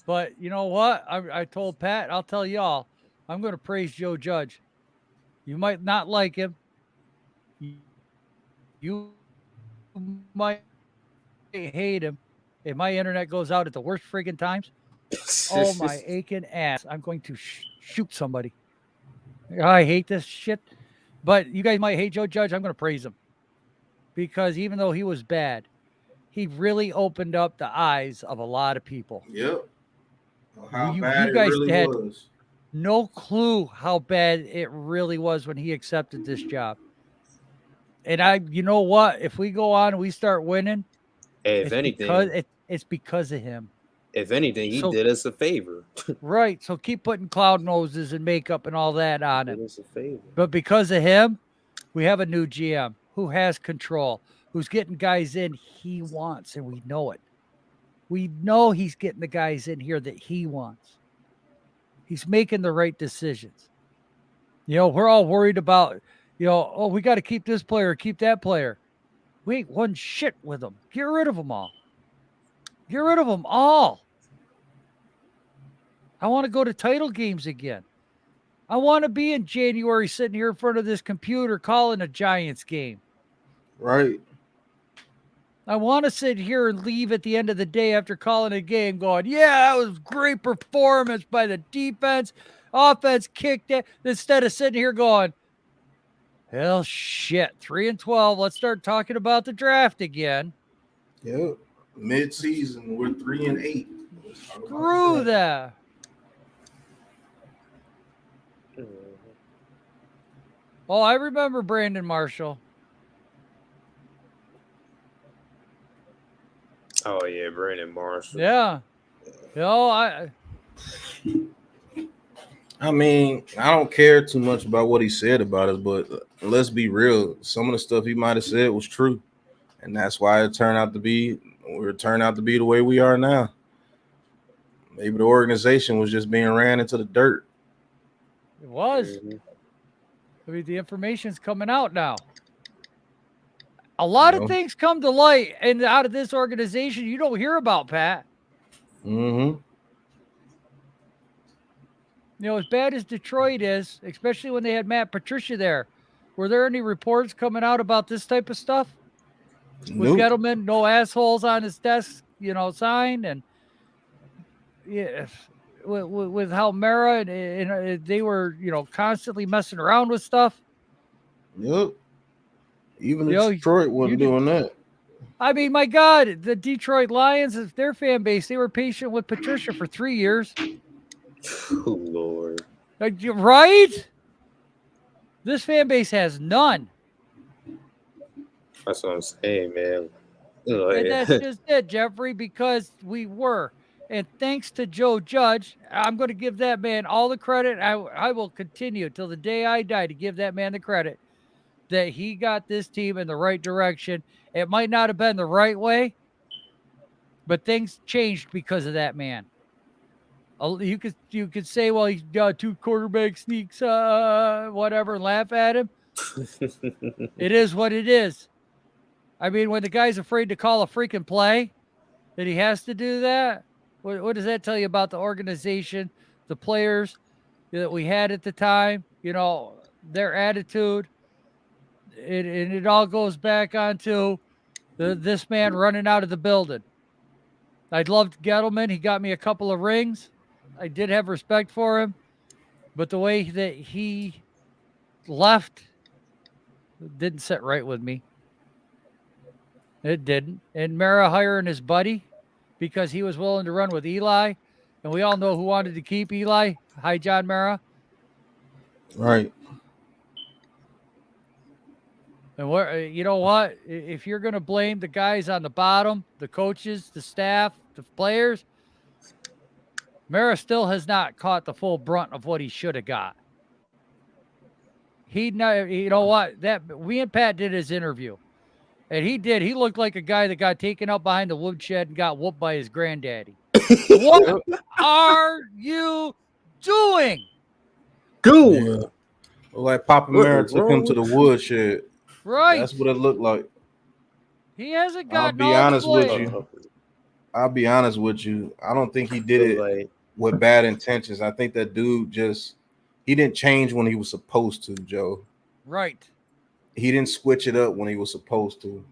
A: But you know what? I told Pat, I'll tell y'all, I'm going to praise Joe Judge. You might not like him. You might hate him. If my internet goes out at the worst friggin' times, oh my aching ass, I'm going to shoot somebody. I hate this shit. But you guys might hate Joe Judge. I'm going to praise him. Because even though he was bad, he really opened up the eyes of a lot of people.
C: Yep.
A: How bad you guys it really had was. No clue how bad it really was when he accepted this job. And you know what? If we go on and we start winning,
D: if anything,
A: it's because of him.
D: If anything, he
A: So-
D: did us a favor.
A: Right. So keep putting cloud noses and makeup and all that on
D: Did
A: him.
D: us a favor.
A: But because of him, we have a new GM who has control, who's getting guys in he wants, and we know it. We know he's getting the guys in here that he wants. He's making the right decisions. You know, we're all worried about, oh, we got to keep this player, keep that player. We ain't won shit with them. Get rid of them all. Get rid of them all. I want to go to title games again. I want to be in January sitting here in front of this computer calling a Giants game.
C: Right.
A: I want to sit here and leave at the end of the day after calling a game going, yeah, that was great performance by the defense. Offense kicked it. Instead of sitting here going, hell shit, 3-12. Let's start talking about the draft again.
C: Yep. Mid-season, we're 3-8.
A: Screw that. Oh, I remember Brandon Marshall.
D: Oh yeah, Brandon Marshall.
A: Yeah.
C: I mean, I don't care too much about what he said about us, but let's be real. Some of the stuff he might have said was true, and that's why it turned out to be the way we are now. Maybe the organization was just being ran into the dirt.
A: It was. I mean, the information's coming out now. A lot of things come to light and out of this organization you don't hear about, Pat.
C: Mm-hmm.
A: As bad as Detroit is, especially when they had Matt Patricia there, were there any reports coming out about this type of stuff? With Gettleman, no assholes on his desk, signed, and yeah, with how Mara and they were, constantly messing around with stuff.
C: Yep. Even Detroit wasn't doing that.
A: I mean, my God, the Detroit Lions, their fan base, they were patient with Patricia for 3 years.
D: Oh, Lord.
A: Right? This fan base has none.
D: That's what I'm saying, man.
A: And that's just it, Jeffrey, because we were. And thanks to Joe Judge, I'm going to give that man all the credit. I will continue till the day I die to give that man the credit that he got this team in the right direction. It might not have been the right way, but things changed because of that man. You could say, well, he's got 2 quarterback sneaks, whatever, and laugh at him. It is what it is. I mean, when the guy's afraid to call a freaking play, that he has to do that. What does that tell you about the organization, the players that we had at the time? Their attitude. And it all goes back onto this man running out of the building. I loved Gettleman. He got me a couple of rings. I did have respect for him. But the way that he left didn't sit right with me. It didn't. And Mara hiring his buddy because he was willing to run with Eli. And we all know who wanted to keep Eli. Hi, John Mara.
C: Right.
A: And you know what? If you're going to blame the guys on the bottom, the coaches, the staff, the players, Mara still has not caught the full brunt of what he should have got. You know what? We and Pat did his interview. And he did. He looked like a guy that got taken out behind the woodshed and got whooped by his granddaddy. What are you doing?
C: Yeah. Like Papa Mara took him to the woodshed.
A: Right.
C: That's what it looked like.
A: He hasn't gotten
C: I'll be honest with you. I don't think he did it with bad intentions. I think that dude he didn't change when he was supposed to, Joe.
A: Right.
C: He didn't switch it up when he was supposed to.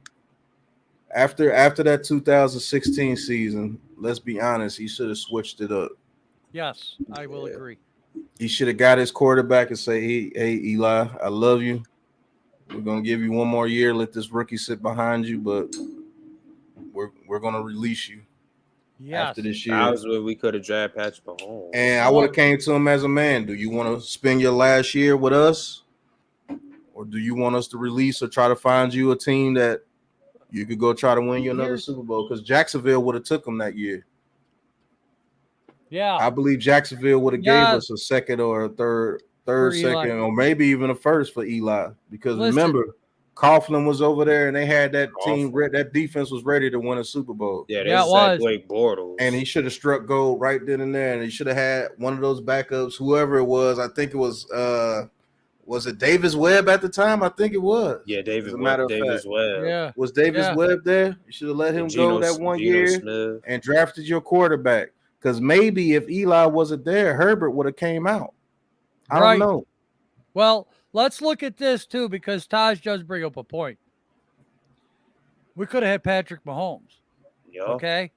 C: After that 2016 season, let's be honest, he should have switched it up.
A: Yes, I will agree.
C: He should have got his quarterback and say, hey, Eli, I love you. We're going to give you one more year. Let this rookie sit behind you, but we're going to release you after this year.
D: That was where we could have drafted Patrick Mahomes.
C: And I would have came to him as a man. Do you want to spend your last year with us? Or do you want us to release or try to find you a team that you could go try to win you another Super Bowl? Because Jacksonville would have took him that year.
A: Yeah.
C: I believe Jacksonville would have gave
A: Yes.
C: us a second or a third
A: For Eli.
C: second, or maybe even a first for Eli. Because
A: Listen.
C: remember, Coughlin was over there, and they had that team.
D: Coughlin.
C: That defense was ready to win a Super Bowl.
D: Yeah,
A: Yeah,
D: that's
A: it
D: Zach
A: was.
D: Blake Bortles.
C: And he should have struck gold right then and there, and he should have had one of those backups, whoever it was. I think it was it Davis Webb at the time? I think it was.
D: Yeah,
C: As a matter of
D: Davis
C: fact.
D: Webb.
A: Yeah.
C: Was Davis
A: Yeah.
C: Webb there? You should have let him
D: Geno-
C: go that one
D: Geno
C: year
D: Smith.
C: and drafted your quarterback. Because maybe if Eli wasn't there, Herbert would have came out. I
A: Right.
C: don't know.
A: Well, let's look at this too, because Taj does bring up a point. We could have had Patrick Mahomes.
D: Yup.
A: Okay.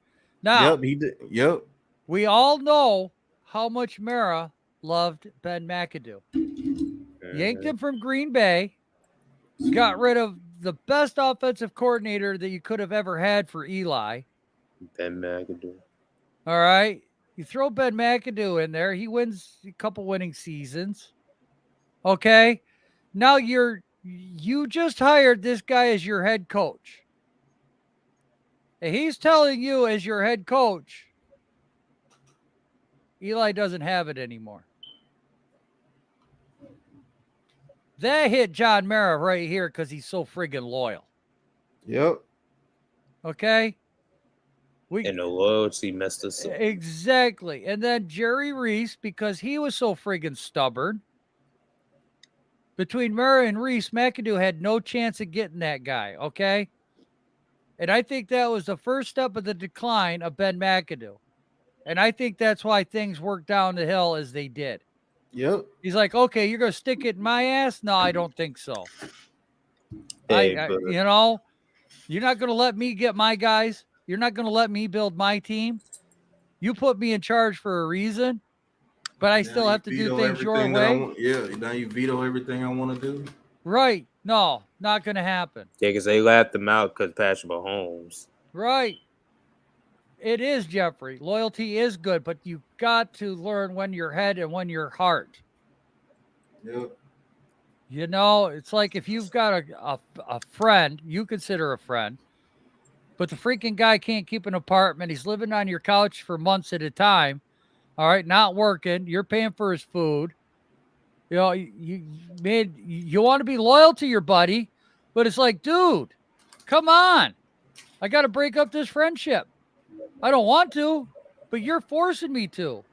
A: Now,
C: Yep, he did. Yep.
A: we all know how much Mara loved Ben McAdoo. Yanked him from Green Bay, got rid of the best offensive coordinator that you could have ever had for Eli.
D: Ben McAdoo.
A: All right. You throw Ben McAdoo in there, he wins a couple winning seasons. Okay. Now you just hired this guy as your head coach. And he's telling you as your head coach, Eli doesn't have it anymore. That hit John Mara right here because he's so friggin' loyal.
C: Yep.
A: Okay?
D: And the loyalty messed us up.
A: Exactly. And then Jerry Reese, because he was so friggin' stubborn. Between Mara and Reese, McAdoo had no chance of getting that guy, okay? And I think that was the first step of the decline of Ben McAdoo. And I think that's why things worked down the hill as they did.
C: Yep.
A: He's like, okay, you're going to stick it in my ass? No, I don't think so.
D: Hey,
A: I
D: but-
A: you know, you're not going to let me get my guys. You're not going to let me build my team. You put me in charge for a reason, but I still have to do things your way.
C: Yeah, now you veto everything I want to do.
A: Right. No, not going to happen.
D: Yeah, because they laughed him out because Patrick Mahomes.
A: Right. It is, Jeffrey. Loyalty is good, but you got to learn when your head and when your heart.
C: Yep.
A: You know, it's like if you've got a friend, you consider a friend, but the freaking guy can't keep an apartment. He's living on your couch for months at a time. All right, not working. You're paying for his food. You know, you want to be loyal to your buddy, but it's like, dude, come on. I got to break up this friendship. I don't want to, but you're forcing me to.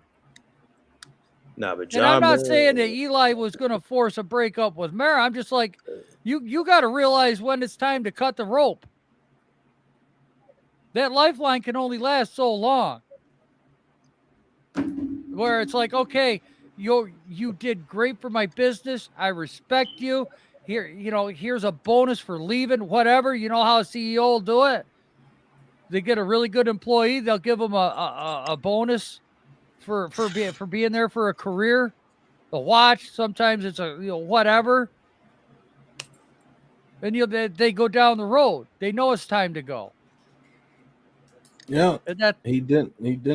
D: Nah, but John
A: And I'm not
D: Mara-
A: saying that Eli was going to force a breakup with Mara. I'm just like, you got to realize when it's time to cut the rope. That lifeline can only last so long. Where it's like, okay, you did great for my business. I respect you. Here, here's a bonus for leaving, whatever. You know how a CEO will do it. They get a really good employee, they'll give them a bonus for being there for a career. A watch, sometimes it's a whatever. And they go down the road. They know it's time to go.
C: Yeah.
A: And that
C: He didn't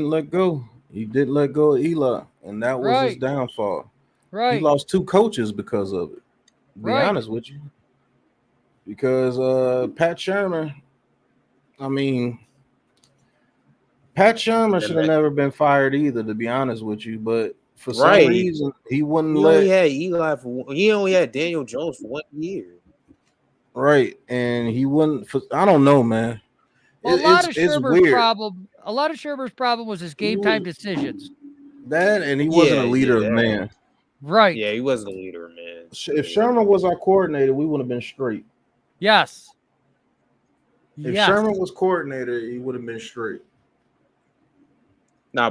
C: let go. He didn't let go of Eli, and that was his
A: Right.
C: downfall.
A: right.
C: He lost 2 coaches because of it. To be
A: Right.
C: honest with you. Because Pat Shermer, I mean, Pat Shermer should have never been fired either, to be honest with you. But for some
D: Right.
C: reason, he wouldn't
D: He
C: let
D: only had Eli he only had Daniel Jones for 1 year.
C: right, and he wouldn't. I don't know, man.
A: Well, a lot of
C: It's
A: Shermer's
C: weird.
A: problem was his game time decisions.
C: That, and he wasn't a
D: Yeah,
C: leader
D: yeah.
C: of man.
A: Right.
D: Yeah, he wasn't a leader, man.
C: If Sherman was our coordinator, we would have been straight.
A: Yes.
C: If
A: Yes.
C: Sherman was coordinator, he would have been straight.
D: Nah,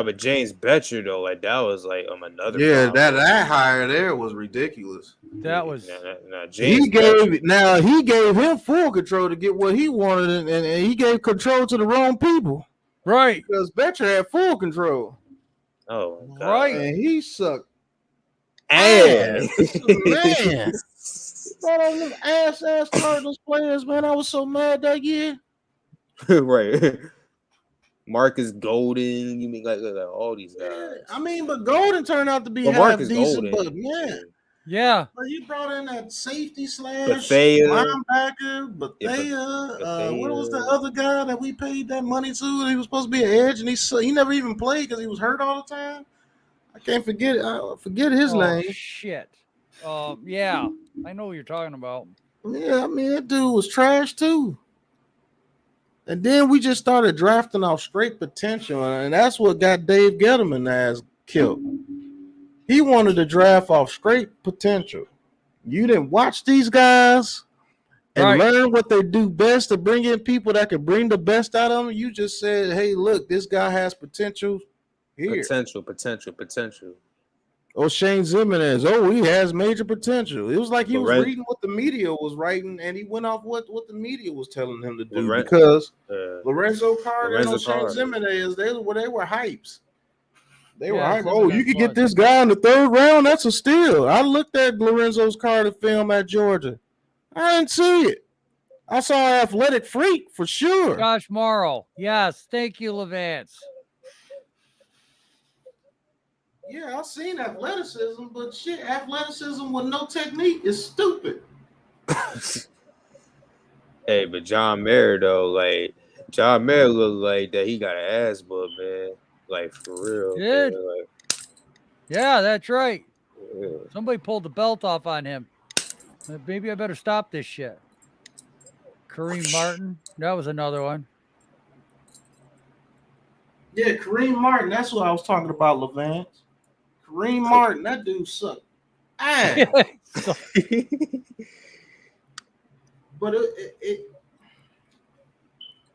D: but James Betcher though, like that was like another.
C: Yeah,
D: problem.
C: that hire there was ridiculous.
A: That was
D: Nah, James
C: He
D: Betcher-
C: gave him full control to get what he wanted, and he gave control to the wrong people
A: right.
C: because Betcher had full control,
D: Oh my God.
A: Right.
C: and he sucked
D: Ass.
C: man. Brought on them ass Cardinals players, man. I was so mad that year.
D: Right. Marcus Golden, you mean like all these guys.
C: I mean, but Golden turned out to be
D: Well,
C: half
D: Marcus
C: decent,
D: Golden.
C: but man,
A: Yeah.
C: But you brought in that safety slash
D: Bethea.
C: linebacker, Bethea.
D: Bethea.
C: What was the other guy that we paid that money to? And he was supposed to be an edge, and he never even played because he was hurt all the time. I can't forget. I forget his name.
A: Shit. Yeah, I know what you're talking about.
C: Yeah, I mean that dude was trash too. And then we just started drafting off straight potential, and that's what got Dave Gettleman ass killed. He wanted to draft off straight potential. You didn't watch these guys and learn what they do best to bring in people that can bring the best out of them. You just said, "Hey, look, this guy has potential here."
D: Potential.
C: Oh, Shane Zimenez. Oh, he has major potential. It was like he was reading what the media was writing, and he went off what the media was telling him to do because Lorenzo Carter and Shane Zimenez, they were hypes. They were hype. Oh, you could get this guy in the 3rd round. That's a steal. I looked at Lorenzo's Carter film at Georgia. I didn't see it. I saw an athletic freak for sure.
A: Josh Morrow. Yes. Thank you, Levance.
C: Yeah, I've seen athleticism, but shit, athleticism with no technique is stupid.
D: Hey, but John Mayer though, like John Mayer looked like that he got an ass book, man. Like for real.
A: Did?
D: Like,
A: yeah, that's right.
D: Yeah.
A: Somebody pulled the belt off on him. Maybe I better stop this shit. Kareem Martin. That was another one.
C: Yeah, Kareem Martin. That's what I was talking about, Levance. Kareem Martin. That dude sucked. But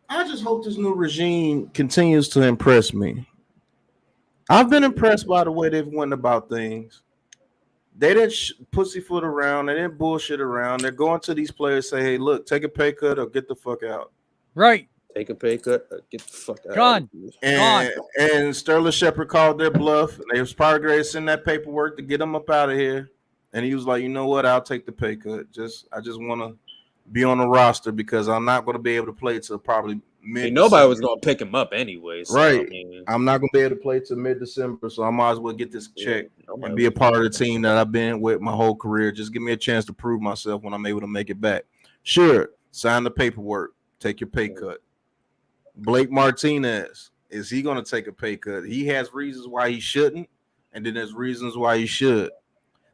C: I just hope this new regime continues to impress me. I've been impressed by the way they've went about things. They didn't pussyfoot around. They didn't bullshit around. They're going to these players, say, hey, look, take a pay cut or get the fuck out.
A: Right.
D: Take a pay cut or get the fuck out.
A: Gone.
C: And Sterling Shepard called their bluff. And they was probably going to send that paperwork to get him up out of here. And he was like, you know what? I'll take the pay cut. I just want to be on the roster because I'm not going to be able to play till probably mid.
D: Nobody was going to pick him up anyway. So,
C: right. I mean, I'm not going to be able to play till mid-December, so I might as well get this check and be a part of the team that I've been with my whole career. Just give me a chance to prove myself when I'm able to make it back. Sure, sign the paperwork. Take your pay cut. Blake Martinez, is he going to take a pay cut? He has reasons why he shouldn't, and then there's reasons why he should.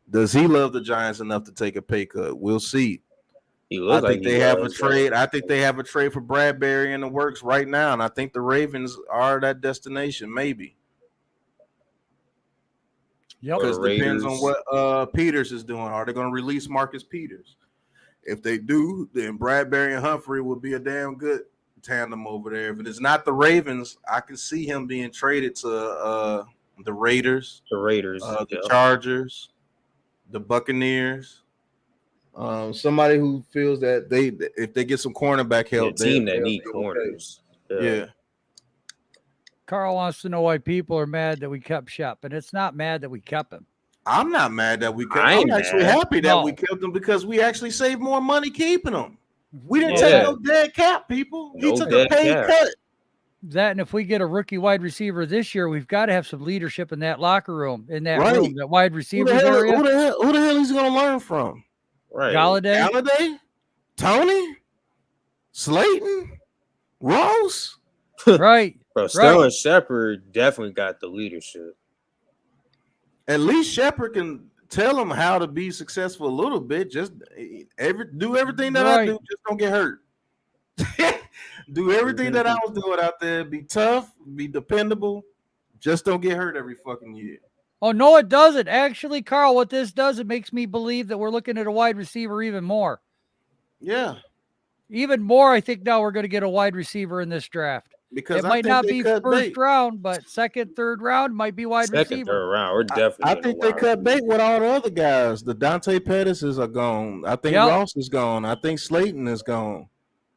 C: Does he love the Giants enough to take a pay cut? We'll see. I think they have a trade. I think they have a trade for Bradbury in the works right now, and I think the Ravens are that destination, maybe.
A: Yep.
C: Because it depends on what Peters is doing. Are they going to release Marcus Peters? If they do, then Bradbury and Humphrey would be a damn good tandem over there. If it is not the Ravens, I can see him being traded to the Raiders, the Chargers, the Buccaneers. Somebody who feels that if they get some cornerback help,
D: a team that need corners.
C: Yeah.
A: Carl wants to know why people are mad that we kept Shep, and it's not mad that we kept him.
C: I'm not mad that we kept him. I'm actually happy that we kept him because we actually saved more money keeping him. We didn't take no dead cap, people. He took a paid cut.
A: That, and if we get a rookie wide receiver this year, we've got to have some leadership in that locker room, in that room, that wide receiver area.
C: Who the hell is he going to learn from?
D: Right.
A: Galladay,
C: Tony, Slayton, Ross.
A: Right.
D: Bro, Sterling Shepard definitely got the leadership.
C: At least Shepard can tell him how to be successful a little bit. Just do everything that I do. Just don't get hurt. Do everything that I was doing out there. Be tough. Be dependable. Just don't get hurt every fucking year.
A: Oh, no, it doesn't. Actually, Carl, what this does, it makes me believe that we're looking at a wide receiver even more.
C: Yeah.
A: Even more, I think now we're going to get a wide receiver in this draft.
C: Because
A: it might not be first round, but second, third round might be wide receiver.
D: Second, third round, we're definitely.
C: I think they cut bait with all the other guys. The Dante Pettis are gone. I think Ross is gone. I think Slayton is gone.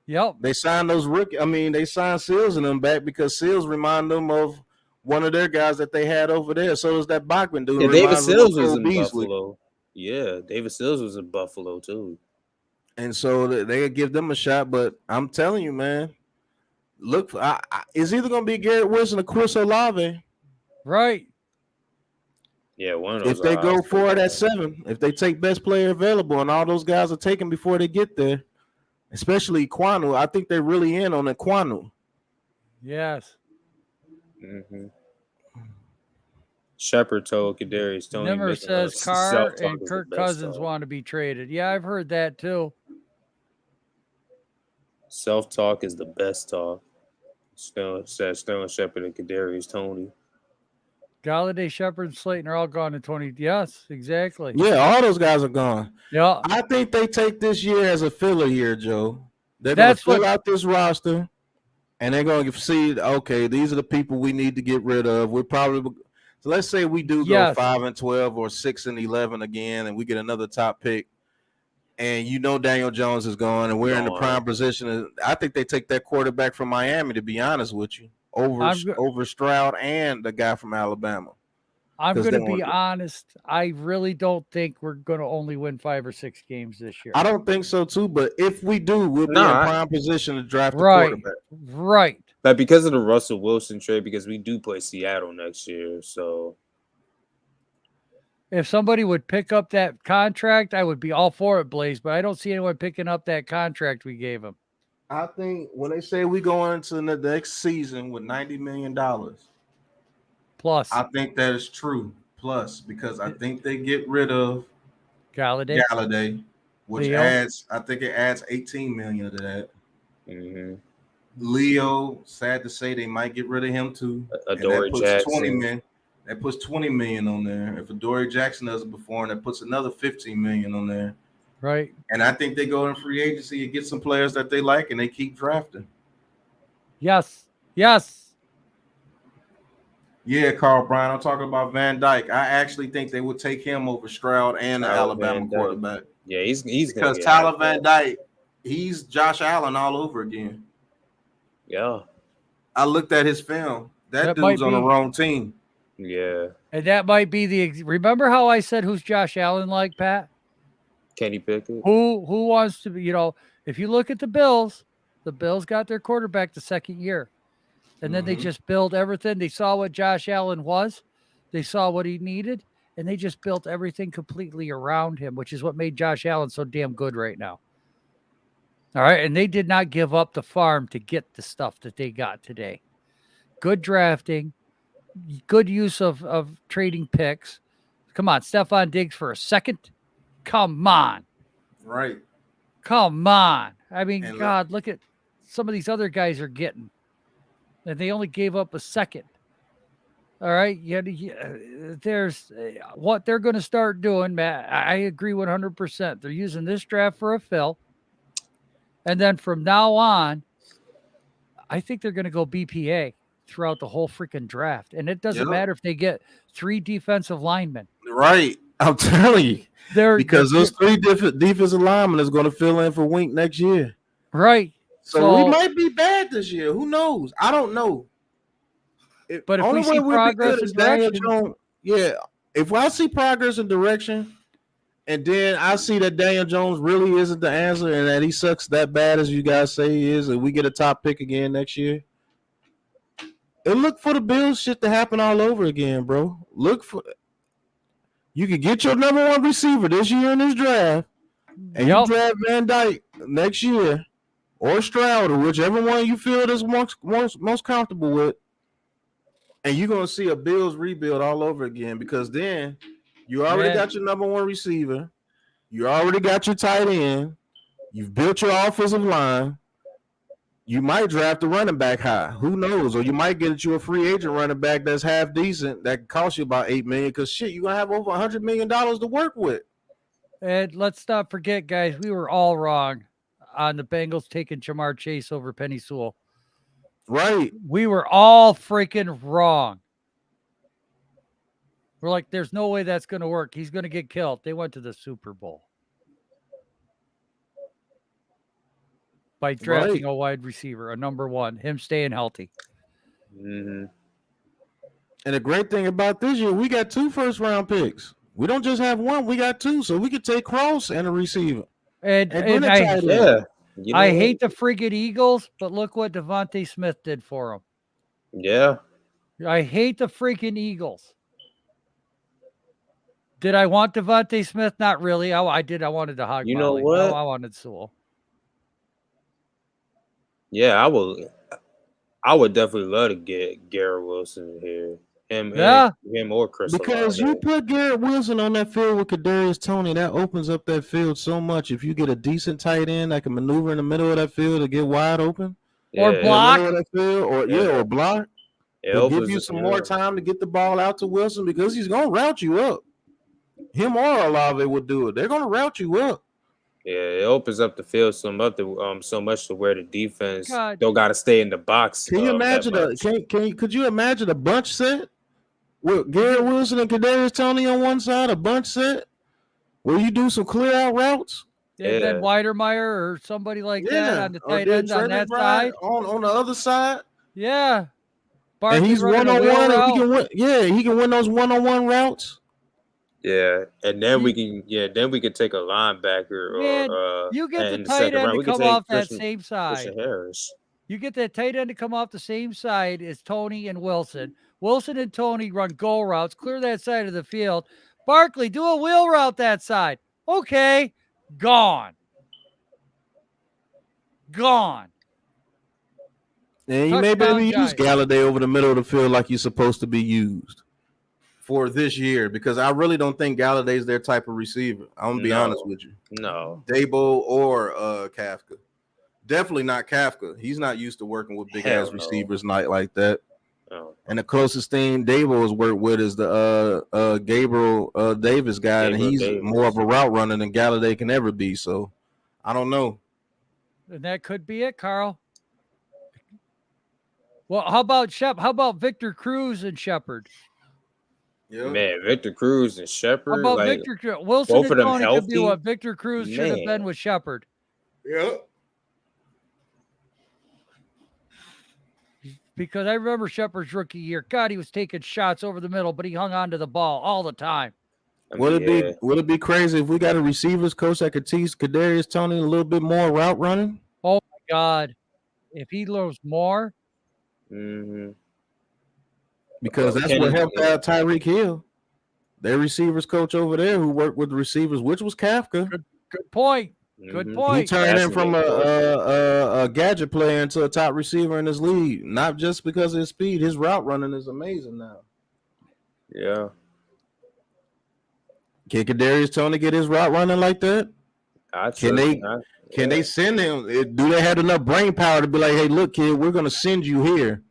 A: Yep.
C: They signed those rookie. I mean, they signed Seals and them back because Seals remind them of one of their guys that they had over there. So does that Bachman dude.
D: Yeah, David Sills was in Buffalo. Yeah, David Sills was in Buffalo too.
C: And so they give them a shot. But I'm telling you, man, look, it's either going to be Garrett Wilson or Chris Olave.
A: Right.
D: Yeah, one of those.
C: If they
D: are
C: go
D: high
C: for it at
D: school.
C: 7, if they take best player available and all those guys are taken before they get there, especially Kwanu, I think they're really in on the Kwanu.
A: Yes.
D: Shepard told Kadarius Toney
A: Nimmer
D: making
A: says
D: us
A: Carr
D: self-talk
A: and
D: is the
A: Kirk
D: best
A: Cousins
D: talk.
A: want to be traded. Yeah, I've heard that too.
D: Self-talk is the best talk. Sterling Shepard and Kadarius Toney.
A: Galladay, Shepard, and Slayton are all gone in 20. Yes, exactly.
C: Yeah, all those guys are gone.
A: Yeah.
C: I think they take this year as a filler year, Joe. They're going to fill out this roster, and they're going to see, okay, these are the people we need to get rid of. We're probably so let's say we do go 5-12 or 6-11 again, and we get another top pick, and Daniel Jones is gone, and we're in the prime position. I think they take that quarterback from Miami, to be honest with you, over Stroud and the guy from Alabama.
A: I'm going to be honest. I really don't think we're going to only win 5 or 6 games this year.
C: I don't think so too, but if we do, we'll be in prime position to draft a quarterback.
A: Right.
D: But because of the Russell Wilson trade, because we do play Seattle next year, so
A: if somebody would pick up that contract, I would be all for it, Blaze. But I don't see anyone picking up that contract we gave him.
C: I think when they say we go into the next season with $90 million
A: plus,
C: I think that is true. Plus, because I think they get rid of
A: Galladay,
C: which adds, I think it adds $18 million to that. Leo, sad to say, they might get rid of him too.
D: Adoree Jackson.
C: 20 million. That puts 20 million on there. If Adoree Jackson does it before, and that puts another 15 million on there.
A: Right.
C: And I think they go in free agency and get some players that they like, and they keep drafting.
A: Yes. Yes.
C: Yeah, Carl Bryan. I'm talking about Van Dyke. I actually think they would take him over Stroud and the Alabama quarterback.
D: Yeah, he's
C: because Tyler Van Dyke, he's Josh Allen all over again.
D: Yeah.
C: I looked at his film. That dude's on the wrong team.
D: Yeah.
A: And that might be remember how I said who's Josh Allen like, Pat?
D: Kenny Pickett.
A: Who wants to be, if you look at the Bills got their quarterback the second year. And then they just build everything. They saw what Josh Allen was. They saw what he needed. And they just built everything completely around him, which is what made Josh Allen so damn good right now. All right. And they did not give up the farm to get the stuff that they got today. Good drafting, good use of trading picks. Come on, Stephon Diggs for a second. Come on.
C: Right.
A: Come on. I mean, God, look at some of these other guys are getting. And they only gave up a second. All right. There's what they're going to start doing, Matt. I agree 100%. They're using this draft for a fill. And then from now on, I think they're going to go BPA throughout the whole freaking draft. And it doesn't matter if they get 3 defensive linemen.
C: Right. I'm telling you. Because those 3 different defensive linemen is going to fill in for Wink next year.
A: Right.
C: So we might be bad this year. Who knows? I don't know.
A: But if we see progress and direction,
C: if I see progress and direction, and then I see that Daniel Jones really isn't the answer, and that he sucks that bad as you guys say he is, and we get a top pick again next year, and look for the Bills shit to happen all over again, bro. You can get your number 1 receiver this year in this draft, and you draft Van Dyke next year. Or Stroud, or whichever one you feel is most comfortable with. And you're going to see a Bills rebuild all over again, because then you already got your number 1 receiver. You already got your tight end. You've built your offensive line. You might draft a running back high. Who knows? Or you might get you a free agent running back that's half decent that costs you about $8 million, because shit, you're going to have over $100 million to work with.
A: And let's not forget, guys, we were all wrong on the Bengals taking Jamar Chase over Penny Sewell.
C: Right.
A: We were all freaking wrong. We're like, there's no way that's going to work. He's going to get killed. They went to the Super Bowl by drafting a wide receiver, a number 1, him staying healthy.
C: Mm-hmm. And the great thing about this year, we got 2 first-round picks. We don't just have 1, we got 2. So we could take Cross and a receiver.
A: And I hate the friggin' Eagles, but look what Devontae Smith did for them.
D: Yeah.
A: I hate the freaking Eagles. Did I want Devontae Smith? Not really. I did. I wanted to hog
D: You know
A: Molly.
D: what?
A: I wanted Sewell.
D: Yeah, I would definitely love to get Garrett Wilson here. Him or Chris
C: Because
D: Olave.
C: you put Garrett Wilson on that field with Kadarius Toney, that opens up that field so much. If you get a decent tight end that can maneuver in the middle of that field to get wide open,
A: Or
D: Yeah,
A: block.
C: in the middle of that field, or block,
D: it
C: to give
D: opens
C: you
D: it-
C: some more time to get the ball out to Wilson because he's gonna route you up. Him or Olave would do it. They're gonna route you up.
D: Yeah, it opens up the field so much to where the defense
A: God.
D: don't got to stay in the box.
C: Can you
D: that
C: imagine
D: much.
C: could you imagine a bunch set with Garrett Wilson and Kadarius Toney on one side, a bunch set where you do some clear out routes?
A: And then Weidermeyer or somebody like that on the
C: or
A: tight
C: then
A: ends on
C: Trevor
A: that
C: Bryant
A: side.
C: on the other side.
A: Yeah.
C: And
A: Barkley
C: he's
A: running
C: one
A: a
C: on
A: wheel
C: one, and he
A: route.
C: can win. Yeah, he can win those one-on-one routes.
D: Yeah, and then we can take a linebacker
A: Man,
D: or
A: you get the
D: in the
A: tight
D: second
A: end
D: round.
A: to
D: We can
A: come
D: take
A: off that
D: Christian
A: same side.
D: Harris.
A: You get that tight end to come off the same side as Toney and Wilson. Wilson and Toney run go routes, clear that side of the field. Barkley, do a wheel route that side. Okay, gone. Gone.
C: And you may be able to
A: Touchdown
C: use Galladay over the middle of the field like he's supposed to be used for this year, because I really don't think Galladay's their type of receiver. I'm gonna be honest with you.
D: No.
C: Dabo or Kafka. Definitely not Kafka. He's not used to working with big
D: Hell
C: ass
D: no.
C: receivers like that.
D: Oh.
C: And the closest thing Dabo has worked with is the Gabriel Davis guy, and
D: Gabriel
C: he's
D: Davis.
C: more of a route runner than Galladay can ever be. So I don't know.
A: And that could be it, Carl. Well, how about How about Victor Cruz and Shepard?
C: Yeah.
D: Man, Victor Cruz and Shepard.
A: How about
D: like,
A: Victor Cruz? Wilson
D: both
A: and
D: of them
A: Toney could be
D: healthy?
A: what Victor Cruz should have been
D: Man.
A: with Shepard.
C: Yeah.
A: Because I remember Shepard's rookie year. God, he was taking shots over the middle, but he hung on to the ball all the time.
C: Would it be crazy if we got a receivers coach that could teach Kadarius Toney a little bit more route running?
A: Oh my God. If he learns more,
D: Mm-hmm.
C: Because that's what helped out Tyreek Hill. Their receivers coach over there who worked with the receivers, which was Kafka.
A: good point. Good
D: Mhm.
A: point.
C: He turned
D: That's
C: him from a gadget player into a top receiver in his league, not just because of his speed. His route running is amazing now.
D: Yeah.
C: Can Kadarius Toney get his route running like that? Can they
D: Yeah.
C: send him? Do they have enough brain power to be like, hey, look, kid, we're going to send you here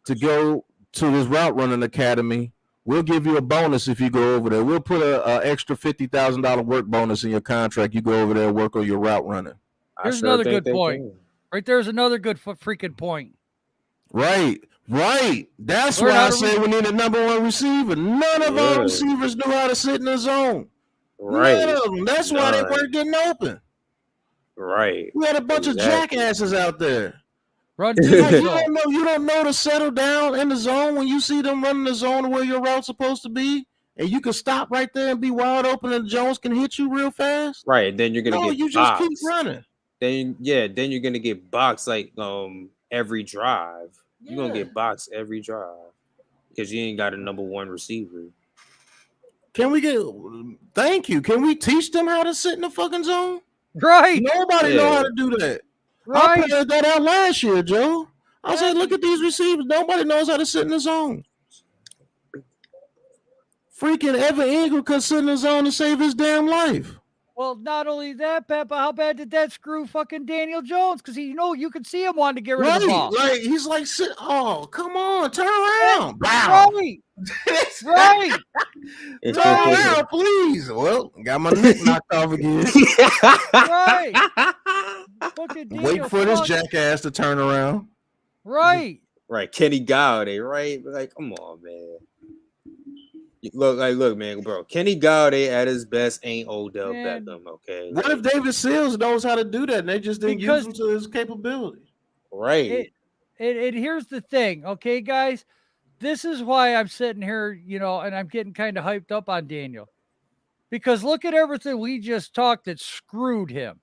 C: to go to this route running academy. We'll give you a bonus if you go over there. We'll put a extra $50,000 work bonus in your contract. You go over there and work on your route running.
A: Here's another good point. Right there's another good freaking point.
C: Right. That's
A: Learn
C: why
A: how
C: I
A: to
C: say we need a number one receiver. None of our receivers knew how to sit in the zone.
D: Right.
C: None of them. That's why they weren't getting open.
D: Right.
C: We had a bunch of jackasses out there.
A: Run
C: You don't know to settle down in the zone when you see them running the zone where your route's supposed to be, and you can stop right there and be wide open, and Jones can hit you real fast.
D: Right. Then you're gonna get
C: you
D: boxed.
C: just keep running.
D: Then you're gonna get boxed like every drive. You're gonna get boxed every drive because you ain't got a number one receiver.
C: Thank you. Can we teach them how to sit in the fucking zone?
A: Right.
C: Nobody know how to do that. I pointed that out last year, Joe. I said, look at these receivers. Nobody knows how to sit in the zone. Freaking Evan Ingram could sit in the zone to save his damn life.
A: Well, not only that, Pat, but how bad did that screw fucking Daniel Jones? Because you could see him wanting to get rid of the ball.
C: Like he's like, oh, come on, turn around.
A: Right. Right.
C: Turn around, please. Well, got my neck knocked off again.
A: Right.
C: Wait for this jackass to turn around.
A: Right.
D: Right. Kenny Galladay, right? Like, come on, man. Look, man, bro. Kenny Galladay at his best ain't Odell Beckham, okay?
C: What if David Sills knows how to do that and they just didn't use him to his capability?
D: Right.
A: And here's the thing, okay, guys? This is why I'm sitting here, and I'm getting kind of hyped up on Daniel. Because look at everything we just talked that screwed him.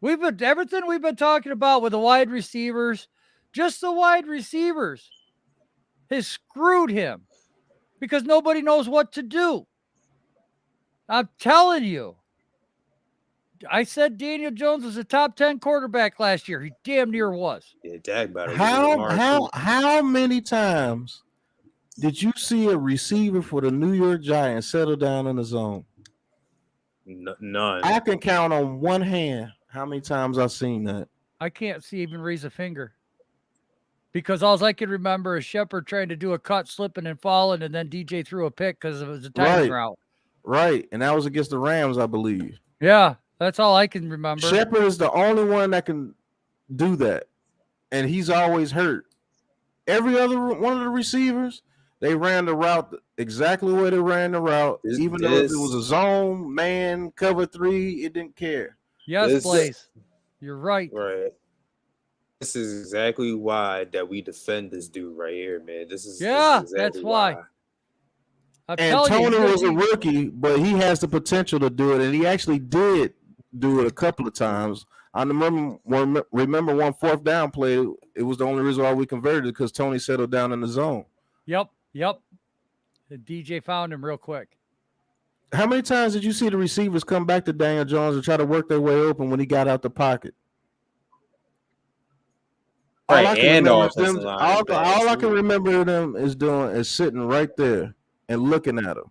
A: Everything we've been talking about with the wide receivers, just the wide receivers has screwed him because nobody knows what to do. I'm telling you. I said Daniel Jones was a top 10 quarterback last year. He damn near was.
D: Yeah, Dak better lose his
C: How
D: arm,
C: how
D: too.
C: how many times did you see a receiver for the New York Giants settle down in the zone?
D: None.
C: I can count on one hand how many times I've seen that.
A: I can't see even raise a finger. Because all I can remember is Shepard trying to do a cut, slipping and falling, and then DJ threw a pick because it was a timing route.
C: Right. And that was against the Rams, I believe.
A: Yeah, that's all I can remember.
C: Shepard is the only one that can do that. And he's always hurt. Every other one of the receivers, they ran the route exactly where they ran the route. Even though if it was a zone, man, cover 3, it didn't care.
A: Yes, Blaze. You're right.
D: Right. This is exactly why that we defend this dude right here, man. This is exactly
A: that's why.
C: And Tony was a rookie, but he has the potential to do it, and he actually did do it a couple of times. I remember one fourth down play. It was the only reason why we converted because Tony settled down in the zone.
A: Yep. The DJ found him real quick.
C: How many times did you see the receivers come back to Daniel Jones and try to work their way open when he got out the pocket?
D: Right,
C: all I can remember them is doing is sitting right there and looking at him.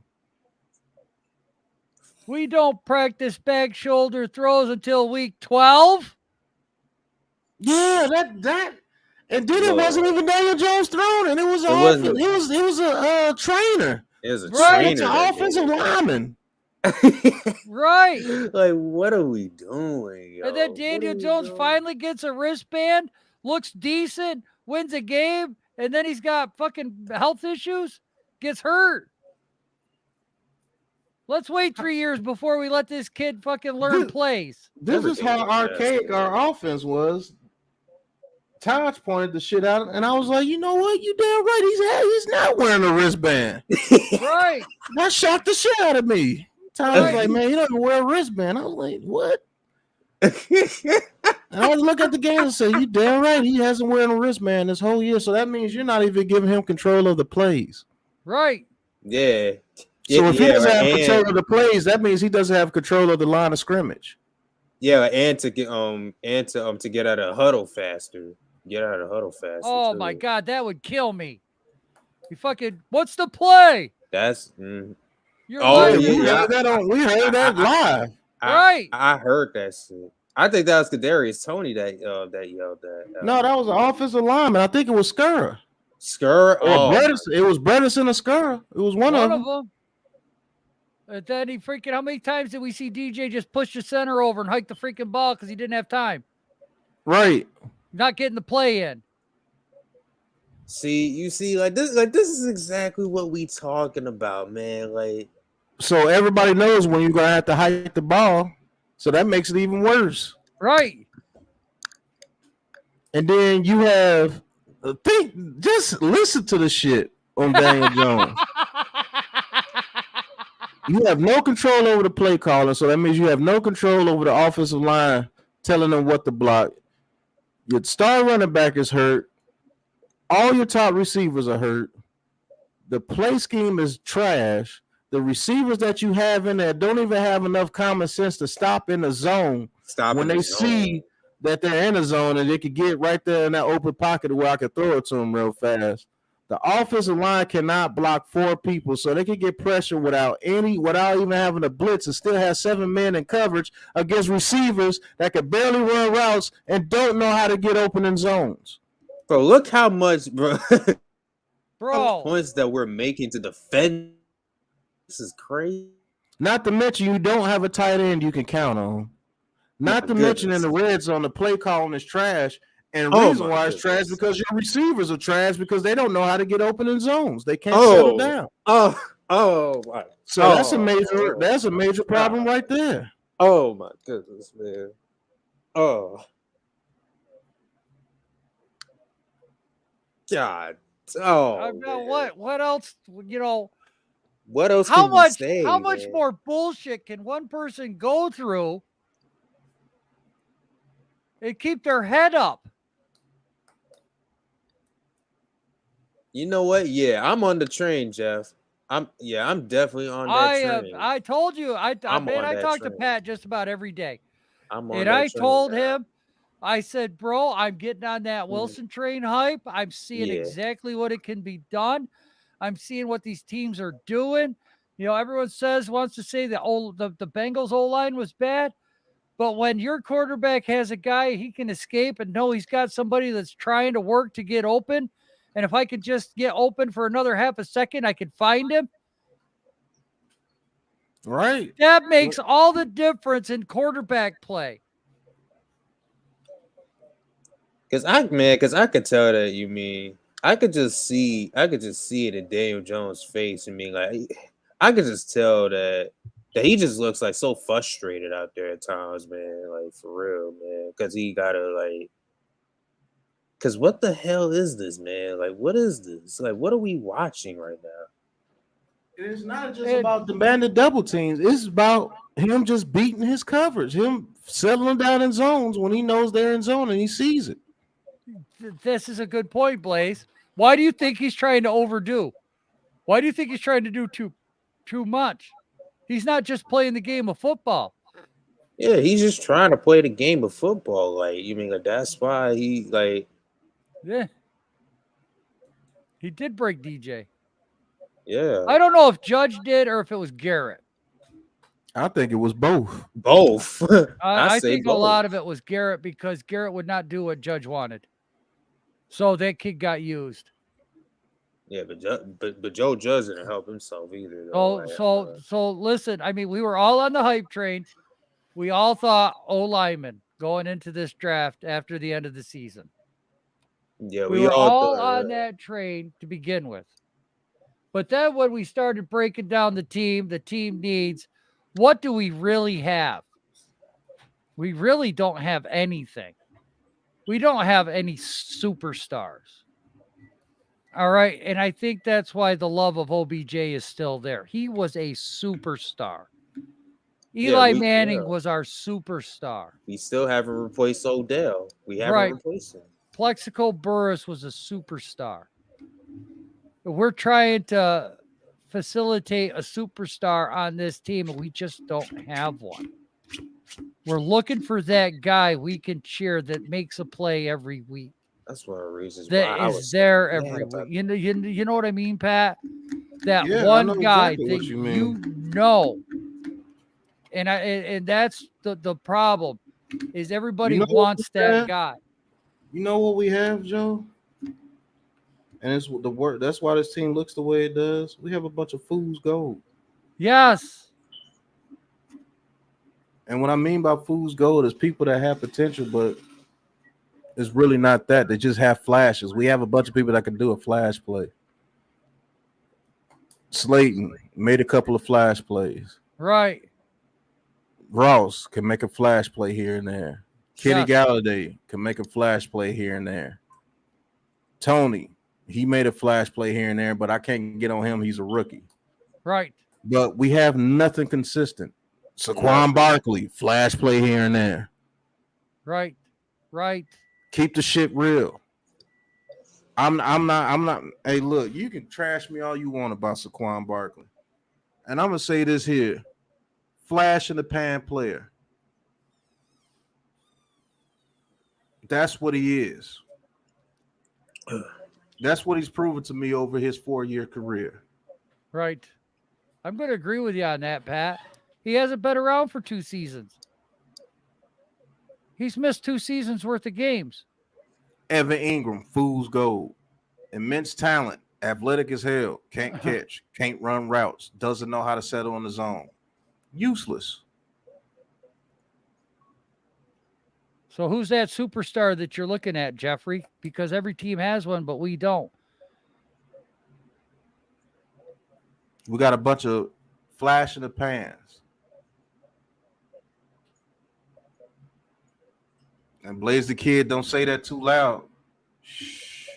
A: We don't practice back shoulder throws until week 12.
C: Yeah, that and then it wasn't even Daniel Jones throwing it. It was a trainer.
D: It was a trainer.
C: It's an offensive lineman.
A: Right.
D: Like, what are we doing? Yo?
A: And then Daniel Jones finally gets a wristband, looks decent, wins a game, and then he's got fucking health issues, gets hurt. Let's wait 3 years before we let this kid fucking learn plays.
C: This is how archaic our offense was. Taj pointed the shit out, and I was like, you know what? You damn right. He's not wearing a wristband.
A: Right.
C: That shocked the shit out of me. Taj was like, man, he doesn't wear a wristband. I was like, what? And I was looking at the game and say, you damn right. He hasn't wearing a wristband this whole year. So that means you're not even giving him control of the plays.
A: Right.
D: Yeah.
C: So if he doesn't have control of the plays, that means he doesn't have control of the line of scrimmage.
D: Yeah, and to get to get out of huddle faster. Get out of huddle faster.
A: Oh my God, that would kill me. You fucking what's the play?
D: That's
A: You're
C: we heard that live.
A: Right.
D: I heard that shit. I think that was Kadarius Toney that yelled that.
C: No, that was an offensive lineman. I think it was Skura.
D: Bredesen.
C: It was Bredesen or Skura. It was one of them.
A: And then he freaking, how many times did we see DJ just push the center over and hike the freaking ball because he didn't have time?
C: Right.
A: Not getting the play in.
D: See, this is exactly what we talking about, man. Like,
C: so everybody knows when you're gonna have to hike the ball, so that makes it even worse.
A: Right.
C: And then you have just listen to the shit on Daniel Jones. You have no control over the play calling, so that means you have no control over the offensive line telling them what to block. Your star running back is hurt. All your top receivers are hurt. The play scheme is trash. The receivers that you have in there don't even have enough common sense to stop in the zone when they see that they're in the zone and they could get right there in that open pocket where I could throw it to them real fast. The offensive line cannot block 4 people, so they can get pressure without even having a blitz and still have 7 men in coverage against receivers that can barely run routes and don't know how to get open in zones.
D: Bro, look how much, bro, points that we're making to defend. This is crazy.
C: Not to mention you don't have a tight end you can count on. Not to mention in the red zone, the play calling is trash. And the reason why it's trash because your receivers are trash because they don't know how to get open in zones. They can't settle down. So that's a major problem right there.
D: Oh my goodness, man. Oh. God. Oh.
A: What else,
D: What else
A: how
D: can
A: much
D: say,
A: how much more bullshit can one person go through and keep their head up?
D: You know what? Yeah, I'm on the train, Jeff. I'm definitely on that train.
A: I told you. I
D: I'm
A: man,
D: on
A: I
D: that
A: talk to
D: train.
A: Pat just about every day.
D: I'm on
A: And
D: that
A: I
D: train
A: told
D: now.
A: him, I said, bro, I'm getting on that Wilson train hype. I'm seeing
D: Yeah.
A: exactly what it can be done. I'm seeing what these teams are doing. You know, everyone wants to say that the Bengals O-line was bad. But when your quarterback has a guy he can escape and know he's got somebody that's trying to work to get open, and if I could just get open for another half a second, I could find him.
C: Right.
A: That makes all the difference in quarterback play.
D: Cause I could tell that you mean I could just see it in Daniel Jones' face and being like, I could just tell that he just looks like so frustrated out there at times, man. Like for real, man. Cause he gotta like, cause what the hell is this, man? Like, what is this? Like, what are we watching right now?
C: It's not just about demanding double teams. It's about him just beating his coverage, him settling down in zones when he knows they're in zone and he sees it.
A: This is a good point, Blaze. Why do you think he's trying to overdo? Why do you think he's trying to do too much? He's not just playing the game of football.
D: Yeah, he's just trying to play the game of football. Like, you mean like that's why he like
A: Yeah. He did break DJ.
D: yeah.
A: I don't know if Judge did or if it was Garrett.
C: I think it was both.
D: Both.
A: I
D: say
A: think
D: both.
A: a lot of it was Garrett because Garrett would not do what Judge wanted. So that kid got used.
D: Yeah, but Joe Judge didn't help himself either. Though.
A: So listen, I mean, we were all on the hype train. We all thought O-lineman going into this draft after the end of the season.
D: Yeah,
A: We were all
D: thought,
A: on that train to begin with. But then when we started breaking down the team needs, what do we really have? We really don't have anything. We don't have any superstars. All right. And I think that's why the love of OBJ is still there. He was a superstar. Eli Manning was our superstar.
D: We still haven't replaced Odell. We haven't replaced him.
A: Plexico Burris was a superstar. We're trying to facilitate a superstar on this team, and we just don't have one. We're looking for that guy we can cheer that makes a play every week.
D: That's one of the reasons
A: that
D: why
A: is there every week. You know what I mean, Pat? That one guy
C: exactly
A: that you know. And that's the problem is everybody wants that guy.
C: You know what we have, Joe? And it's the work. That's why this team looks the way it does. We have a bunch of fool's gold.
A: Yes.
C: And what I mean by fool's gold is people that have potential, but it's really not that. They just have flashes. We have a bunch of people that can do a flash play. Slayton made a couple of flash plays.
A: Right.
C: Ross can make a flash play here and there. Kenny Galladay can make a flash play here and there. Tony, he made a flash play here and there, but I can't get on him. He's a rookie.
A: Right.
C: But we have nothing consistent. Saquon Barkley, flash play here and there.
A: Right. Right.
C: Keep the shit real. I'm not. Hey, look, you can trash me all you want about Saquon Barkley. And I'm gonna say this here. Flash in the pan player. That's what he is. That's what he's proven to me over his 4-year career.
A: Right. I'm going to agree with you on that, Pat. He hasn't been around for 2 seasons. He's missed 2 seasons worth of games.
C: Evan Ingram, fool's gold. Immense talent, athletic as hell, can't catch, can't run routes, doesn't know how to settle in the zone. Useless.
A: So who's that superstar that you're looking at, Jeffrey? Because every team has one, but we don't.
C: We got a bunch of flash in the pans. And Blaze the Kid, don't say that too loud. Shh.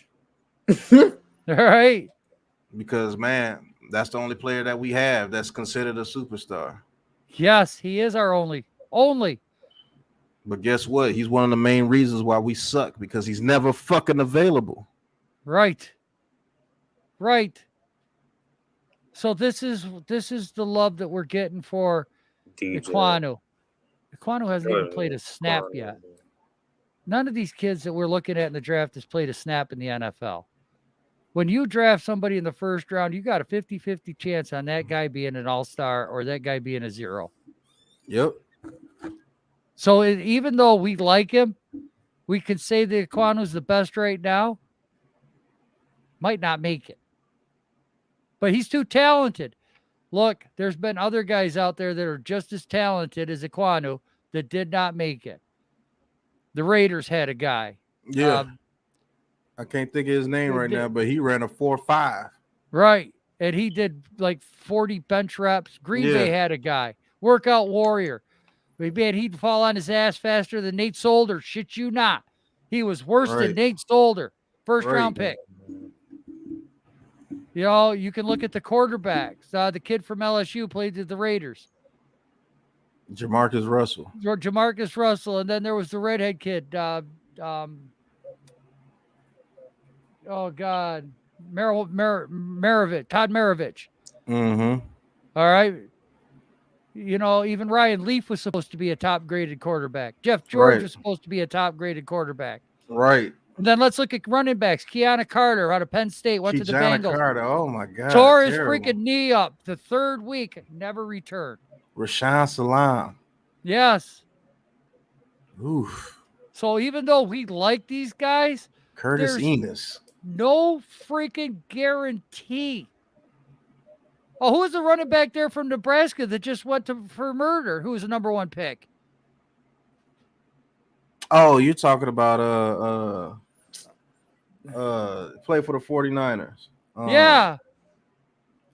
A: All right.
C: Because, man, that's the only player that we have that's considered a superstar.
A: Yes, he is our only.
C: But guess what? He's one of the main reasons why we suck, because he's never fucking available.
A: Right. So this is the love that we're getting for
D: DJ.
A: Ekwonu. Ekwonu hasn't even played a snap
D: Ekwonu.
A: yet. None of these kids that we're looking at in the draft has played a snap in the NFL. When you draft somebody in the first round, you got a 50-50 chance on that guy being an all-star or that guy being a zero.
C: Yep.
A: So even though we like him, we could say that Ekwonu's the best right now. Might not make it. But he's too talented. Look, there's been other guys out there that are just as talented as Ekwonu that did not make it. The Raiders had a guy.
C: Yeah. I can't think of his name right now, but he ran a 4.5.
A: Right. And he did like 40 bench reps. Green Bay had a guy. Workout warrior. Man, he'd fall on his ass faster than Nate Solder. Shit you not. He was worse than Nate Solder. First round pick. You know, you can look at the quarterbacks. The kid from LSU played with the Raiders.
C: Jamarcus Russell.
A: Jamarcus Russell. And then there was the redhead kid. Oh, God. Maravich. Todd Maravich.
C: Mm-hmm.
A: All right. You know, even Ryan Leaf was supposed to be a top-graded quarterback. Jeff George was supposed to be a top-graded quarterback.
C: Right.
A: And then let's look at running backs. Keanu Carter out of Penn State went to the Bengals.
C: Carter. Oh, my God.
A: Tore his freaking knee up the third week. Never returned.
C: Rashawn Salam.
A: Yes.
C: Oof.
A: So even though we like these guys,
C: Curtis Enos.
A: No freaking guarantee. Oh, who was the running back there from Nebraska that just went for murder? Who was the number one pick?
C: Oh, you're talking about play for the 49ers.
A: Yeah.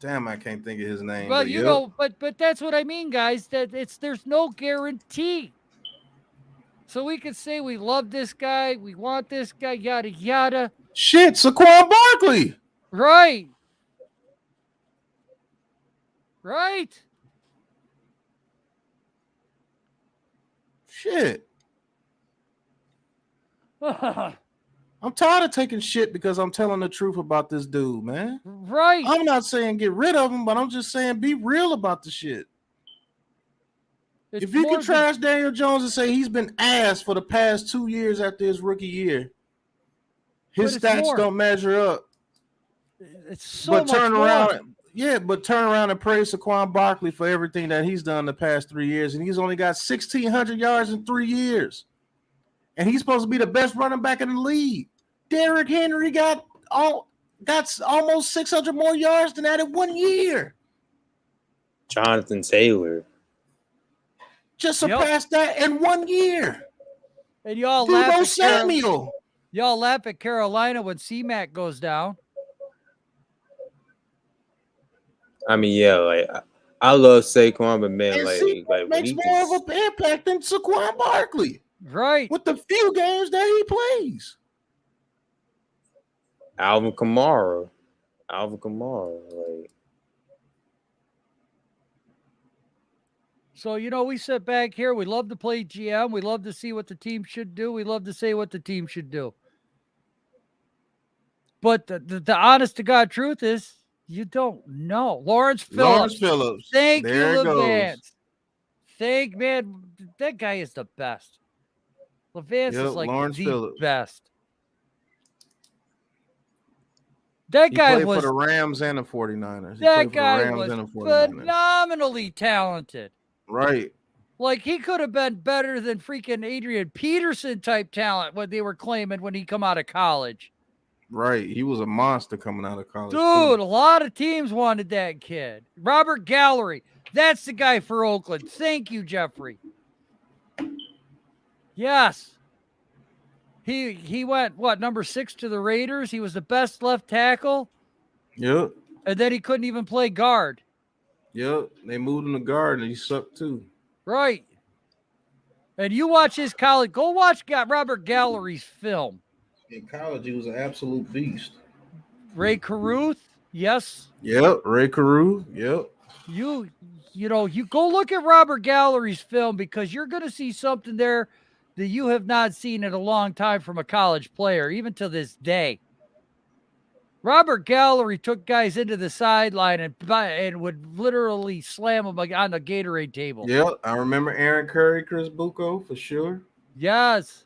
C: Damn, I can't think of his name.
A: Well, you know, but that's what I mean, guys, that there's no guarantee. So we could say we love this guy, we want this guy, yada yada.
C: Shit, Saquon Barkley.
A: Right. Right.
C: Shit. I'm tired of taking shit because I'm telling the truth about this dude, man.
A: Right.
C: I'm not saying get rid of him, but I'm just saying be real about the shit. If you can trash Daniel Jones and say he's been ass for the past 2 years after his rookie year, his stats don't measure up.
A: It's so much more.
C: But turn around and praise Saquon Barkley for everything that he's done the past 3 years, and he's only got 1,600 yards in 3 years. And he's supposed to be the best running back in the league. Derrick Henry got almost 600 more yards than that in 1 year.
D: Jonathan Taylor
C: just surpassed that in 1 year.
A: And y'all laugh at Carolina when C-Mac goes down.
D: I mean, yeah, like I love Saquon, but man,
C: and
D: like
C: makes more of an impact than Saquon Barkley.
A: Right.
C: With the few games that he plays.
D: Alvin Kamara, like.
A: So, you know, we sit back here. We love to play GM. We love to see what the team should do. We love to say what the team should do. But the honest to God truth is, you don't know. Lawrence Phillips. Thank you, Levance. Man, that guy is the best. Levance is like Lawrence the best. That guy
C: played
A: was
C: for the Rams and the 49ers.
A: That guy was phenomenally talented.
C: Right.
A: Like he could have been better than freaking Adrian Peterson type talent what they were claiming when he come out of college.
C: Right. He was a monster coming out of college.
A: Dude, a lot of teams wanted that kid. Robert Gallery. That's the guy for Oakland. Thank you, Jeffrey. Yes. He went, number 6 to the Raiders? He was the best left tackle.
C: Yep.
A: And then he couldn't even play guard.
C: Yep. They moved him to guard and he sucked too.
A: Right. And you watch his college. Go watch Robert Gallery's film.
C: In college, he was an absolute beast.
A: Ray Caruth. Yes.
C: Yep. Ray Caruth. Yep.
A: You go look at Robert Gallery's film because you're going to see something there that you have not seen in a long time from a college player, even to this day. Robert Gallery took guys into the sideline and would literally slam them on the Gatorade table.
C: Yep, I remember Aaron Curry, Chris Bucco for sure.
A: Yes,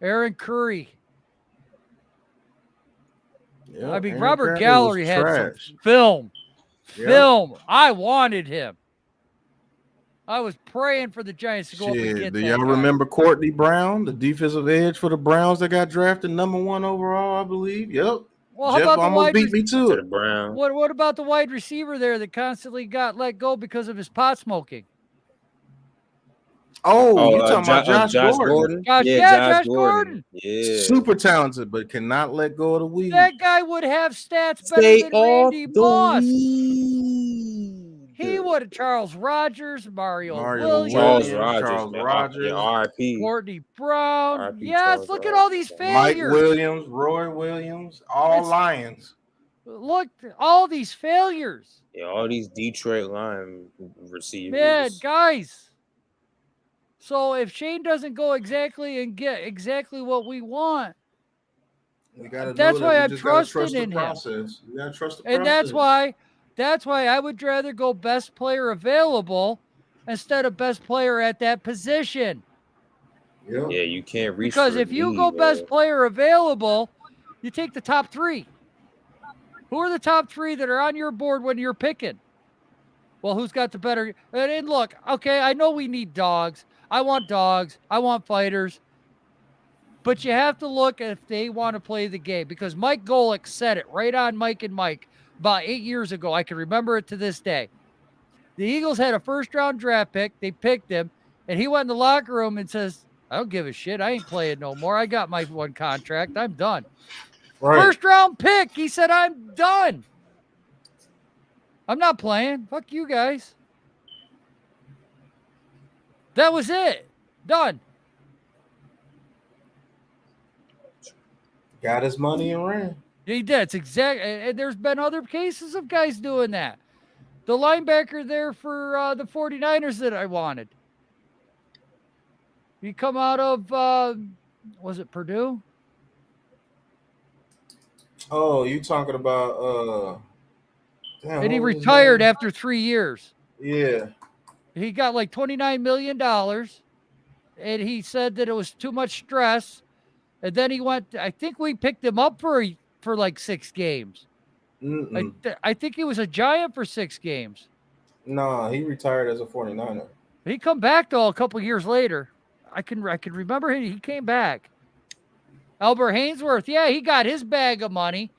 A: Aaron Curry.
C: Yep,
A: I mean,
C: Aaron
A: Robert
C: Curry
A: Gallery
C: was
A: had
C: trash.
A: some film.
C: Yep.
A: Film. I wanted him. I was praying for the Giants to go up and
C: Shit,
A: get
C: do
A: that
C: y'all
A: guy.
C: remember Courtney Brown, the defensive edge for the Browns that got drafted #1 overall, I believe? Yep.
A: Well, how
C: Jeff
A: about the
C: almost
A: wide
C: beat me to
D: To
C: it.
D: the Browns.
A: What about the wide receiver there that constantly got let go because of his pot smoking?
C: Oh, you talking about Josh Gordon?
A: Josh Gordon.
D: Yeah.
C: Super talented, but cannot let go of the weed.
A: That guy would have stats better
D: Stay
A: than
D: off
A: Randy
D: the
A: Moss.
D: weed.
A: He would have Charles Rogers, Mario Williams,
C: Charles Rogers,
D: R.I.P.
A: Courtney Brown.
D: R.I.P.
A: Yes,
D: Charles
A: look at
D: Rogers.
A: all these
C: Mike
A: failures.
C: Williams, Roy Williams, all
A: It's-
C: Lions.
A: Look, all these failures.
D: Yeah, all these Detroit line receivers.
A: Man, guys. So if Shane doesn't go exactly and get exactly what we want,
C: We gotta
A: That's
C: know
A: why
C: that we
A: I'm
C: just gotta trust
A: trusting
C: the
A: in him.
C: process. We gotta trust the
A: and
C: process.
A: that's why I would rather go best player available instead of best player at that position.
C: Yep.
D: Yeah, you can't reach
A: Because
D: for
A: if you
D: need,
A: go best
D: man.
A: player available, you take the top 3. Who are the top 3 that are on your board when you're picking? Well, who's got the better? And look, okay, I know we need dogs. I want dogs. I want fighters. But you have to look if they want to play the game, because Mike Golick said it right on Mike and Mike about 8 years ago. I can remember it to this day. The Eagles had a first-round draft pick. They picked him, and he went in the locker room and says, I don't give a shit. I ain't playing no more. I got my one contract. I'm done.
C: Right.
A: First-round pick. He said, I'm done. I'm not playing. Fuck you guys. That was it. Done.
C: Got his money and ran.
A: He did. It's exact. And there's been other cases of guys doing that. The linebacker there for the 49ers that I wanted. He come out of, was it Purdue?
C: Oh, you talking about damn,
A: And he
C: what was his
A: retired
C: name?
A: after 3 years.
C: Yeah.
A: He got like $29 million. And he said that it was too much stress. And then he went, I think we picked him up for like 6 games. I think he was a Giant for 6 games.
C: No, he retired as a 49er.
A: He come back though a couple years later. I can remember him. He came back. Albert Hainsworth, yeah, he got his bag of money,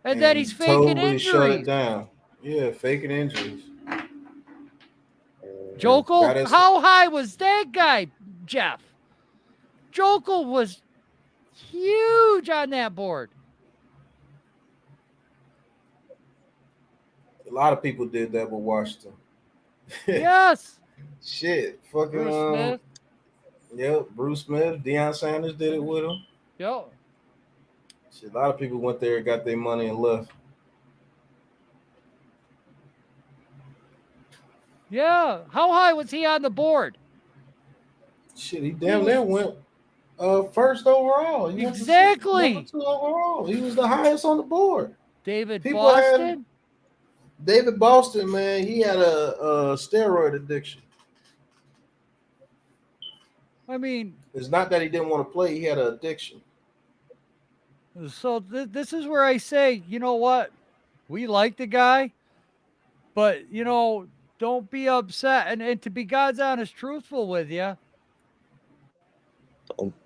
A: and then he's faking
C: totally shut it
A: injuries.
C: down. Yeah, faking injuries.
A: Jokel, how high was that guy, Jeff? Jokel was huge on that board.
C: A lot of people did that with Washington.
A: Yes.
C: Shit. Fucking
A: Bruce Smith.
C: Yep, Bruce Smith, Deion Sanders did it with him.
A: Yo.
C: Shit, a lot of people went there, got their money, and left.
A: Yeah. How high was he on the board?
C: Shit, he damn near went first overall. He
A: Exactly.
C: went to number 2 overall. He was the highest on the board.
A: David
C: People
A: Boston.
C: David Boston, man, he had a steroid addiction.
A: I mean,
C: it's not that he didn't want to play; he had an addiction.
A: So this is where I say, you know what? We like the guy, but, you know, don't be upset. And to be God's honest, truthful with you.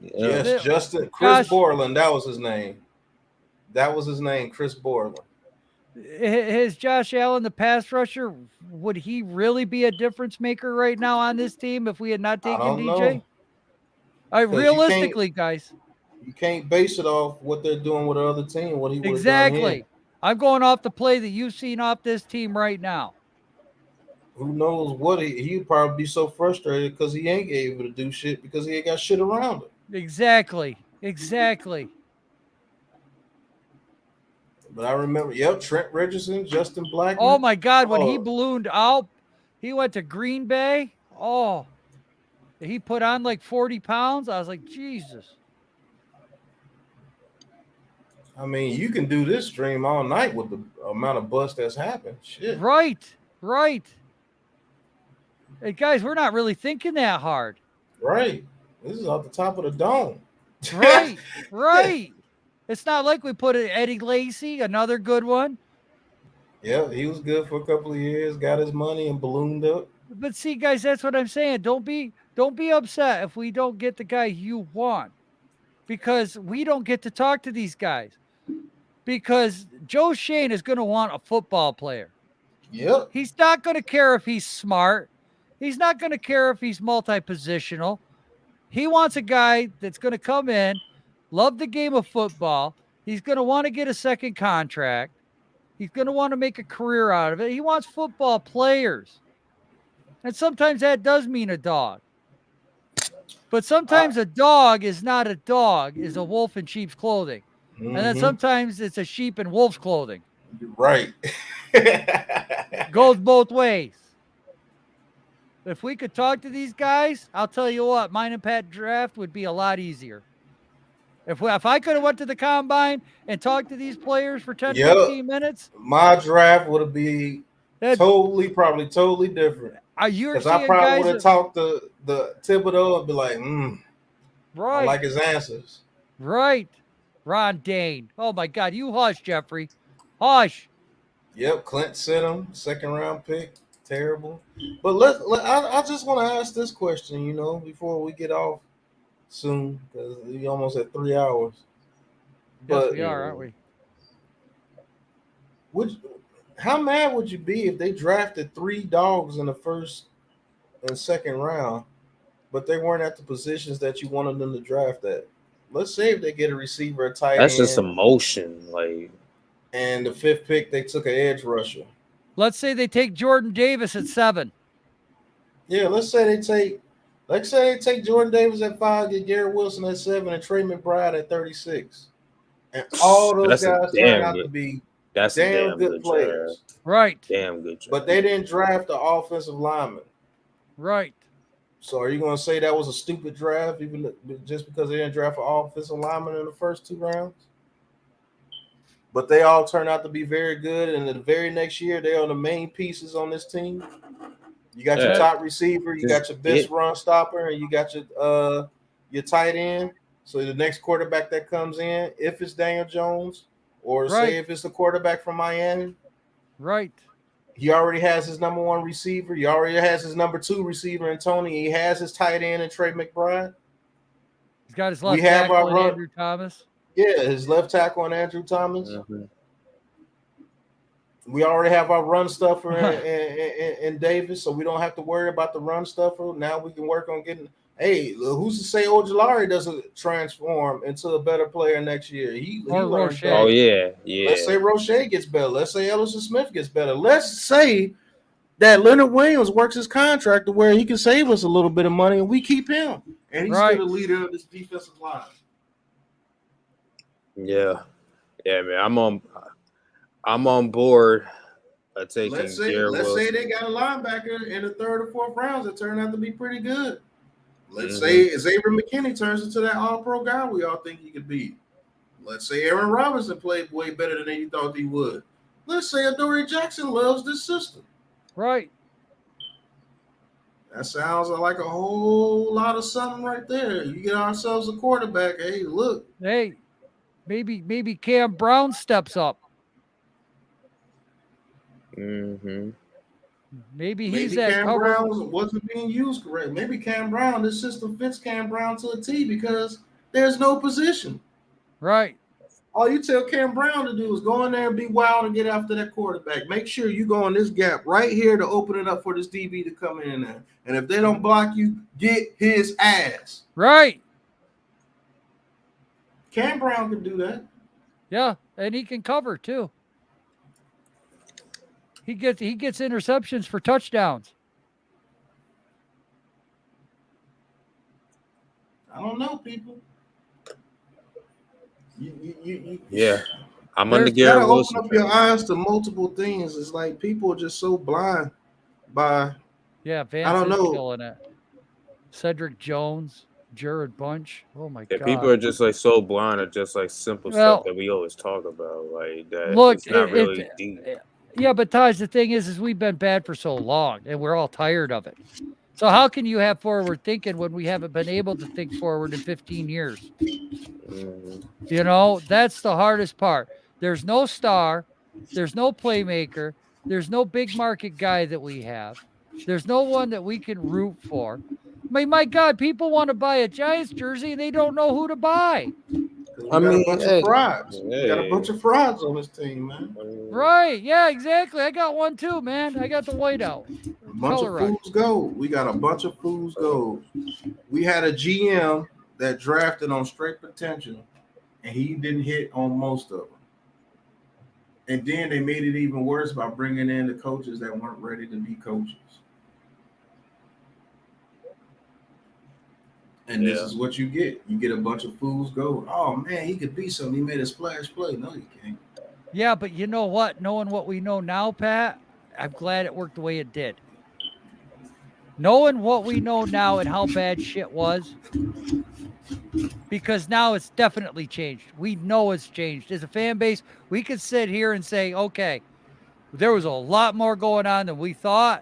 C: Yes, Chris Borland, that was his name. Chris Borland.
A: Is Josh Allen the pass rusher? Would he really be a difference maker right now on this team if we had not taken DJ? Realistically, guys.
C: You can't base it off what they're doing with the other team, what he would have done here.
A: I'm going off the play that you've seen off this team right now.
C: Who knows what he'd probably be so frustrated because he ain't able to do shit because he ain't got shit around him.
A: Exactly.
C: But I remember, Trent Richardson, Justin Blackmon.
A: Oh my God, when he ballooned out, he went to Green Bay. Oh, he put on like 40 pounds. I was like, Jesus.
C: I mean, you can do this stream all night with the amount of bust that's happened. Shit.
A: Right. Hey, guys, we're not really thinking that hard.
C: Right. This is off the top of the dome.
A: Right. It's not like we put Eddie Lacy, another good one.
C: Yeah, he was good for a couple of years, got his money and ballooned up.
A: But see, guys, that's what I'm saying. Don't be upset if we don't get the guy you want, because we don't get to talk to these guys. Because Joe Shane is going to want a football player.
C: Yep.
A: He's not going to care if he's smart. He's not going to care if he's multi-positional. He wants a guy that's going to come in, love the game of football. He's going to want to get a second contract. He's going to want to make a career out of it. He wants football players. And sometimes that does mean a dog. But sometimes a dog is not a dog, is a wolf in sheep's clothing. And then sometimes it's a sheep in wolf's clothing.
C: Right.
A: Goes both ways. If we could talk to these guys, I'll tell you what, mine and Pat draft would be a lot easier. If I could have went to the combine and talked to these players for 10, 15 minutes.
C: My draft would be probably totally different. Because I probably would have talked to the Thibodeau and be like,
A: right.
C: I like his answers.
A: Right. Ron Dane. Oh, my God. You hush, Jeffrey. Hush.
C: Yep. Clint sent him. Second round pick. Terrible. But I just want to ask this question, before we get off soon, because we almost at 3 hours.
A: Yes, we are, aren't we?
C: How mad would you be if they drafted 3 dogs in the first and second round, but they weren't at the positions that you wanted them to draft at? Let's say if they get a receiver, a tight end.
D: That's just emotion,
C: And the 5th pick, they took an edge rusher.
A: Let's say they take Jordan Davis at 7.
C: Yeah, let's say they take Jordan Davis at 5, get Garrett Wilson at 7, and Trey McBride at 36. And all those guys turn out to be damn good players.
A: Right.
D: Damn good.
C: But they didn't draft the offensive lineman.
A: Right.
C: So are you going to say that was a stupid draft, even just because they didn't draft an offensive lineman in the first 2 rounds? But they all turned out to be very good, and the very next year, they are the main pieces on this team. You got your top receiver, you got your best run stopper, and you got your tight end. So the next quarterback that comes in, if it's Daniel Jones, or say if it's the quarterback from Miami,
A: right?
C: He already has his number 1 receiver. He already has his number 2 receiver in Tony. He has his tight end in Trey McBride.
A: He's got his left tackle in Andrew Thomas.
C: Yeah, his left tackle on Andrew Thomas.
D: Mm-hmm.
C: We already have our run stuffer in Davis, so we don't have to worry about the run stuffer. Now we can work on getting. Hey, who's to say Ojulari doesn't transform into a better player next year? He
A: Roche.
D: Oh yeah.
C: Let's say Roche gets better. Let's say Ellison Smith gets better. Let's say that Leonard Williams works his contract to where he can save us a little bit of money, and we keep him, and he's still the leader of this defensive line.
D: Yeah, man. I'm on board.
C: Let's say they got a linebacker in the 3rd or 4th rounds that turned out to be pretty good. Let's say Xavier McKinney turns into that all-pro guy we all think he could be. Let's say Aaron Robinson played way better than he thought he would. Let's say Adoree Jackson loves this system.
A: Right.
C: That sounds like a whole lot of something right there. You get ourselves a quarterback. Hey, look.
A: Hey, maybe Cam Brown steps up.
D: Mm-hmm.
A: Maybe
C: Cam Brown wasn't being used correct. Maybe Cam Brown, this system fits Cam Brown to a T because there's no position.
A: Right.
C: All you tell Cam Brown to do is go in there and be wild and get after that quarterback. Make sure you go in this gap right here to open it up for this DB to come in there. And if they don't block you, get his ass.
A: Right.
C: Cam Brown can do that.
A: Yeah, and he can cover too. He gets interceptions for touchdowns.
C: I don't know, people.
D: Yeah, I'm under Garrett Wilson.
C: Open up your eyes to multiple things. It's like people are just so blind by.
A: Yeah, Vance
C: I don't know.
A: Killing it. Cedric Jones. Jared Bunch. Oh my
D: Yeah,
A: god.
D: people are just like so blind at just like simple
A: Well,
D: stuff that we always talk about, like that.
A: look,
D: It's not really deep.
A: yeah, but Taj, the thing is we've been bad for so long, and we're all tired of it. So how can you have forward thinking when we haven't been able to think forward in 15 years?
D: Mhm.
A: You know, that's the hardest part. There's no star, there's no playmaker, there's no big market guy that we have. There's no one that we can root for. I mean, my God, people want to buy a Giants jersey and they don't know who to buy.
C: We
D: I
C: got
D: mean,
C: a bunch
D: hey,
C: of frauds. We got a
D: hey.
C: bunch of frauds on this team, man.
A: Right? Yeah, exactly. I got one too, man. I got the whiteout.
C: A bunch of fools gold. We got a bunch of fools gold. We had a GM that drafted on straight potential, and he didn't hit on most of them. And then they made it even worse by bringing in the coaches that weren't ready to be coaches. And this is what you get. You get a bunch of fools gold. Oh, man, he could be something. He made a splash play. No, you can't.
A: Yeah, but you know what? Knowing what we know now, Pat, I'm glad it worked the way it did. Knowing what we know now and how bad shit was, because now it's definitely changed. We know it's changed. As a fan base, we could sit here and say, okay, there was a lot more going on than we thought,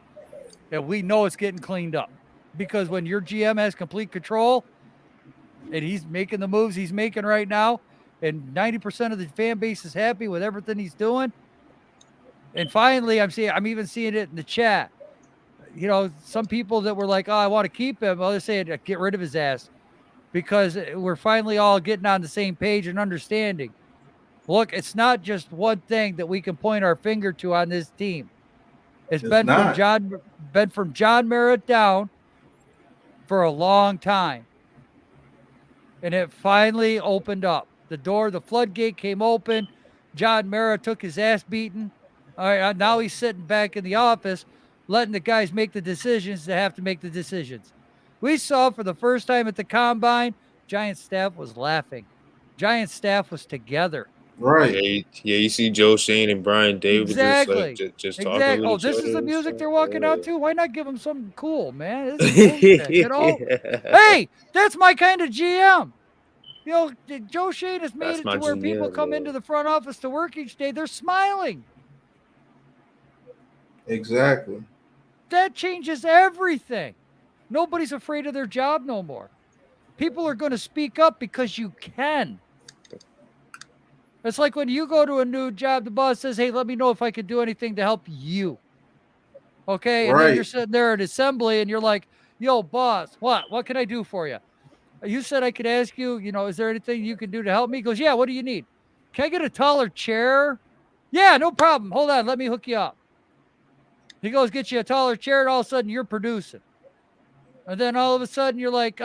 A: and we know it's getting cleaned up. Because when your GM has complete control and he's making the moves he's making right now, and 90% of the fan base is happy with everything he's doing. And finally, I'm even seeing it in the chat. You know, some people that were like, oh, I want to keep him. Others saying, get rid of his ass, because we're finally all getting on the same page and understanding. Look, it's not just one thing that we can point our finger to on this team. It's been from John Merritt down for a long time. And it finally opened up. The door, the floodgate came open. John Merritt took his ass beaten. All right, now he's sitting back in the office, letting the guys make the decisions that have to make the decisions. We saw for the first time at the combine, Giants staff was laughing. Giants staff was together.
C: Right.
D: Yeah, you see Joe Shane and Brian Davis just talking with
A: Oh,
D: each
A: this
D: other
A: is the
D: and
A: music
D: stuff.
A: they're walking out to? Why not give them something cool, man? This is bullshit, you know? Hey, that's my kind of GM. You know, Joe Shane has made it to where people come into the front office to work each day. They're smiling.
C: Exactly.
A: That changes everything. Nobody's afraid of their job no more. People are going to speak up because you can. It's like when you go to a new job, the boss says, hey, let me know if I can do anything to help you. Okay? And then you're sitting there at assembly and you're like, yo, boss, what can I do for you? You said I could ask you, you know, is there anything you can do to help me? He goes, yeah, what do you need? Can I get a taller chair? Yeah, no problem. Hold on, let me hook you up. He goes, get you a taller chair, and all of a sudden you're producing. And then all of a sudden you're like,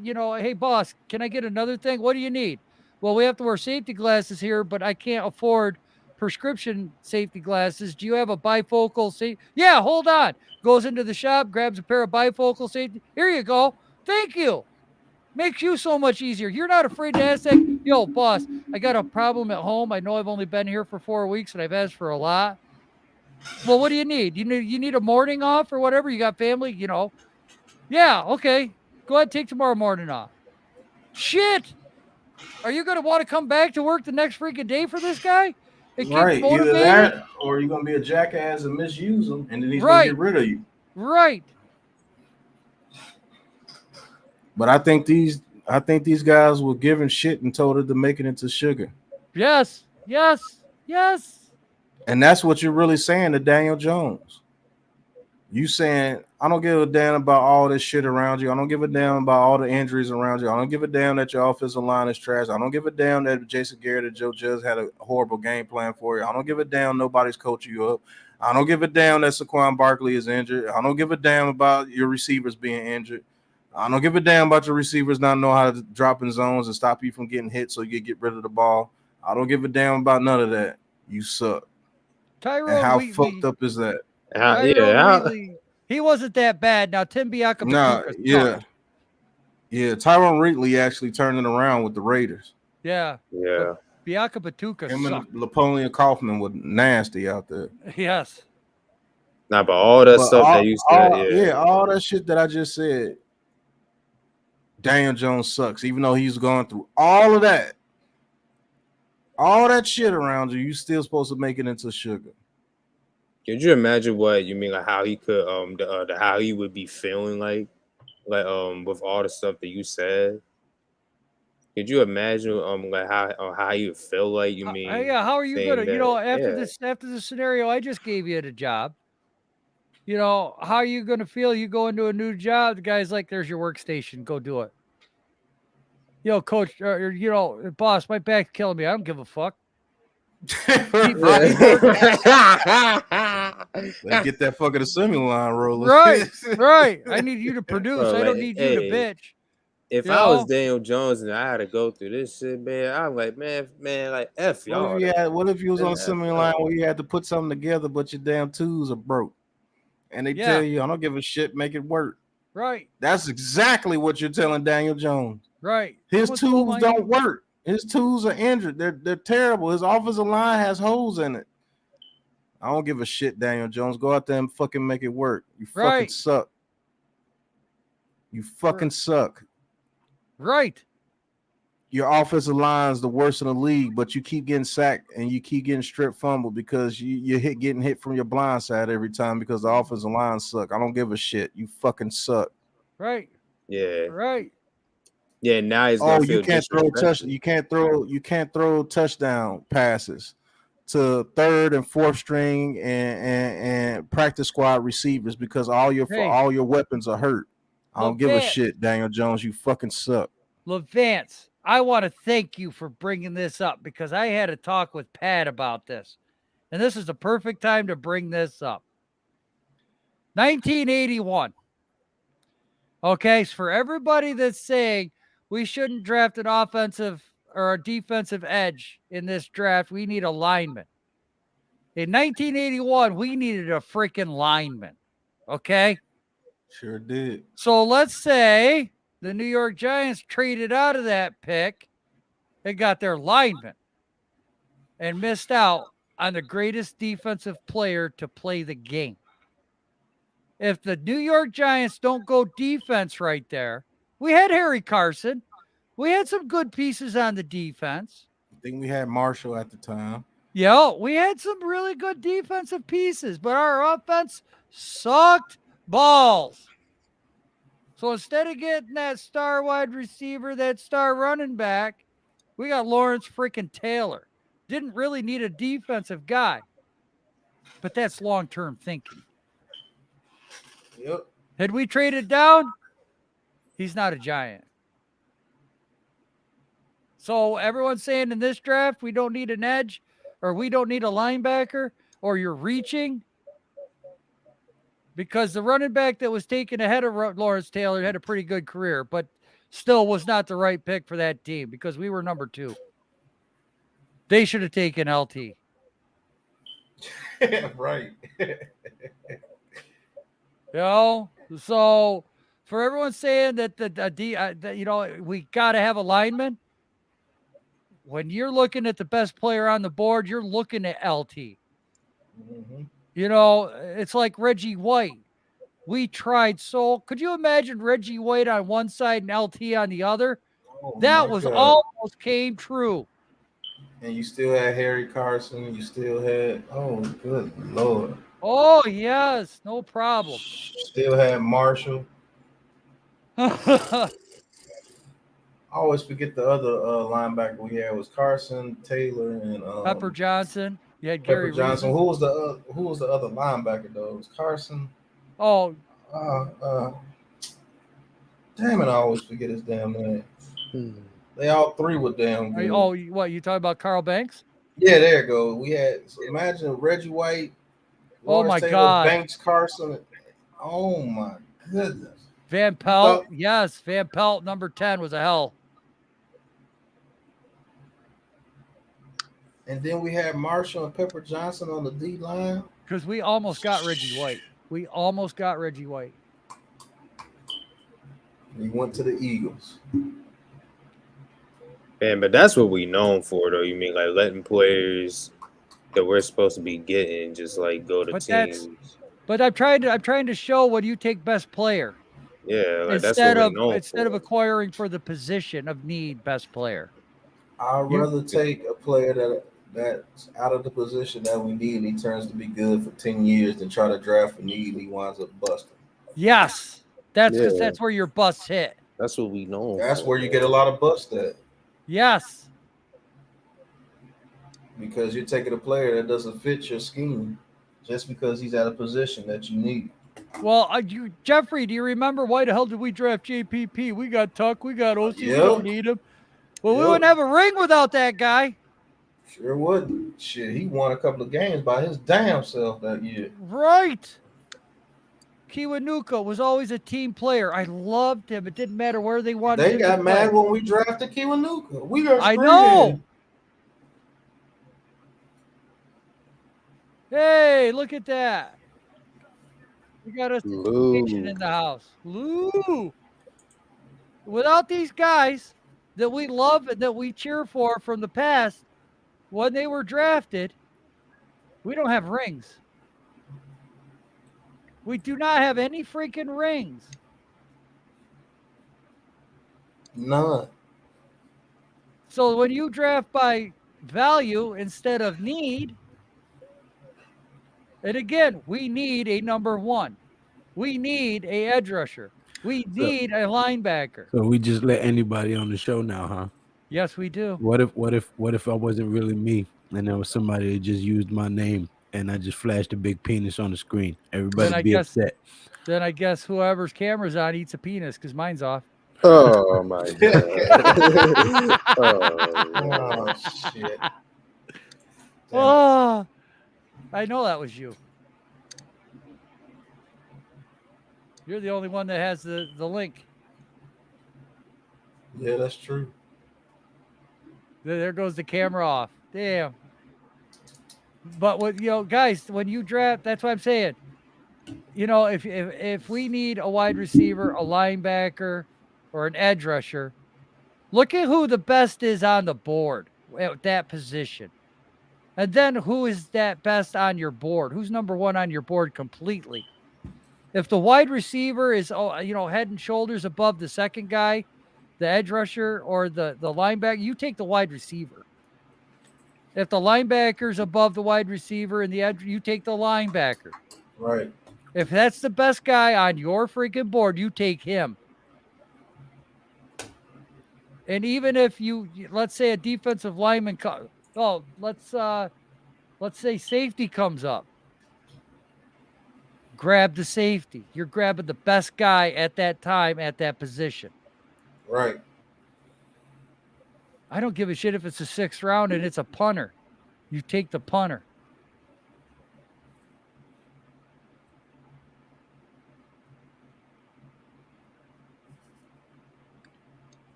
A: you know, hey, boss, can I get another thing? What do you need? Well, we have to wear safety glasses here, but I can't afford prescription safety glasses. Do you have a bifocal safety? Yeah, hold on. Goes into the shop, grabs a pair of bifocal safety. Here you go. Thank you. Makes you so much easier. You're not afraid to ask that. Yo, boss, I got a problem at home. I know I've only been here for 4 weeks and I've asked for a lot. Well, what do you need? You need a morning off or whatever? You got family, you know? Yeah, okay. Go ahead, take tomorrow morning off. Shit. Are you going to want to come back to work the next freaking day for this guy?
C: Right. Either that or you're going to be a jackass and misuse him, and then he's going to get rid of you.
A: Right.
C: But I think these guys were given shit and told her to make it into sugar.
A: Yes.
C: And that's what you're really saying to Daniel Jones. You saying, I don't give a damn about all this shit around you. I don't give a damn about all the injuries around you. I don't give a damn that your offensive line is trash. I don't give a damn that Jason Garrett and Joe Judge had a horrible game plan for you. I don't give a damn nobody's coaching you up. I don't give a damn that Saquon Barkley is injured. I don't give a damn about your receivers being injured. I don't give a damn about your receivers not knowing how to drop in zones and stop you from getting hit so you get rid of the ball. I don't give a damn about none of that. You suck.
A: Tyrone
C: and how
A: Wheatley,
C: fucked up is that?
A: Wheatley, he wasn't that bad. Now Tim Biakabatuka.
C: Tyrone Wheatley actually turning around with the Raiders.
A: Yeah. Biakabatuka.
C: Him and Napoleon Kaufman were nasty out there.
A: Yes.
D: But all that stuff that you said,
C: all that shit that I just said, Daniel Jones sucks, even though he's going through all of that. All that shit around you, you still supposed to make it into sugar.
D: Could you imagine what you mean, like how he could how he would be feeling like with all the stuff that you said? Could you imagine like how you feel like you mean?
A: Yeah, how are you
D: saying
A: gonna,
D: that,
A: after the scenario I just gave you at a job, how are you gonna feel? You go into a new job, the guy's like, "There's your workstation, go do it." Coach, or boss, my back's killing me. I don't give a fuck.
C: Right. Let's get that fucking assembly line rolling.
A: Right. I need you to produce.
D: Bro,
A: I don't
D: like,
A: need you to bitch.
D: If I was Daniel Jones and I had to go through this shit, man, I'm like, man, like F y'all.
C: What if you was on assembly line where you had to put something together, but your damn tools are broke? And they tell you, I don't give a shit, make it work.
A: Right.
C: That's exactly what you're telling Daniel Jones.
A: Right.
C: His tools don't work. His tools are injured. They're terrible. His offensive line has holes in it. I don't give a shit, Daniel Jones. Go out there and fucking make it work. You fucking suck. You fucking suck.
A: Right.
C: Your offensive line is the worst in the league, but you keep getting sacked and you keep getting strip fumbled because you're getting hit from your blind side every time because the offensive line suck. I don't give a shit. You fucking suck.
A: Right.
D: Yeah.
A: Right.
D: Yeah. Now he's gonna feel
C: you can't throw touchdown passes to third and fourth string and practice squad receivers because all your weapons are hurt. I don't give a shit, Daniel Jones. You fucking suck.
A: Levance, I want to thank you for bringing this up because I had a talk with Pat about this. And this is the perfect time to bring this up. 1981. Okay, so for everybody that's saying we shouldn't draft an offensive or a defensive edge in this draft, we need a lineman. In 1981, we needed a freaking lineman. Okay?
C: Sure did.
A: So let's say the New York Giants traded out of that pick and got their lineman and missed out on the greatest defensive player to play the game. If the New York Giants don't go defense right there, we had Harry Carson. We had some good pieces on the defense.
C: I think we had Marshall at the time.
A: Yeah, we had some really good defensive pieces, but our offense sucked balls. So instead of getting that star wide receiver, that star running back, we got Lawrence freaking Taylor. Didn't really need a defensive guy, but that's long-term thinking.
C: Yep.
A: Had we traded down, he's not a Giant. So everyone's saying in this draft, we don't need an edge or we don't need a linebacker or you're reaching because the running back that was taken ahead of Lawrence Taylor had a pretty good career, but still was not the right pick for that team because we were number 2. They should have taken LT.
C: Right.
A: So for everyone saying that we got to have a lineman, when you're looking at the best player on the board, you're looking at LT. Mm-hmm. It's like Reggie White. We tried could you imagine Reggie White on one side and LT on the other? That was almost came true.
C: And you still had Harry Carson. You still had, oh, good Lord.
A: Oh, yes. No problem.
C: Still had Marshall. I always forget the other linebacker we had was Carson, Taylor, and
A: Pepper Johnson. You had Gary
C: Johnson. Who was the other linebacker though? It was Carson.
A: Oh.
C: Damn it! I always forget his damn name. They all three were damn good.
A: Oh, what you talking about? Carl Banks?
C: Yeah, there you go. We had. So imagine Reggie White.
A: Lawrence Taylor, God.
C: Banks, Carson. Oh my goodness.
A: Van Pelt. Yes, Van Pelt, number 10 was a hell.
C: And then we had Marshall and Pepper Johnson on the D line.
A: Because we almost got Reggie White.
C: He went to the Eagles.
D: Man, but that's what we known for, though. You mean like letting players that we're supposed to be getting just like go to teams?
A: But I'm trying to show when you take best player.
D: Yeah, like that's what we're known
A: instead of
D: for.
A: acquiring for the position of need best player.
C: I'd
A: You-
C: rather take a player that's out of the position that we need and he turns to be good for 10 years than try to draft for need and he winds up busting.
A: Yes, that's because
D: Yeah.
A: that's where your busts hit.
D: That's what we know.
C: That's
D: for,
C: where you
D: man.
C: get a lot of bust at.
A: Yes,
C: Because you're taking a player that doesn't fit your scheme just because he's at a position that you need.
A: well, Jeffrey, do you remember why the hell did we draft JPP? We got Tuck, we got OC, we don't need him. Well, we
C: Yep.
A: wouldn't have a ring without that guy.
C: Sure wouldn't. Shit, he won a couple of games by his damn self that year.
A: Right. Kiwanuka was always a team player. I loved him. It didn't matter where they wanted
C: They
A: him
C: got
A: to
C: mad
A: play.
C: when we drafted Kiwanuka. We got
A: I
C: screwed.
A: know. Hey, look at that. We got a station in the house. Lou. Without these guys that we love and that we cheer for from the past, when they were drafted, we don't have rings. We do not have any freaking rings.
C: None.
A: So when you draft by value instead of need, and again, we need a number one. We need a edge rusher. We need a linebacker.
F: So we just let anybody on the show now, huh?
A: Yes, we do.
F: What if I wasn't really me and there was somebody that just used my name and I just flashed a big penis on the screen? Everybody
A: I
F: be
A: guess-
F: upset.
A: Then I guess whoever's camera's on eats a penis because mine's off.
D: Oh my god.
C: Oh, shit. Damn.
A: Oh, I know that was you. You're the only one that has the link.
C: Yeah, that's true.
A: There goes the camera off. Damn. But what guys, when you draft, that's what I'm saying. If we need a wide receiver, a linebacker, or an edge rusher, look at who the best is on the board at that position. And then who is that best on your board? Who's number one on your board completely? If the wide receiver is head and shoulders above the second guy, the edge rusher or the linebacker, you take the wide receiver. If the linebacker's above the wide receiver and the edge, you take the linebacker.
C: Right.
A: If that's the best guy on your freaking board, you take him. And even if let's say a defensive lineman, let's say safety comes up. Grab the safety. You're grabbing the best guy at that time at that position.
C: Right.
A: I don't give a shit if it's a 6th round and it's a punter. You take the punter.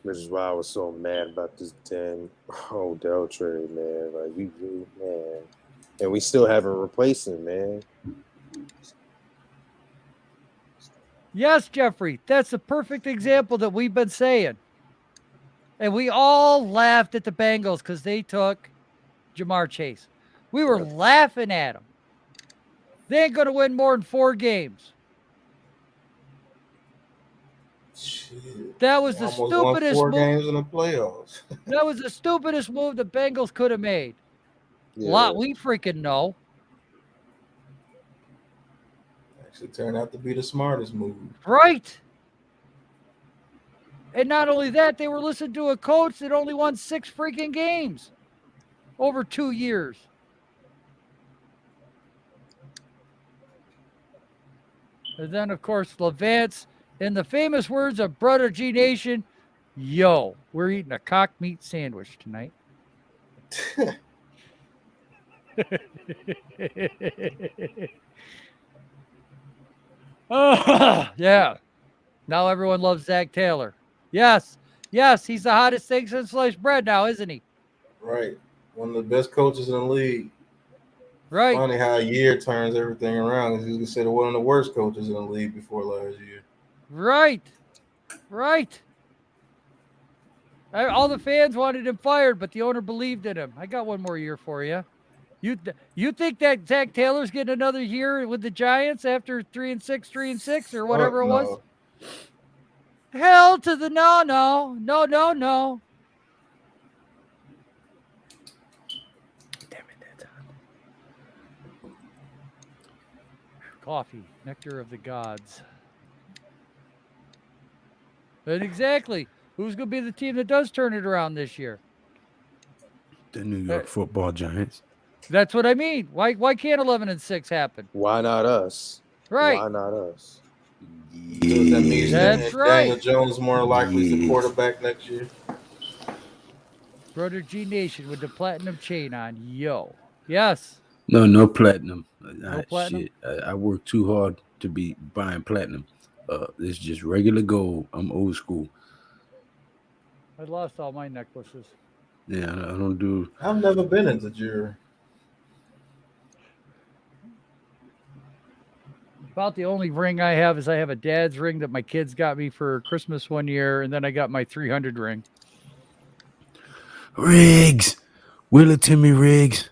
D: Which is why I was so mad about this damn Odell trade, man. Like we really, man. And we still haven't replaced him, man.
A: Yes, Jeffrey, that's a perfect example that we've been saying. And we all laughed at the Bengals because they took Jamar Chase. We were laughing at them. They ain't going to win more than 4 games.
C: Shit.
A: That was the
C: Almost won
A: stupidest
C: 4
A: move.
C: games in the playoffs.
A: That was the stupidest move the Bengals could have made. A lot we freaking know.
C: Actually turned out to be the smartest move.
A: Right. And not only that, they were listening to a coach that only won 6 freaking games over 2 years. And then, of course, Levance, in the famous words of Brother G Nation, yo, we're eating a cock meat sandwich tonight. Oh, yeah. Now everyone loves Zach Taylor. Yes, he's the hottest thing since sliced bread now, isn't he?
C: Right. One of the best coaches in the league.
A: Right.
C: Funny how a year turns everything around. Because you consider one of the worst coaches in the league before last year.
A: Right. All the fans wanted him fired, but the owner believed in him. I got one more year for you. You think that Zach Taylor's getting another year with the Giants after 3-6, or whatever it was? Hell to the no. Damn it, that's hot. Coffee, nectar of the gods. And exactly, who's going to be the team that does turn it around this year?
F: The New York Football Giants.
A: That's what I mean. Why can't 11-6 happen?
D: Why not us?
A: Right.
D: Why not us?
C: Does that mean
A: That's
C: Daniel
A: right.
C: Jones more likely is the quarterback next year?
A: Brother G Nation with the platinum chain on. Yo. Yes.
F: No platinum.
A: No platinum?
F: Shit. I work too hard to be buying platinum. It's just regular gold. I'm old school.
A: I lost all my necklaces.
F: Yeah, I don't do.
C: I've never been into jewelry.
A: About the only ring I have is I have a dad's ring that my kids got me for Christmas one year, and then I got my 300 ring.
F: Riggs, will it to me, Riggs.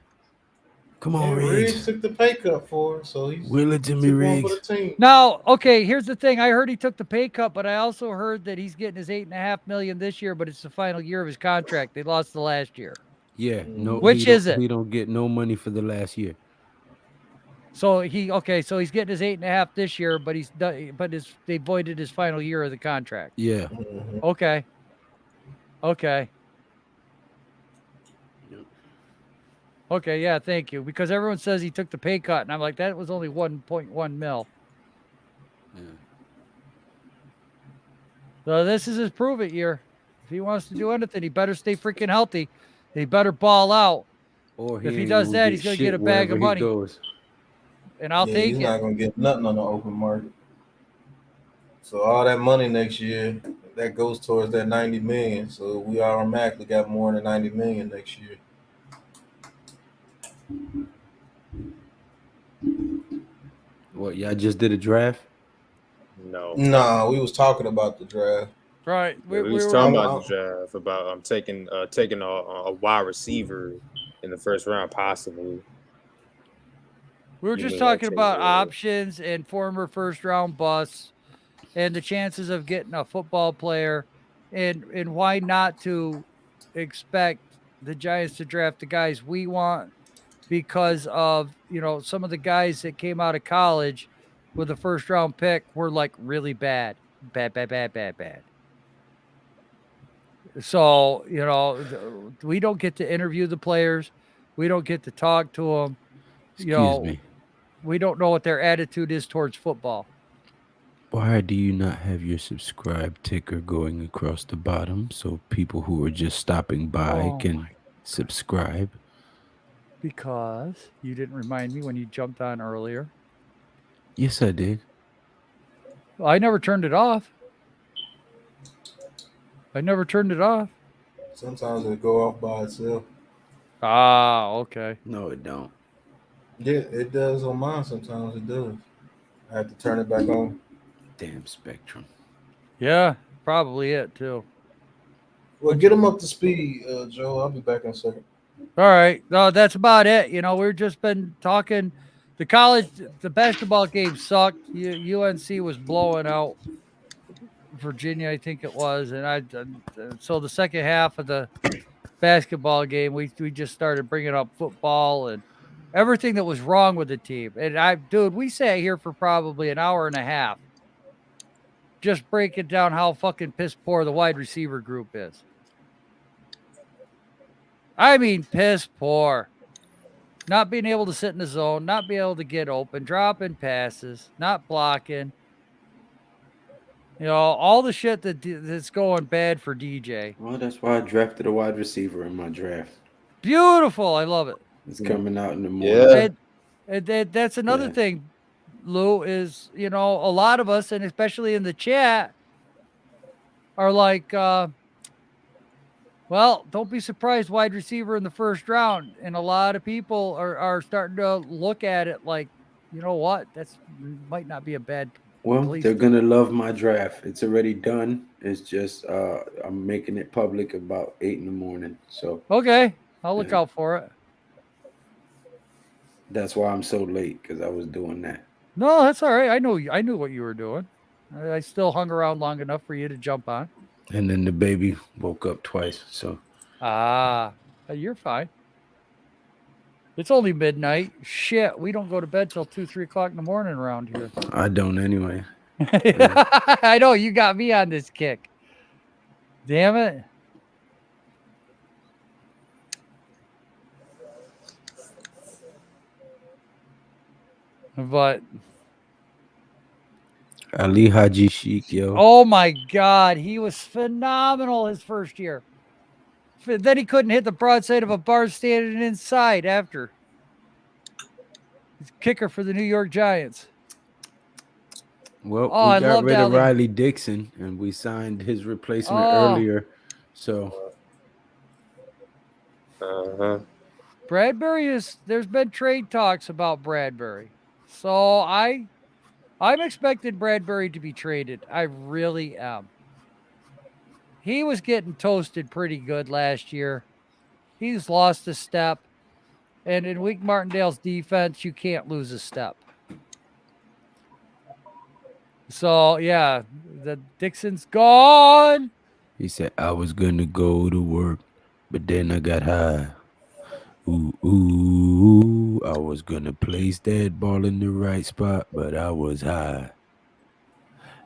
F: Come on,
C: Riggs
F: Riggs.
C: took the pay cut for it, so he's
F: Will it to me,
C: one for
F: Riggs.
C: the team.
A: Now, okay, here's the thing. I heard he took the pay cut, but I also heard that he's getting his $8.5 million this year, but it's the final year of his contract. They lost the last year.
F: Yeah, no.
A: Which is it?
F: He don't get no money for the last year.
A: So so he's getting his 8.5 this year, but they voided his final year of the contract.
F: Yeah.
C: Mm-hmm.
A: Okay. Okay, yeah, thank you. Because everyone says he took the pay cut, and I'm like, that was only 1.1 mil.
F: Yeah.
A: So this is his prove it year. If he wants to do anything, he better stay freaking healthy. He better ball out.
F: Or
A: If he does that, he's gonna get a bag of money. And I'll take
C: he's
A: it.
C: not gonna get nothing on the open market. So all that money next year, that goes towards that 90 million. So we automatically got more than 90 million next year.
F: What, y'all just did a draft?
D: No.
C: No, we was talking about the draft.
A: Right.
D: We was talking about the draft, about taking a wide receiver in the first round, possibly.
A: We were just talking about options and former first round busts and the chances of getting a football player and why not to expect the Giants to draft the guys we want because of, some of the guys that came out of college with a first round pick were like really bad. So, we don't get to interview the players. We don't get to talk to them.
F: Excuse me.
A: We don't know what their attitude is towards football.
F: Why do you not have your subscribe ticker going across the bottom so people who are just stopping by can subscribe?
A: Because you didn't remind me when you jumped on earlier.
F: Yes, I did.
A: Well, I never turned it off.
C: Sometimes it go off by itself.
A: Ah, okay.
F: No, it don't.
C: Yeah, it does on mine. Sometimes it does. I have to turn it back on.
F: Damn Spectrum.
A: Yeah, probably it too.
C: Well, get them up to speed, Joe. I'll be back in a second.
A: All right. No, that's about it. We've just been talking. The basketball game sucked. UNC was blowing out Virginia, I think it was. And so the second half of the basketball game, we just started bringing up football and everything that was wrong with the team. And we sat here for probably an hour and a half just breaking down how fucking piss poor the wide receiver group is. I mean, piss poor. Not being able to sit in the zone, not being able to get open, dropping passes, not blocking. All the shit that's going bad for DJ.
F: Well, that's why I drafted a wide receiver in my draft.
A: Beautiful. I love it.
F: It's coming out in the morning.
A: Yeah. And that's another thing, Lou, is, a lot of us, and especially in the chat, are like, well, don't be surprised wide receiver in the first round. And a lot of people are starting to look at it like, you know what? That's might not be a bad
F: Well, they're going to love my draft. It's already done. It's just I'm making it public about 8 in the morning. So
A: okay. I'll look out for it.
F: That's why I'm so late, because I was doing that.
A: No, that's all right. I knew what you were doing. I still hung around long enough for you to jump on.
F: And then the baby woke up twice. So
A: You're fine. It's only midnight. Shit, we don't go to bed till 2, 3 o'clock in the morning around here.
F: I don't anyway.
A: I know you got me on this kick. Damn it. But
F: Ali Haji Sheik, yo.
A: oh my God, he was phenomenal his first year. Then he couldn't hit the broadside of a bar standing inside after. He's kicker for the New York Giants.
F: Well,
A: Oh,
F: we
A: I
F: got
A: loved
F: rid of
A: Ali.
F: Riley Dixon, and we signed his replacement
A: Oh.
F: earlier. So
A: Bradbury there's been trade talks about Bradbury. So I'm expecting Bradbury to be traded. I really am. He was getting toasted pretty good last year. He's lost a step. And in Wink Martindale's defense, you can't lose a step. So, yeah, the Dixon's gone.
F: he said, I was going to go to work, but then I got high. Ooh, I was going to place that ball in the right spot, but I was high.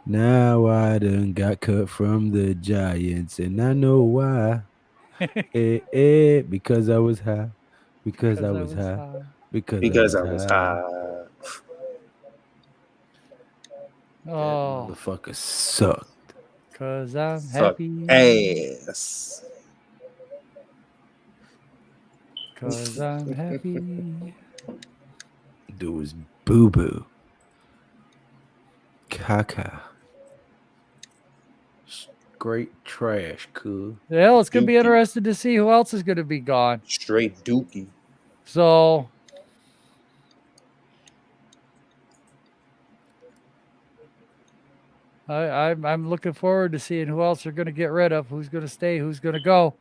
F: Now I done got cut from the Giants, and I know why. Because I was high. Because I was high.
D: Because I was high.
A: Oh,
F: Motherfucker sucked.
A: because I'm
D: Suck
A: happy.
D: ass.
A: Because I'm happy.
F: Dude was boo boo. Caca. Straight trash, cool.
A: Yeah, it's going to be
D: Dookie.
A: interesting to see who else is going to be gone.
D: Straight dookie.
A: So, I'm looking forward to seeing who else they're going to get rid of, who's going to stay, who's going to go.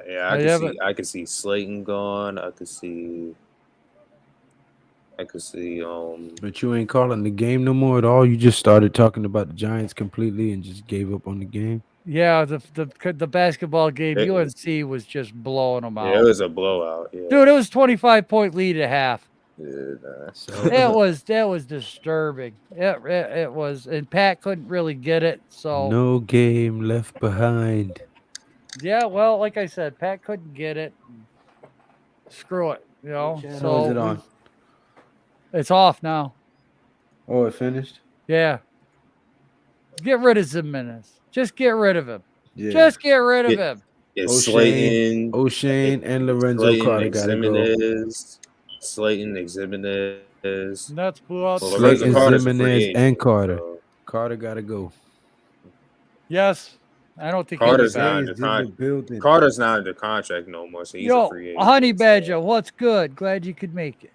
D: Yeah, I could see Slayton gone. I could see.
F: But you ain't calling the game no more at all. You just started talking about the Giants completely and just gave up on the game.
A: Yeah, the basketball game, UNC was just blowing them out.
D: Yeah, it was a blowout. Yeah.
A: Dude, it was 25-point lead at half.
D: Yeah, nah.
A: That was disturbing. It was, and Pat couldn't really get it. So
F: No game left behind.
A: yeah, well, like I said, Pat couldn't get it. Screw it, you know. So
F: is it on?
A: it's off now.
F: Oh, it finished?
A: Yeah. Get rid of Zimenez. Just get rid of him.
F: Yeah.
A: Just get rid of him.
D: It's Slayton,
F: O'Shane, and Lorenzo Carter gotta go.
D: Slayton, Zimenez.
A: And that's blew out.
D: Well, Lorenzo
F: Slayton,
D: Carter's free
F: Zimenez,
D: agent,
F: and Carter.
D: so
F: Carter gotta go.
A: Yes. I don't think
D: Carter's
A: he'll be
D: not
A: back.
D: under contract. Carter's not under contract no more, so he's a
A: Yo,
D: free agent.
A: Honey Badger, what's good? Glad you could make it.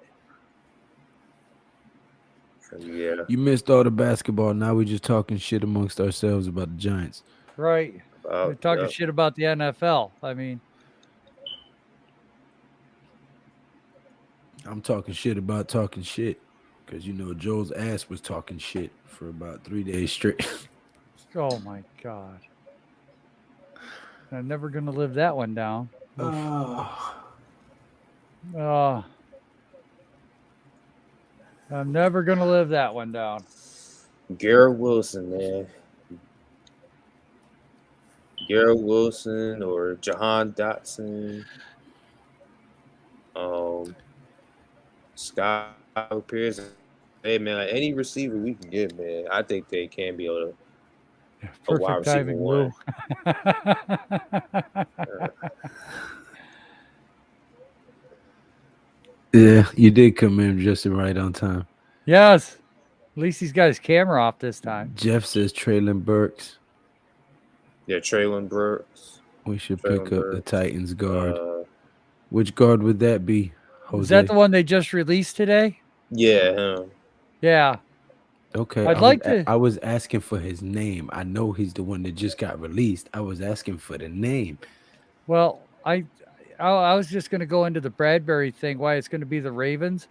D: Yeah.
F: You missed all the basketball. Now we're just talking shit amongst ourselves about the Giants.
A: Right. We're talking shit about the NFL. I mean,
F: I'm talking shit about talking shit. Because, you know, Joel's ass was talking shit for about 3 days straight.
A: oh my God. I'm never going to live that one down. I'm never going to live that one down.
D: Garrett Wilson, man. Garrett Wilson or Jahan Dotson. Scott Pierce. Hey, man, like any receiver we can get, man, I think they can be able to. A wide
A: Perfect
D: receiver
A: timing,
D: one.
F: Yeah, you did come in just right on time.
A: Yes. At least he's got his camera off this time.
F: Jeff says Traylon Burks.
D: Yeah, Traylon Burks.
F: We should
D: Traylon
F: pick up the
D: Burks.
F: Titans guard. Which guard would that be, Jose?
A: Is that the one they just released today?
D: Yeah, him.
A: Yeah.
F: Okay. I was asking for his name. I know he's the one that just got released. I was asking for the name.
A: Well, I was just going to go into the Bradbury thing. Why it's going to be the Ravens,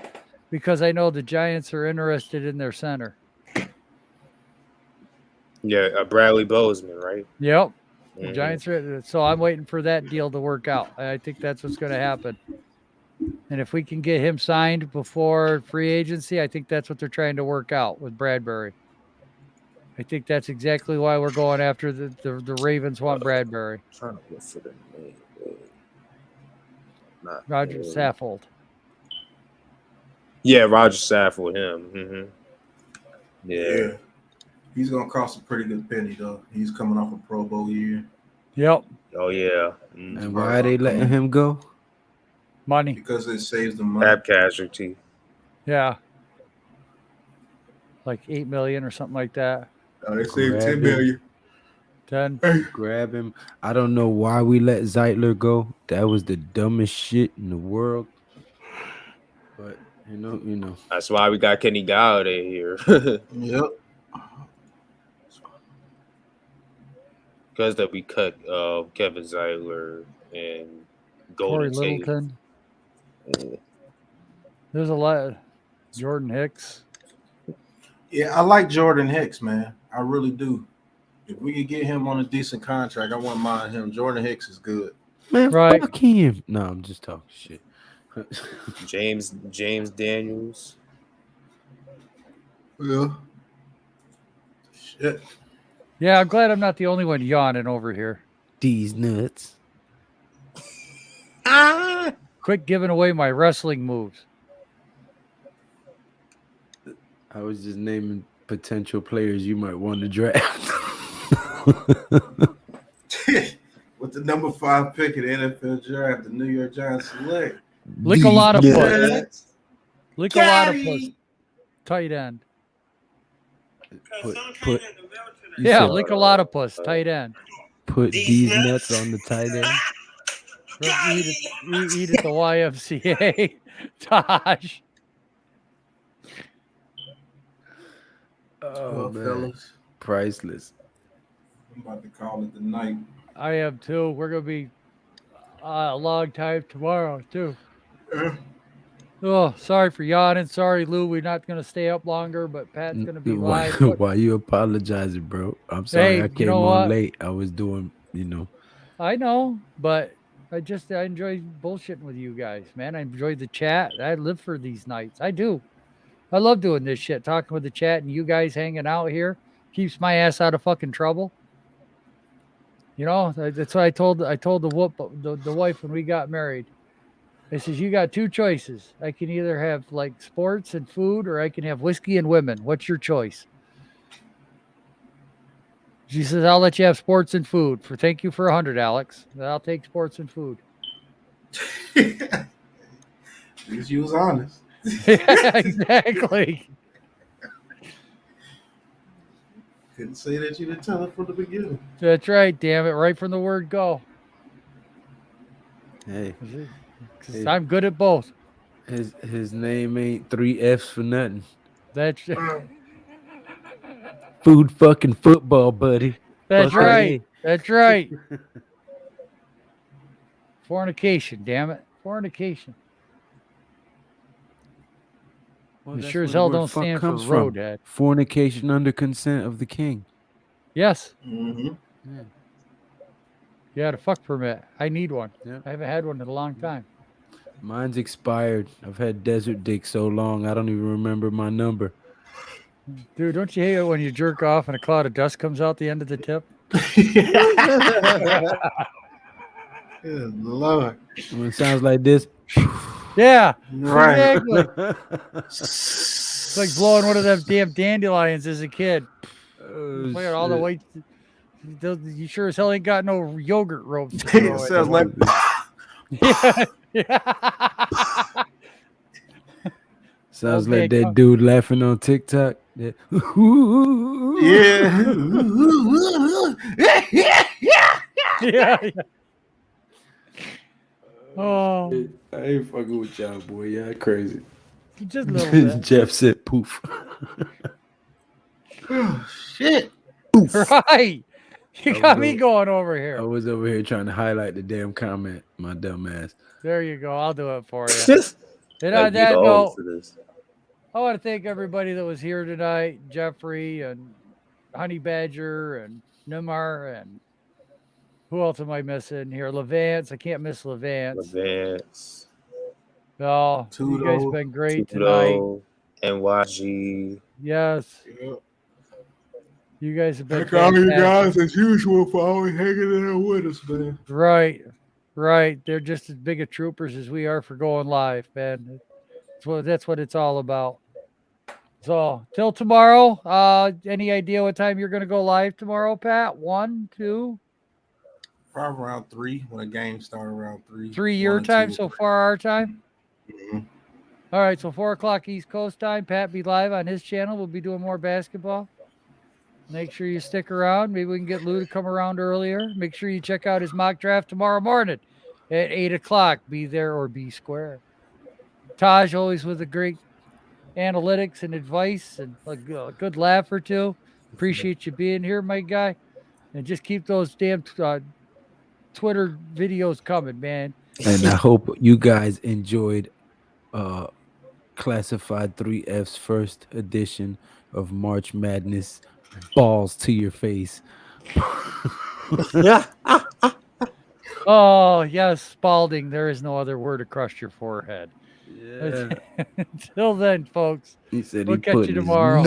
A: because I know the Giants are interested in their center.
D: Yeah, Bradley Bozeman, right?
A: Yep. The
D: Mhm.
A: Giants are, so I'm waiting for that deal to work out. I think that's what's going to happen. And if we can get him signed before free agency, I think that's what they're trying to work out with Bradbury. I think that's exactly why we're going after the Ravens want Bradbury.
D: Trying to look for the name. Not
A: Roger
D: him.
A: Saffold.
D: Yeah, Roger Saffold, him. Mm-hmm. Yeah.
C: He's gonna cost a pretty good penny though. He's coming off a Pro Bowl year.
A: Yep.
D: Oh yeah.
F: And why are they letting him go?
A: Money.
C: Because it saves them money.
D: Cap casualty.
A: Yeah. Like 8 million or something like that.
C: They
F: saved 10 million.
A: 10.
F: Grab him. I don't know why we let Zeitler go. That was the dumbest shit in the world. But you know.
D: That's why we got Kenny Galladay here.
C: Yep.
D: Because that we cut Kevin Zeitler and
A: Corey
D: Golden Tate.
A: Littleton.
D: Yeah.
A: There's a lot. Jordan Hicks.
C: Yeah, I like Jordan Hicks, man. I really do. If we could get him on a decent contract, I wouldn't mind him. Jordan Hicks is good.
F: Man,
A: Right.
F: fuck him. No, I'm just talking shit.
D: James Daniels.
C: Yeah. Shit.
A: Yeah, I'm glad I'm not the only one yawning over here.
F: These nuts.
A: Quit giving away my wrestling moves.
F: I was just naming potential players you might want to draft.
C: With the number 5 pick in the NFL draft, the New York Giants select.
A: Lick a lot of
F: These
A: puss.
F: nuts.
A: Lick a lot of puss. Tight end.
F: Put you
A: Yeah,
F: said
A: lick a lot of puss. Tight end.
F: put these nuts on the tight end.
A: Eat at the YMCA. Tosh.
F: Oh, man.
C: Fellas,
F: Priceless.
C: I'm about to call it the night.
A: I am too. We're going to be a long time tomorrow, too. Oh, sorry for yawning. Sorry, Lou. We're not going to stay up longer, but Pat's going to be
F: Why,
A: live.
F: why you apologizing, bro? I'm sorry
A: Hey,
F: I
A: you
F: came
A: know
F: on
A: what?
F: late. I was doing,
A: I know, but I enjoy bullshitting with you guys, man. I enjoy the chat. I live for these nights. I do. I love doing this shit, talking with the chat and you guys hanging out here. Keeps my ass out of fucking trouble. You know, that's what I told the wife when we got married. I says, you got two choices. I can either have like sports and food, or I can have whiskey and women. What's your choice? She says, I'll let you have sports and food. Thank you for 100, Alex. I'll take sports and food.
C: At least you was honest.
A: Yeah, exactly.
C: Couldn't say that you didn't tell it from the beginning.
A: That's right, damn it. Right from the word go.
F: hey,
A: 'Cause
F: Hey.
A: I'm good at both.
F: his name ain't 3 F's for nothing.
A: That's
F: Food fucking football, buddy.
A: that's
F: Fuck
A: right.
F: A.
A: That's right. Fornication, damn it. Fornication.
F: Well,
A: You
F: that's
A: sure
F: where
A: as
F: the
A: hell
F: word
A: don't
F: fuck
A: stand for
F: comes
A: road,
F: from.
A: Dad.
F: Fornication under consent of the king.
A: Yes.
C: Mm-hmm.
A: You had a fuck permit. I need one.
F: Yeah.
A: I haven't had one in a long time.
F: Mine's expired. I've had desert dick so long I don't even remember my number.
A: Dude, don't you hate it when you jerk off and a cloud of dust comes out the end of the tip?
C: Good Lord.
F: When it sounds like this.
A: Yeah.
C: Right.
A: Exactly. It's like blowing one of them damn dandelions as a kid.
F: Oh,
A: Play out all the
F: shit.
A: way. You sure as hell ain't got no yogurt ropes. To throw
C: It
A: it.
C: sounds like
A: Yeah. Yeah.
F: Sounds
A: Okay,
F: like that
A: come-
F: dude laughing on TikTok. That-
A: Yeah. Yeah. Oh,
F: I ain't fucking with y'all, boy. Y'all crazy.
A: just a little bit.
F: Jeff said poof.
C: Shit.
A: Right. You got me going over
F: I
A: here.
F: was over here trying to highlight the damn comment, my dumb ass.
A: There you go. I'll do it for you. And on
D: Like,
A: that
D: you old
A: note,
D: to this.
A: I want to thank everybody that was here tonight. Jeffrey and Honey Badger and Nimar and who else am I missing here? Levance. I can't miss Levance.
D: Advance,
A: Oh, you guys
C: Tudo.
A: been great tonight.
D: Tudo, NYG.
A: Yes.
C: Yep.
A: You guys have been
C: Thank all you
A: fantastic.
C: guys as usual for always hanging in there with us, man.
A: Right. Right. They're just as big of troopers as we are for going live, man. That's what it's all about. So till tomorrow, any idea what time you're gonna go live tomorrow, Pat? 1, 2,
C: Probably around 3 when the game started around 3.
A: 3 your
C: 1 and
A: time
C: 2.
A: so far, our time.
C: Mhm.
A: All right, so 4 o'clock East Coast time. Pat be live on his channel. We'll be doing more basketball. Make sure you stick around. Maybe we can get Lou to come around earlier. Make sure you check out his mock draft tomorrow morning at 8 o'clock. Be there or be square. Taj always with a great analytics and advice and a good laugh or two. Appreciate you being here, my guy. And just keep those damn Twitter videos coming, man.
F: And I hope you guys enjoyed Classified 3F's first edition of March Madness. Balls to your face.
A: Oh, yes, Spalding. There is no other word across your forehead.
F: Yeah.
A: Until then, folks,
F: He said
A: we'll
F: he
A: catch
F: put
A: you
F: his
A: tomorrow.